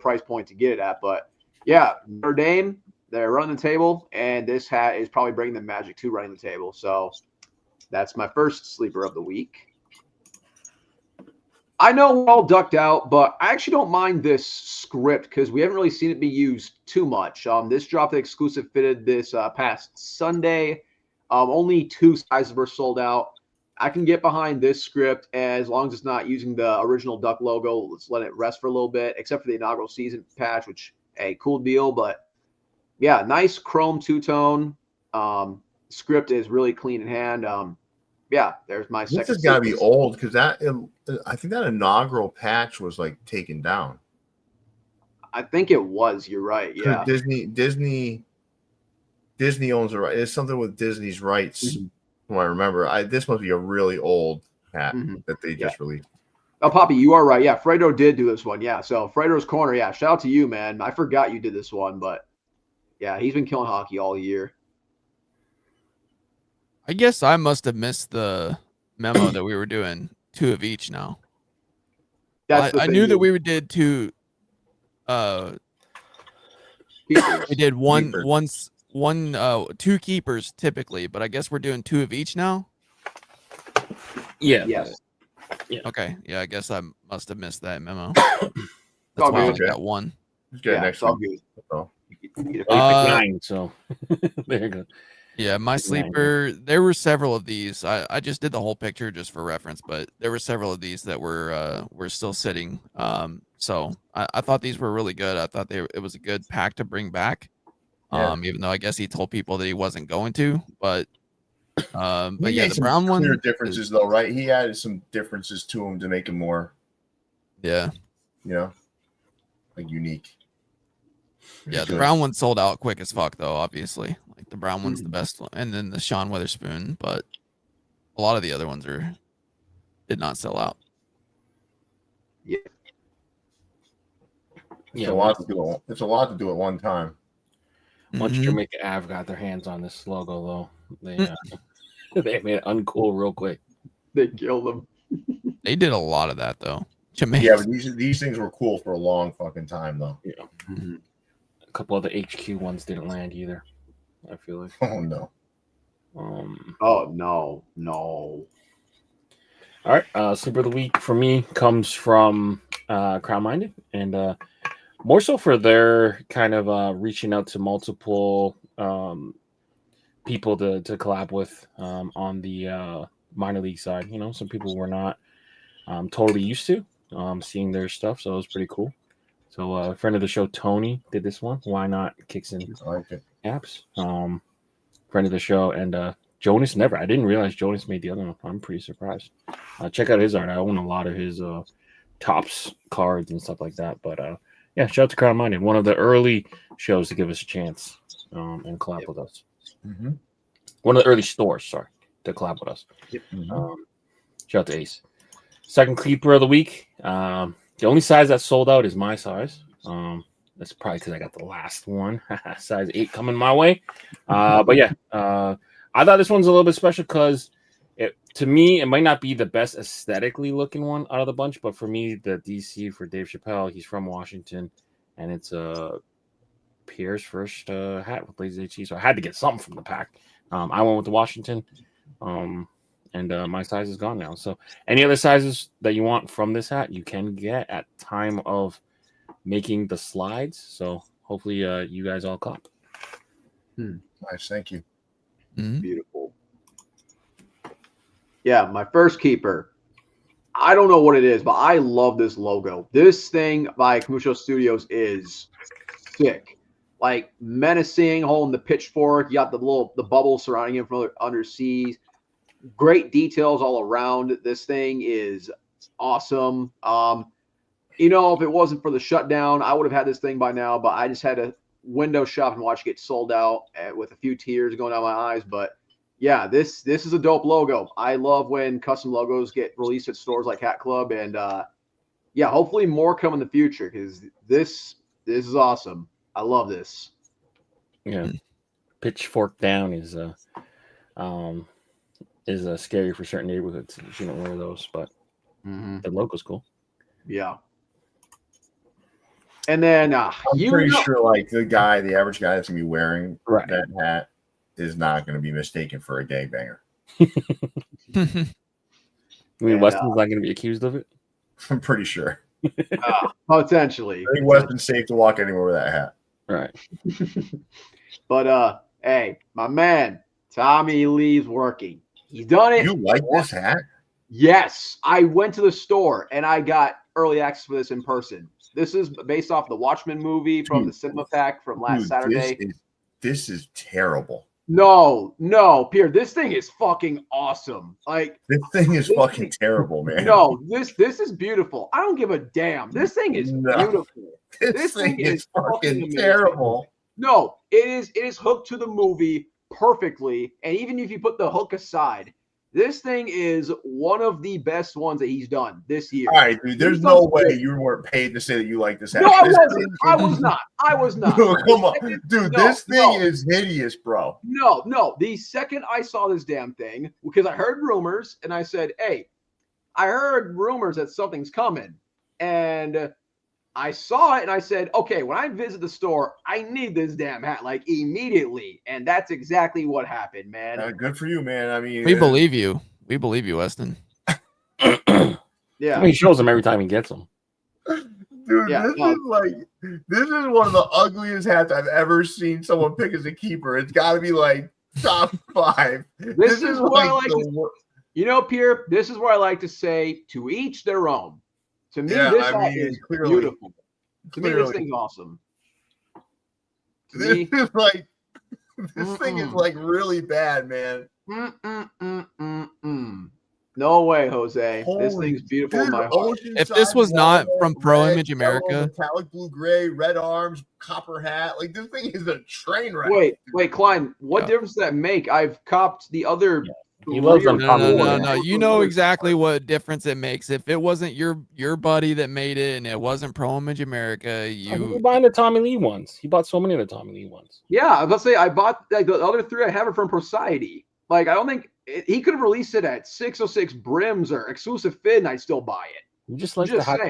price point to get it at, but yeah, Notre Dame, they're running the table, and this hat is probably bringing the magic to running the table. So that's my first sleeper of the week. I know we're all ducked out, but I actually don't mind this script because we haven't really seen it be used too much. This dropped the exclusive fitted this past Sunday. Only 2 sizes were sold out. I can get behind this script as long as it's not using the original Duck logo. Let's let it rest for a little bit, except for the inaugural season patch, which, hey, cool deal. But yeah, nice chrome two-tone. Script is really clean in hand. Yeah, there's my second. This has got to be old because I think that inaugural patch was like taken down. I think it was. You're right. Yeah. Disney owns the right. It's something with Disney's rights. From what I remember, this must be a really old hat that they just released. Oh, Poppy, you are right. Yeah, Fredo did do this one. Yeah, so Fredo's Corner. Yeah, shout out to you, man. I forgot you did this one, but yeah, he's been killing hockey all year. I guess I must have missed the memo that we were doing 2 of each now. I knew that we did 2. We did one 2 keepers typically, but I guess we're doing 2 of each now. Yeah. Yes. Yeah. Okay. Yeah, I guess I must have missed that memo. That's why I only got 1. Yeah, next all good. So there you go. Yeah, my sleeper, there were several of these. I just did the whole picture just for reference, but there were several of these that were still sitting. So I thought these were really good. I thought it was a good pack to bring back. Even though I guess he told people that he wasn't going to, but yeah, the brown one. Clear differences though, right? He added some differences to him to make him more. Yeah. You know, like unique. Yeah, the brown one sold out quick as fuck though. Obviously, like the brown one's the best one, and then the Sean Witherspoon. But a lot of the other ones did not sell out. Yeah. It's a lot to do. It's a lot to do at one time. Once Jamaica Ave got their hands on this logo, though, they made it uncool real quick. They killed them. They did a lot of that though. Jamaica. Yeah, but these things were cool for a long fucking time though. Yeah. A couple of the HQ ones didn't land either. I feel like. Oh no. Oh no. All right. Sleeper of the week for me comes from Crown Minded, and more so for their kind of reaching out to multiple people to collab with on the minor league side. You know, some people were not totally used to seeing their stuff, so it was pretty cool. So a friend of the show, Tony, did this one. Why not kicks and I like it. apps? Friend of the show, and Jonas never. I didn't realize Jonas made the other one. I'm pretty surprised. Check out his art. I own a lot of his Topps cards and stuff like that. But yeah, shout out to Crown Minded, one of the early shows to give us a chance and collab with us. Mm-hmm. One of the early stores, sorry, to collab with us. Yep. Shout out to Ace. Second keeper of the week. The only size that sold out is my size. That's probably because I got the last one. Size 8 coming my way. But yeah, I thought this one's a little bit special because to me, it might not be the best aesthetically looking one out of the bunch, but for me, the DC for Dave Chappelle, he's from Washington, and it's Pierre's first hat with Lazy HC, so I had to get something from the pack. I went with the Washington, and my size is gone now. So any other sizes that you want from this hat, you can get at time of making the slides. So hopefully you guys all cop. Nice, thank you. Mhm. Beautiful. Yeah, my first keeper. I don't know what it is, but I love this logo. This thing by Kamusho Studios is sick. Like menacing, holding the pitchfork. You got the bubbles surrounding him from underseas. Great details all around. This thing is awesome. You know, if it wasn't for the shutdown, I would have had this thing by now, but I just had to window shop and watch it get sold out with a few tears going down my eyes. But yeah, this is a dope logo. I love when custom logos get released at stores like Hat Club, and yeah, hopefully more come in the future because this is awesome. I love this. Yeah, pitchfork down is scary for certain neighborhoods. You shouldn't wear those, but the logo's cool. Yeah. And then I'm pretty sure, like the average guy that's gonna be wearing that hat is not gonna be mistaken for a gangbanger. I mean, Weston's not gonna be accused of it. I'm pretty sure. Potentially. I think Weston's safe to walk anywhere with that hat. Right. But hey, my man, Tommy Lee's working. He's done it. You like this hat? Yes. I went to the store and I got early access for this in person. This is based off the Watchmen movie from the cinema pack from last Saturday. This is terrible. No, Pierre, this thing is fucking awesome. Like this thing is fucking terrible, man. No, this is beautiful. I don't give a damn. This thing is beautiful. This thing is fucking terrible. No, it is hooked to the movie perfectly. And even if you put the hook aside, this thing is one of the best ones that he's done this year. All right, dude. There's no way you weren't paid to say that you like this hat. No, I wasn't. I was not. No, come on, dude. This thing is hideous, bro. No. The second I saw this damn thing, because I heard rumors, and I said, "Hey, I heard rumors that something's coming," and I saw it, and I said, "Okay, when I visit the store, I need this damn hat like immediately," and that's exactly what happened, man. Good for you, man. I mean, we believe you. We believe you, Weston. Yeah, I mean, he shows them every time he gets them. Dude, this is one of the ugliest hats I've ever seen someone pick as a keeper. It's got to be like top 5. This is what I like. You know, Pierre, this is where I like to say, to each their own. To me, this hat is beautiful. To me, this thing's awesome. This thing is like really bad, man. No way, Jose. This thing's beautiful in my heart. If this was not from Pro Image America, metallic blue gray, red arms, copper hat, like this thing is a train wreck. Wait, Klein, what difference does that make? I've copped the other. He loves them. No. You know exactly what difference it makes. If it wasn't your buddy that made it, and it wasn't Pro Image America, you're buying the Tommy Lee ones. He bought so many of the Tommy Lee ones. Yeah, I was about to say I bought like the other 3. I have it from Procity. Like I don't think he could have released it at 606 brims or exclusive fit, and I'd still buy it. You just like the hat.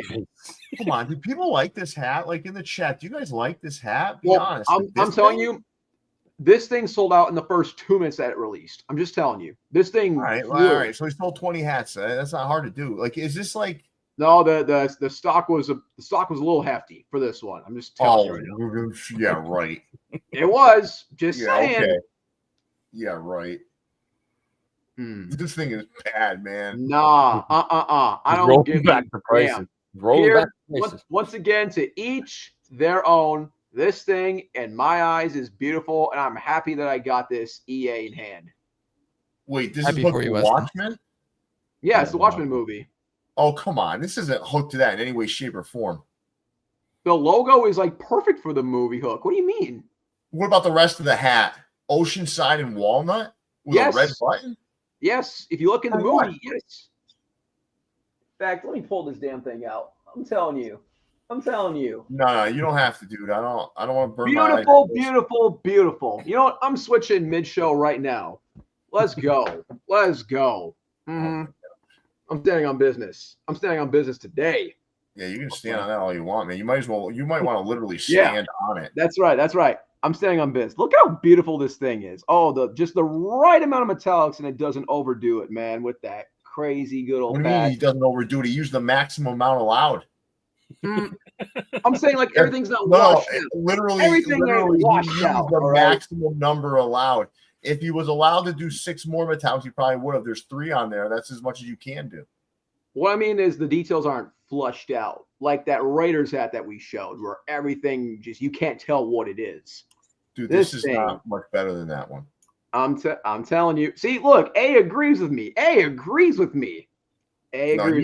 Come on, do people like this hat? Like in the chat, do you guys like this hat? Be honest. I'm telling you, this thing sold out in the first 2 minutes that it released. I'm just telling you, this thing. All right. So he sold 20 hats. That's not hard to do. Like, is this like? No, the stock was a little hefty for this one. I'm just telling you right now. Yeah, right. It was just saying. Okay. Yeah, right. Hmm. This thing is bad, man. Nah, I don't Roll give back a the prices. damn. Roll Here, back the prices. once again, to each their own. This thing, in my eyes, is beautiful, and I'm happy that I got this EA in hand. Wait, this Happy is for Hook you, the Weston. Watchmen? Yeah, it's the Watchmen movie. Oh, come on. This isn't hooked to that in any way, shape, or form. The logo is like perfect for the movie Hook. What do you mean? What about the rest of the hat? Oceanside and walnut with a red button? Yes. If you look in the For movie, what? yes. In fact, let me pull this damn thing out. I'm telling you. No, you don't have to, dude. I don't want to burn Beautiful, my eyes. beautiful, beautiful. You know what? I'm switching mid-show right now. Let's go. Let's go. Mm-hmm. I'm standing on business. I'm standing on business today. Yeah, you can stand on that all you want, man. You might want to literally stand on it. That's right. I'm standing on business. Look how beautiful this thing is. Oh, just the right amount of metallics, and it doesn't overdo it, man, with that crazy good old What do you mean he doesn't overdo it? He used the maximum amount allowed. I'm saying like everything's not washed out. Literally, Everything ain't washed he used out. the maximum number allowed. If he was allowed to do 6 more metallics, he probably would have. There's 3 on there. That's as much as you can do. What I mean is the details aren't flushed out like that Raiders hat that we showed, where everything just you can't tell what it is. Dude, this is not much better than that one. I'm telling you. See, look, A agrees with me. You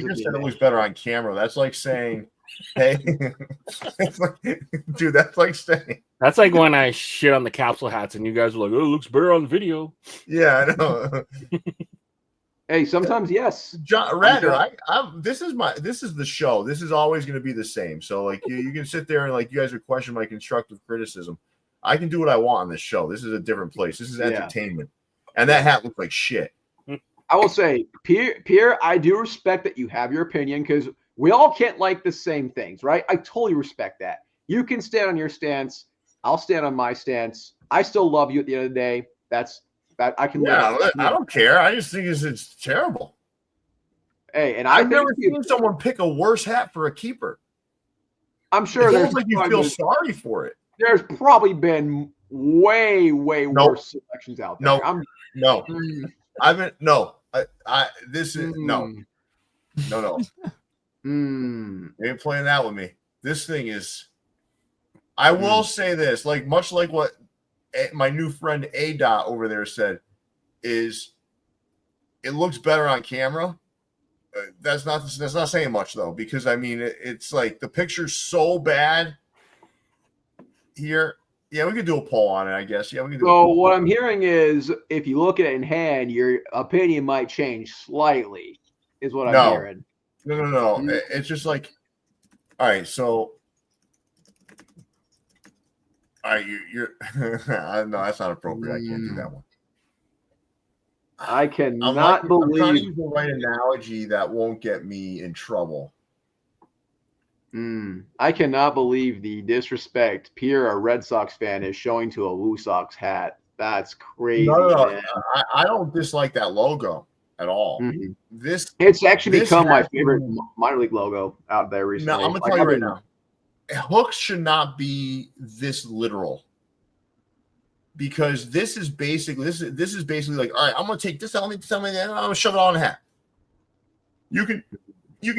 just said it looks better on camera. That's like saying, hey, dude, that's like saying. That's like when I shit on the capsule hats and you guys were like, oh, it looks better on video. Yeah, I know. Hey, sometimes yes. John Radner, this is the show. This is always going to be the same. So like you can sit there and like you guys would question my constructive criticism. I can do what I want on this show. This is a different place. This is entertainment. And that hat looks like shit. I will say, Pierre, I do respect that you have your opinion because we all can't like the same things, right? I totally respect that. You can stand on your stance. I'll stand on my stance. I still love you at the end of the day. I can. Yeah, I don't care. I just think it's terrible. Hey, and I've never seen someone pick a worse hat for a keeper. I'm sure it's almost like you feel sorry for it. There's probably been way worse selections out there. No. This is no. You ain't playing that with me. This thing is. I will say this, much like what my new friend A. over there said, is it looks better on camera. That's not saying much though, because I mean it's like the picture's so bad here. Yeah, we could do a poll on it, I guess. Yeah, we can do. So what I'm hearing is, if you look at it in hand, your opinion might change slightly. Is what I'm hearing. No. It's just like, all right. So, all right, you're. No, that's not appropriate. I can't do that one. I cannot believe. I'm trying to use the right analogy that won't get me in trouble. I cannot believe the disrespect Pierre, a Red Sox fan, is showing to a Woo Sox hat. That's crazy. No. I don't dislike that logo at all. It's actually become my favorite minor league logo out there recently. No, I'm gonna tell you right now, hooks should not be this literal. Because this is basically like, all right, I'm gonna take this element, and I'm gonna shove it all in a hat. You can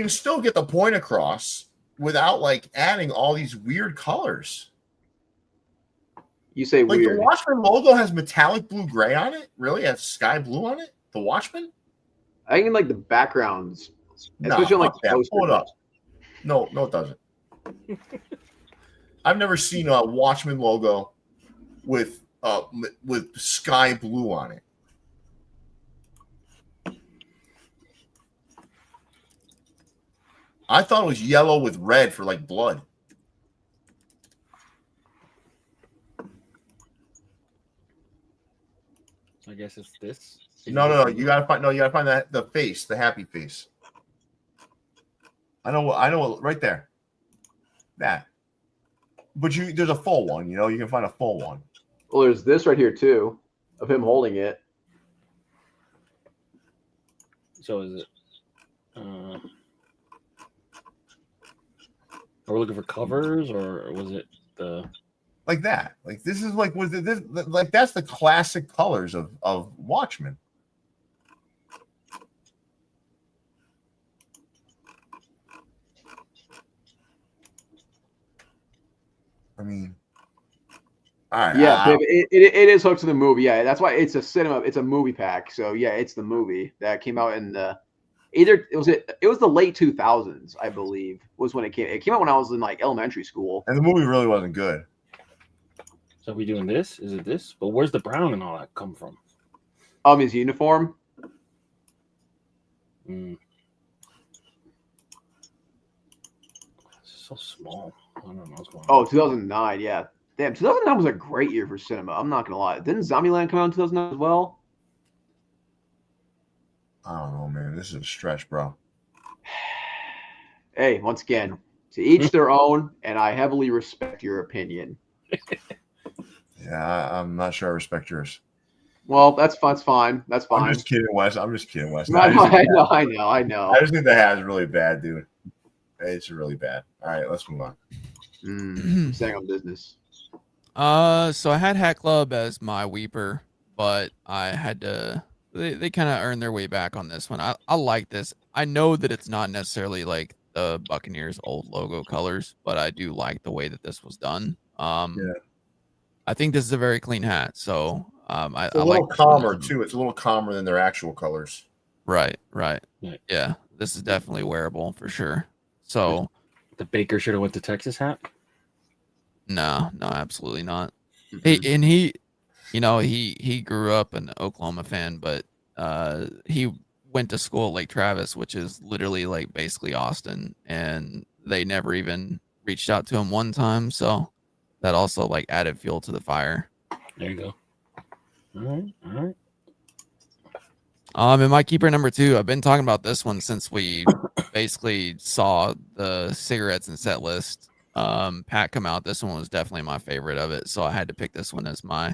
still get the point across without like adding all these weird colors. You say like weird. The Watchmen logo has metallic blue gray on it. Really, it has sky blue on it. The Watchmen. I think like the backgrounds, especially on like the poster. Pull it up. No, it doesn't. I've never seen a Watchmen logo with sky blue on it. I thought it was yellow with red for like blood. So I guess it's this. No. You gotta find that the face, the happy face. I know right there. That. But there's a full one, you can find a full one. Well, there's this right here too, of him holding it. So is it? Are we looking for covers, or was it the? like that. Like this is like like that's the classic colors of Watchmen. I mean, all right. Yeah, it is hooked to the movie. Yeah, that's why it's a cinema. It's a movie pack. So yeah, it's the movie that came out in the it was the late 2000s, I believe, was when it came. It came out when I was in like elementary school. And the movie really wasn't good. So are we doing this? Is it this? But where's the brown and all that come from? His uniform. It's so small. I don't know what's going on. 2009. Yeah. Damn, 2009 was a great year for cinema. I'm not gonna lie. Didn't Zombieland come out in 2009 as well? I don't know, man. This is a stretch, bro. Hey, once again, to each their own, and I heavily respect your opinion. Yeah, I'm not sure I respect yours. Well, that's fine. That's fine. That's fine. I'm just kidding, Wes. I'm just kidding, Wes. I know. I just think the hat is really bad, dude. It's really bad. All right, let's move on. Staying on business. So I had Hat Club as my weeper, but I had to. They kind of earned their way back on this one. I like this. I know that it's not necessarily like the Buccaneers' old logo colors, but I do like the way that this was done. Yeah. I think this is a very clean hat. So it's a little calmer too. It's a little calmer than their actual colors. Right. Yeah, this is definitely wearable for sure. So the Baker should have went to Texas hat. No, absolutely not. He grew up an Oklahoma fan, but he went to school at Lake Travis, which is literally like basically Austin, and they never even reached out to him one time. So that also like added fuel to the fire. There you go. All right. And my keeper number 2, I've been talking about this one since we basically saw the cigarettes and set list pack come out. This one was definitely my favorite of it, so I had to pick this one as my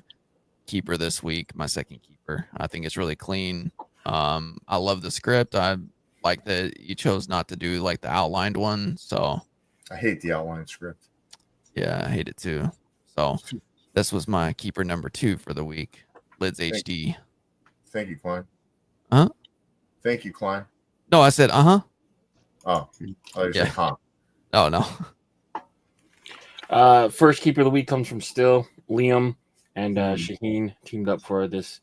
keeper this week, my second keeper. I think it's really clean. I love the script. I like that you chose not to do like the outlined one. So I hate the outlined script. Yeah, I hate it too. So this was my keeper number 2 for the week. Lids HD. Thank you, Klein. Huh? Thank you, Klein. No, I said Oh, you said huh. Oh no. First keeper of the week comes from Still. Liam and Shaheen teamed up for this.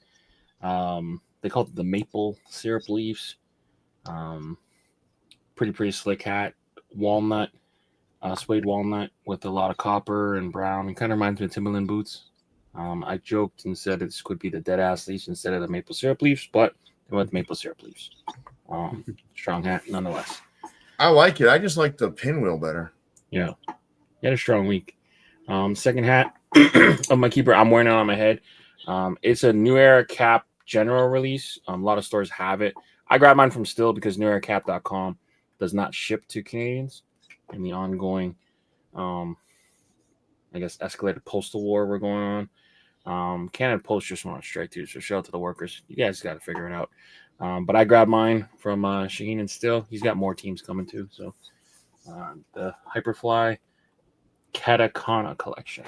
They called it the maple syrup leaves. Pretty slick hat. Walnut, suede walnut with a lot of copper and brown. It kind of reminds me of Timberland boots. I joked and said this could be the dead ass leaves instead of the maple syrup leaves, but it went maple syrup leaves. Strong hat nonetheless. I like it. I just like the pinwheel better. Yeah. He had a strong week. Second hat of my keeper, I'm wearing it on my head. It's a New Era Cap general release. A lot of stores have it. I grabbed mine from Still because neweracap.com does not ship to Canadians in the ongoing, escalated postal war we're going on. Canada Post just went on strike too, so shout out to the workers. You guys got to figure it out. But I grabbed mine from Shaheen and Still. He's got more teams coming too. So the Hyperfly Katakana collection.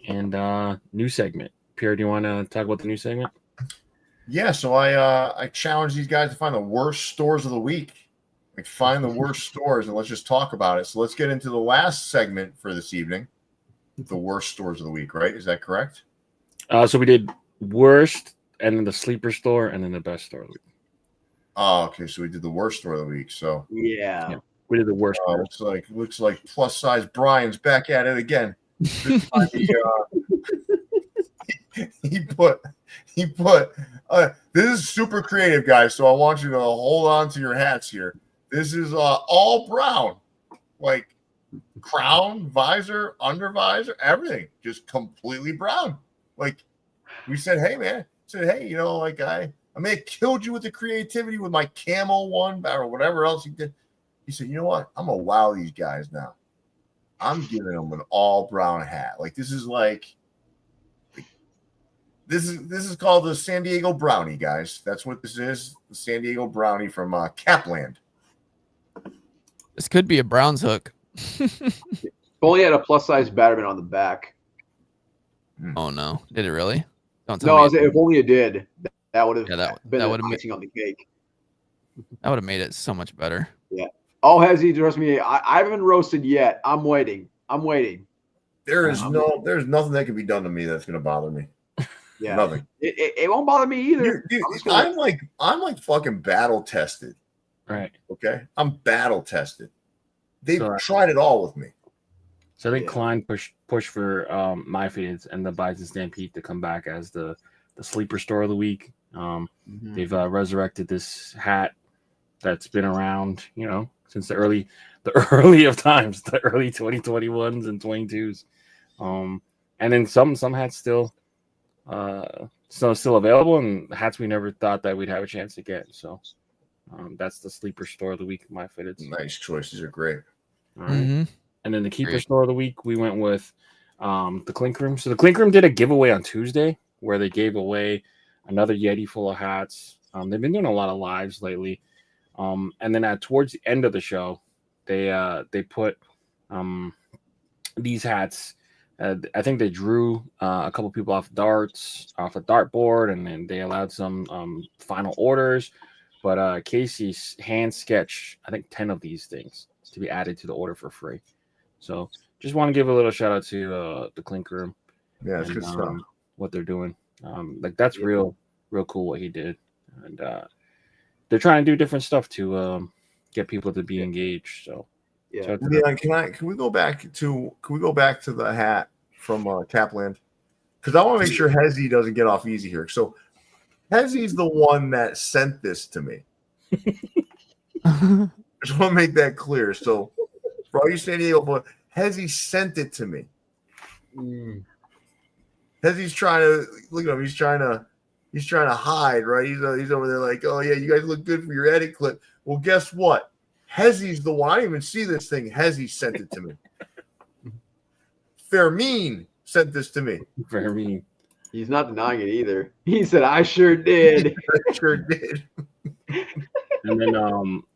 And new segment. Pierre, do you want to talk about the new segment? Yeah, so I challenge these guys to find the worst stores of the week. Like find the worst stores and let's just talk about it. So let's get into the last segment for this evening. The worst stores of the week, right? Is that correct? So we did worst and then the sleeper store and then the best store of the week. Oh, okay. So we did the worst store of the week. So yeah. We did the worst. Looks like plus size Brian's back at it again. This time he put this is super creative, guys. So I want you to hold on to your hats here. This is all brown, like crown, visor, under visor, everything, just completely brown. Like we said, hey man, I may have killed you with the creativity with my camo one or whatever else he did. He said, you know what? I'm gonna wow these guys now. I'm giving them an all brown hat. Like this is called the San Diego Brownie, guys. That's what this is. The San Diego Brownie from Capland. This could be a Browns hook. only had a plus-size Batterman on the back. Oh no, did it really? Don't No, tell I me. was, if only it did, that would have been that the would have icing on the cake. that would have made it so much better. Yeah. Oh, Hezzy, trust me, I haven't roasted yet. I'm waiting. There's nothing that can be done to me that's going to bother me. Yeah. Nothing. It won't bother me either. Dude, I'm like fucking battle tested. Right. Okay, I'm battle tested. They've So, tried it all with me. So I think Klein push for my feeds and the Bison Stampede to come back as the sleeper store of the week. They've resurrected this hat that's been around, since the early of times, the early 2021s and 22s. And then some hats still available, and hats we never thought that we'd have a chance to get. So that's the sleeper store of the week. My fitteds. Nice choices are great. All right. And then the keeper store of the week, we went with the Clink Room. So the Clink Room did a giveaway on Tuesday where they gave away another Yeti full of hats. They've been doing a lot of lives lately. And then towards the end of the show, they put these hats. I think they drew a couple people off a dartboard, and then they allowed some final orders. But Casey hand sketched, I think, 10 of these things to be added to the order for free. So just want to give a little shout out to the Clink Room. Yeah, it's good stuff. What they're doing. That's real cool what he did. And they're trying to do different stuff to get people to be engaged. So can we go back to the hat from Tapland? Because I want to make sure Hezzy doesn't get off easy here. So Hezzy's the one that sent this to me. I just want to make that clear. So for all you San Diego, but Hezzy sent it to me. Hezzy's trying to look at him. He's trying to hide, right? He's over there like, oh yeah, you guys look good for your edit clip. Well, guess what? Hezzy's the one. I didn't even see this thing. Hezzy sent it to me. Fermin sent this to me. Fermin. He's not denying it either. He said, I sure did. I sure did. And then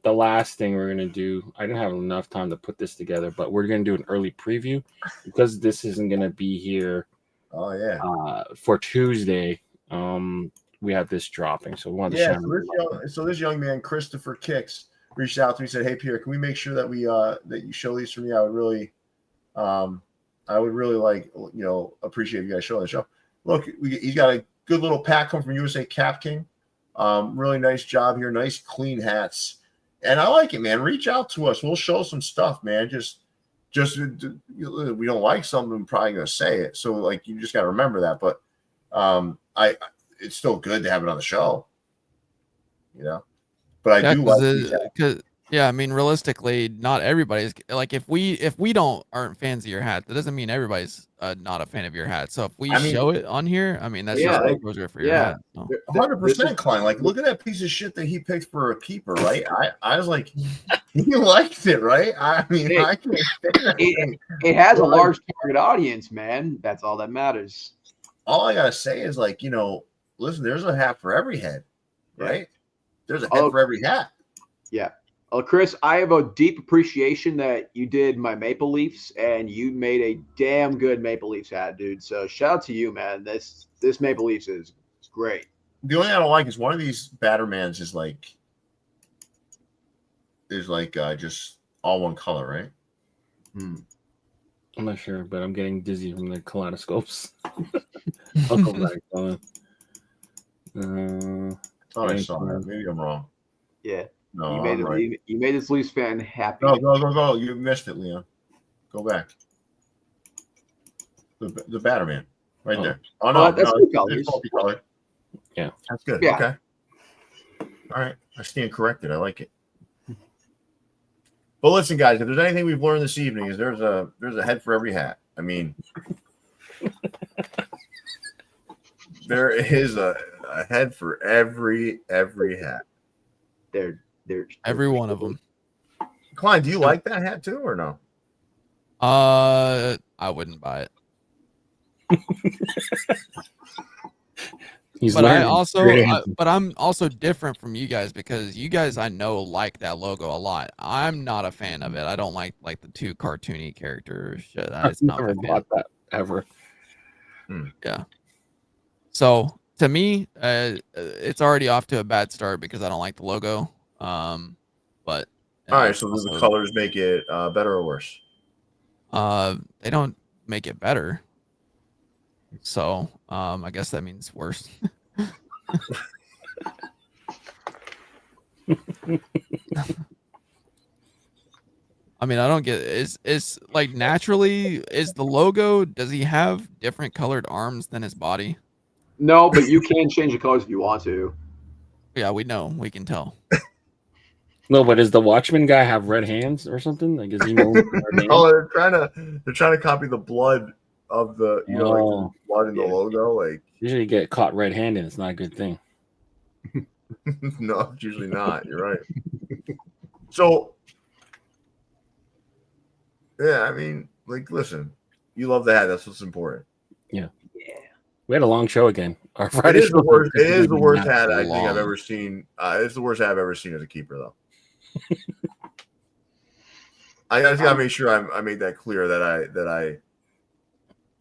the last thing we're gonna do, I didn't have enough time to put this together, but we're gonna do an early preview because this isn't gonna be here. Oh yeah. For Tuesday, we have this dropping, so we want to. So this young man, Christopher Kicks, reached out to me and said, "Hey Pierre, can we make sure that we that you show these for me? I would really like appreciate you guys showing the show. Look, he's got a good little pack coming from USA Cap King. Really nice job here. Nice clean hats. And I like it, man. Reach out to us. We'll show some stuff, man. Just we don't like something, I'm probably going to say it. So like, you just got to remember that. But it's still good to have it on the show, but I do like because yeah, I mean, realistically, not everybody's like, if we aren't fans of your hat, that doesn't mean everybody's not a fan of your hat. So if we show it on here, I mean, that's just exposure for your hat. So. 100%, Klein. Like, look at that piece of shit that he picked for a keeper, right? I was like, he liked it, right? I mean, I can't it has a large target audience, man. That's all that matters. All I gotta say is, like, listen, there's a hat for every head, right? There's a head for every hat. Yeah. Chris, I have a deep appreciation that you did my Maple Leafs, and you made a damn good Maple Leafs hat, dude. So shout out to you, man. This Maple Leafs is great. The only thing I don't like is one of these Battermans is like just all one color, right? I'm not sure, but I'm getting dizzy from the kaleidoscopes. I'll go back on. Thought I saw that. Maybe I'm wrong. Yeah. No, you made this Leafs fan happy. Go. You missed it, Leon. Go back. The Batterman. Right there. Oh, no. That's color. Yeah. That's good. Yeah. Okay. All right. I stand corrected. I like it. But listen, guys, if there's anything we've learned this evening is there's a head for every hat. I mean, there is a head for every hat. They're every one of them. Klein, do you like that hat too, or no? I wouldn't buy it. He's But learning. but I'm also different from you guys because you guys I know like that logo a lot. I'm not a fan of it. I don't like the two cartoony characters. Shit, it's not never my bought fan. that ever. Yeah. So to me, it's already off to a bad start because I don't like the logo. But all right, so do the colors make it better or worse? They don't make it better. So I guess that means worse. I mean, I don't get it's like naturally is the logo, does he have different colored arms than his body? No, but you can change the colors if you want to. Yeah, we know. We can tell. No, but does the Watchman guy have red hands or something? Like, is he known for red hands? Oh, they're trying to copy the blood of the like the blood in the logo. Like usually you get caught red-handed. It's not a good thing. No, it's usually not. You're right. So yeah, I mean, like, listen, you love the hat. That's what's important. Yeah. We had a long show again. Our Friday It is the worst. It is the worst Not hat so I think I've long. ever seen. It's the worst hat I've ever seen as a keeper, though. I gotta make sure I made that clear that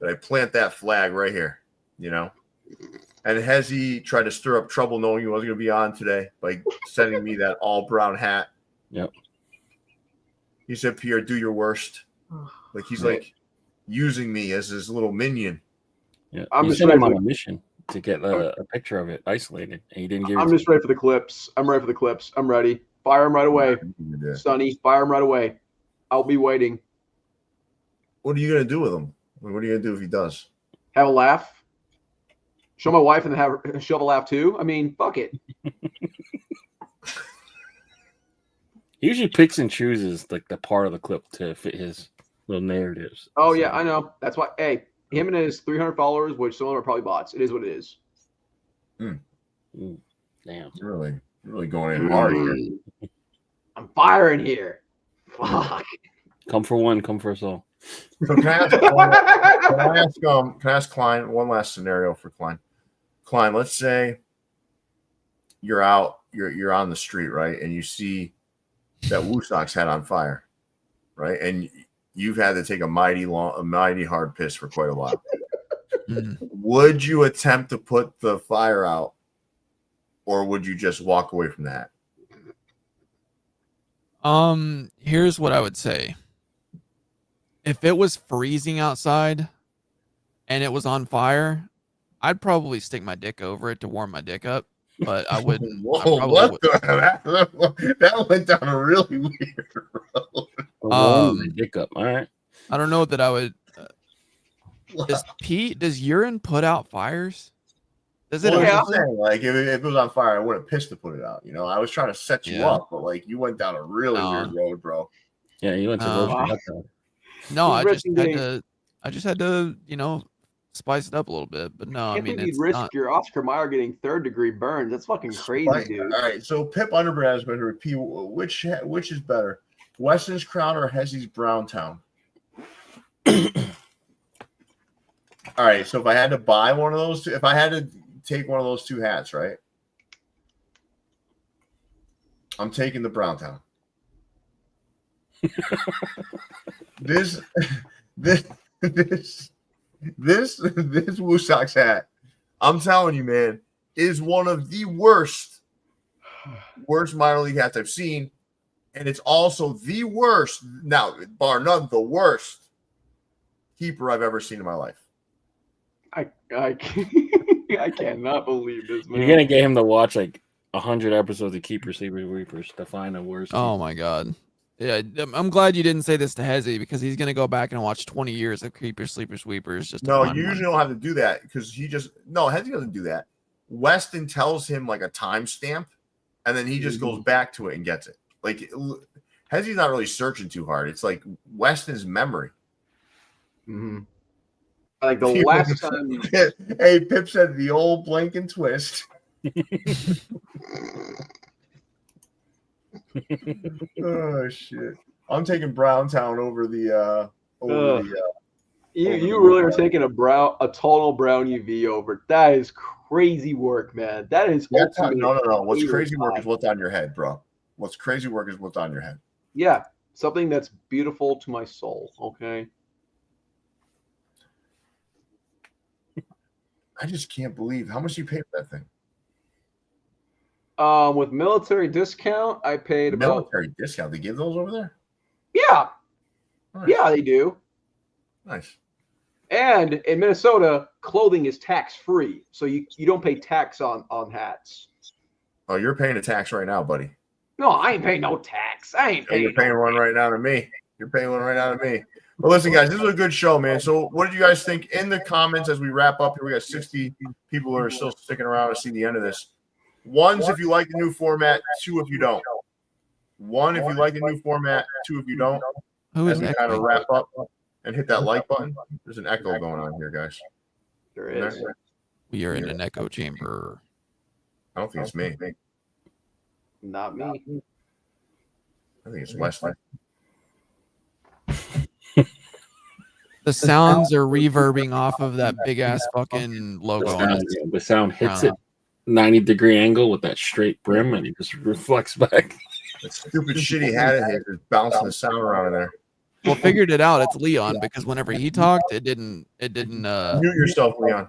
I plant that flag right here, you know. And has he tried to stir up trouble knowing he wasn't going to be on today by sending me that all brown hat? Yep. He said, "Pierre, do your worst." Like he's like using me as his little minion. Yeah. I'm You just sent ready him for on a mission to get a picture of it isolated, and he didn't give it. I'm just ready for the clips. I'm ready for the clips. I'm ready. Fire him right away. Yeah. Sonny, fire him right away. I'll be waiting. What are you going to do with him? What are you going to do if he does? Have a laugh. Show my wife and then she'll have a laugh too. I mean, fuck it. He usually picks and chooses like the part of the clip to fit his little narratives. Oh yeah, I know. That's why. Hey, him and his 300 followers, which some of them are probably bots. It is what it is. Damn. You're really going in hard here. I'm firing here. Fuck. Come for one, come for us all. So can I ask Klein one last scenario for Klein? Klein, let's say you're on the street, right, and you see that Woosok's hat on fire, right, and you've had to take a mighty hard piss for quite a while. Would you attempt to put the fire out, or would you just walk away from that? Here's what I would say. If it was freezing outside and it was on fire, I'd probably stick my dick over it to warm my dick up, but I wouldn't. Whoa, that went down a really weird road. Dick up. All right. I don't know that I would. Does urine put out fires? Does it? Well, Yeah. I'm saying, like if it was on fire, I wouldn't piss to put it out. You know, I was trying to set you up, but like you went down a really weird road, bro. Yeah, you went to roast. No, I He's just had to, spice it up a little bit. But no, I mean, you'd it's risk not. your Oscar Mayer getting 3rd-degree burns. That's fucking crazy, dude. All right, so Pip Underbrand has been to repeat which is better, Weston's Crown or Hezzy's Browntown? All right, so if I had to buy one of those two, if I had to take one of those two hats, right? I'm taking the Browntown. This Woosok's hat, I'm telling you, man, is one of the worst minor league hats I've seen, and it's also the worst, now bar none, the worst keeper I've ever seen in my life. I cannot believe this, man. You're gonna get him to watch like 100 episodes of Keepers, Sleepers, Weepers to find the worst. Oh my god. Yeah, I'm glad you didn't say this to Hezzy because he's gonna go back and watch 20 years of Keepers, Sleepers, Weepers. Just no, you usually don't have to do that because Hezzy doesn't do that. Weston tells him like a timestamp, and then he just goes back to it and gets it. Like Hezzy's not really searching too hard. It's like Weston's memory. Mm-hmm. Like the last time. Hey, Pip said the old blink and twist. Oh shit! I'm taking Browntown over the. You really are taking a tonal brown UV over. That is crazy work, man. That is No. What's ultimate crazy work vibe. is what's on your head, bro. What's crazy work is what's on your head. Yeah, something that's beautiful to my soul. Okay. I just can't believe how much you paid for that thing. With military discount, I paid about. Military discount. They give those over there? Yeah, Nice. yeah, they do. Nice. And in Minnesota, clothing is tax free, so you don't pay tax on hats. Oh, you're paying a tax right now, buddy. No, I ain't paying no tax. I ain't paying. You're paying one right now to me. You're paying one right now to me. But listen, guys, this is a good show, man. So what did you guys think in the comments as we wrap up here? We got 60 people who are still sticking around to see the end of this. One's if you like the new format, two if you don't. One if you like the new format, two if you don't. Who is As we that? kind of wrap up and hit that like button. There's an echo going on here, guys. There is. We are in an echo chamber. I don't think it's me. Not me. I think it's Wesley. The sounds are reverbing off of that big ass fucking logo. The sound hits it 90-degree angle with that straight brim, and it just reflects back. That stupid shitty hat of his is bouncing the sound around in there. Well, figured it out. It's Leon because whenever he talked, it didn't. Mute yourself, Leon.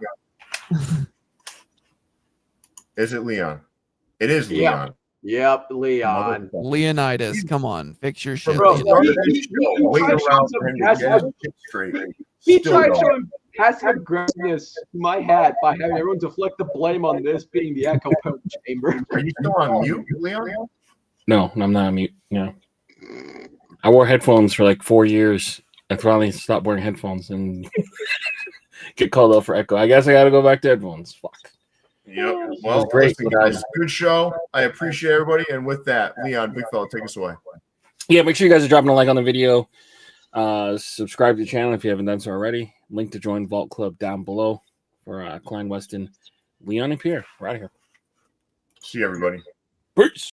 Is it Leon? It is Leon. Yep, Leon. Leonidas, come on, fix your shit. Bro, Leonidas. He tried showing passive aggressiveness to my hat by having everyone deflect the blame on this being the echo chamber. Are you still on mute, Leon? No, I'm not on mute. No. I wore headphones for like 4 years. I finally stopped wearing headphones and get called out for echo. I guess I got to go back to headphones. Fuck. Yep. Well, great, listen, guys. Good show. I appreciate everybody. And with that, Leon, big fella, take us away. Yeah, make sure you guys are dropping a like on the video. Subscribe to the channel if you haven't done so already. Link to join Vault Club down below for Klein, Weston, Leon, and Pierre. We're out of here. See you, everybody. Peace.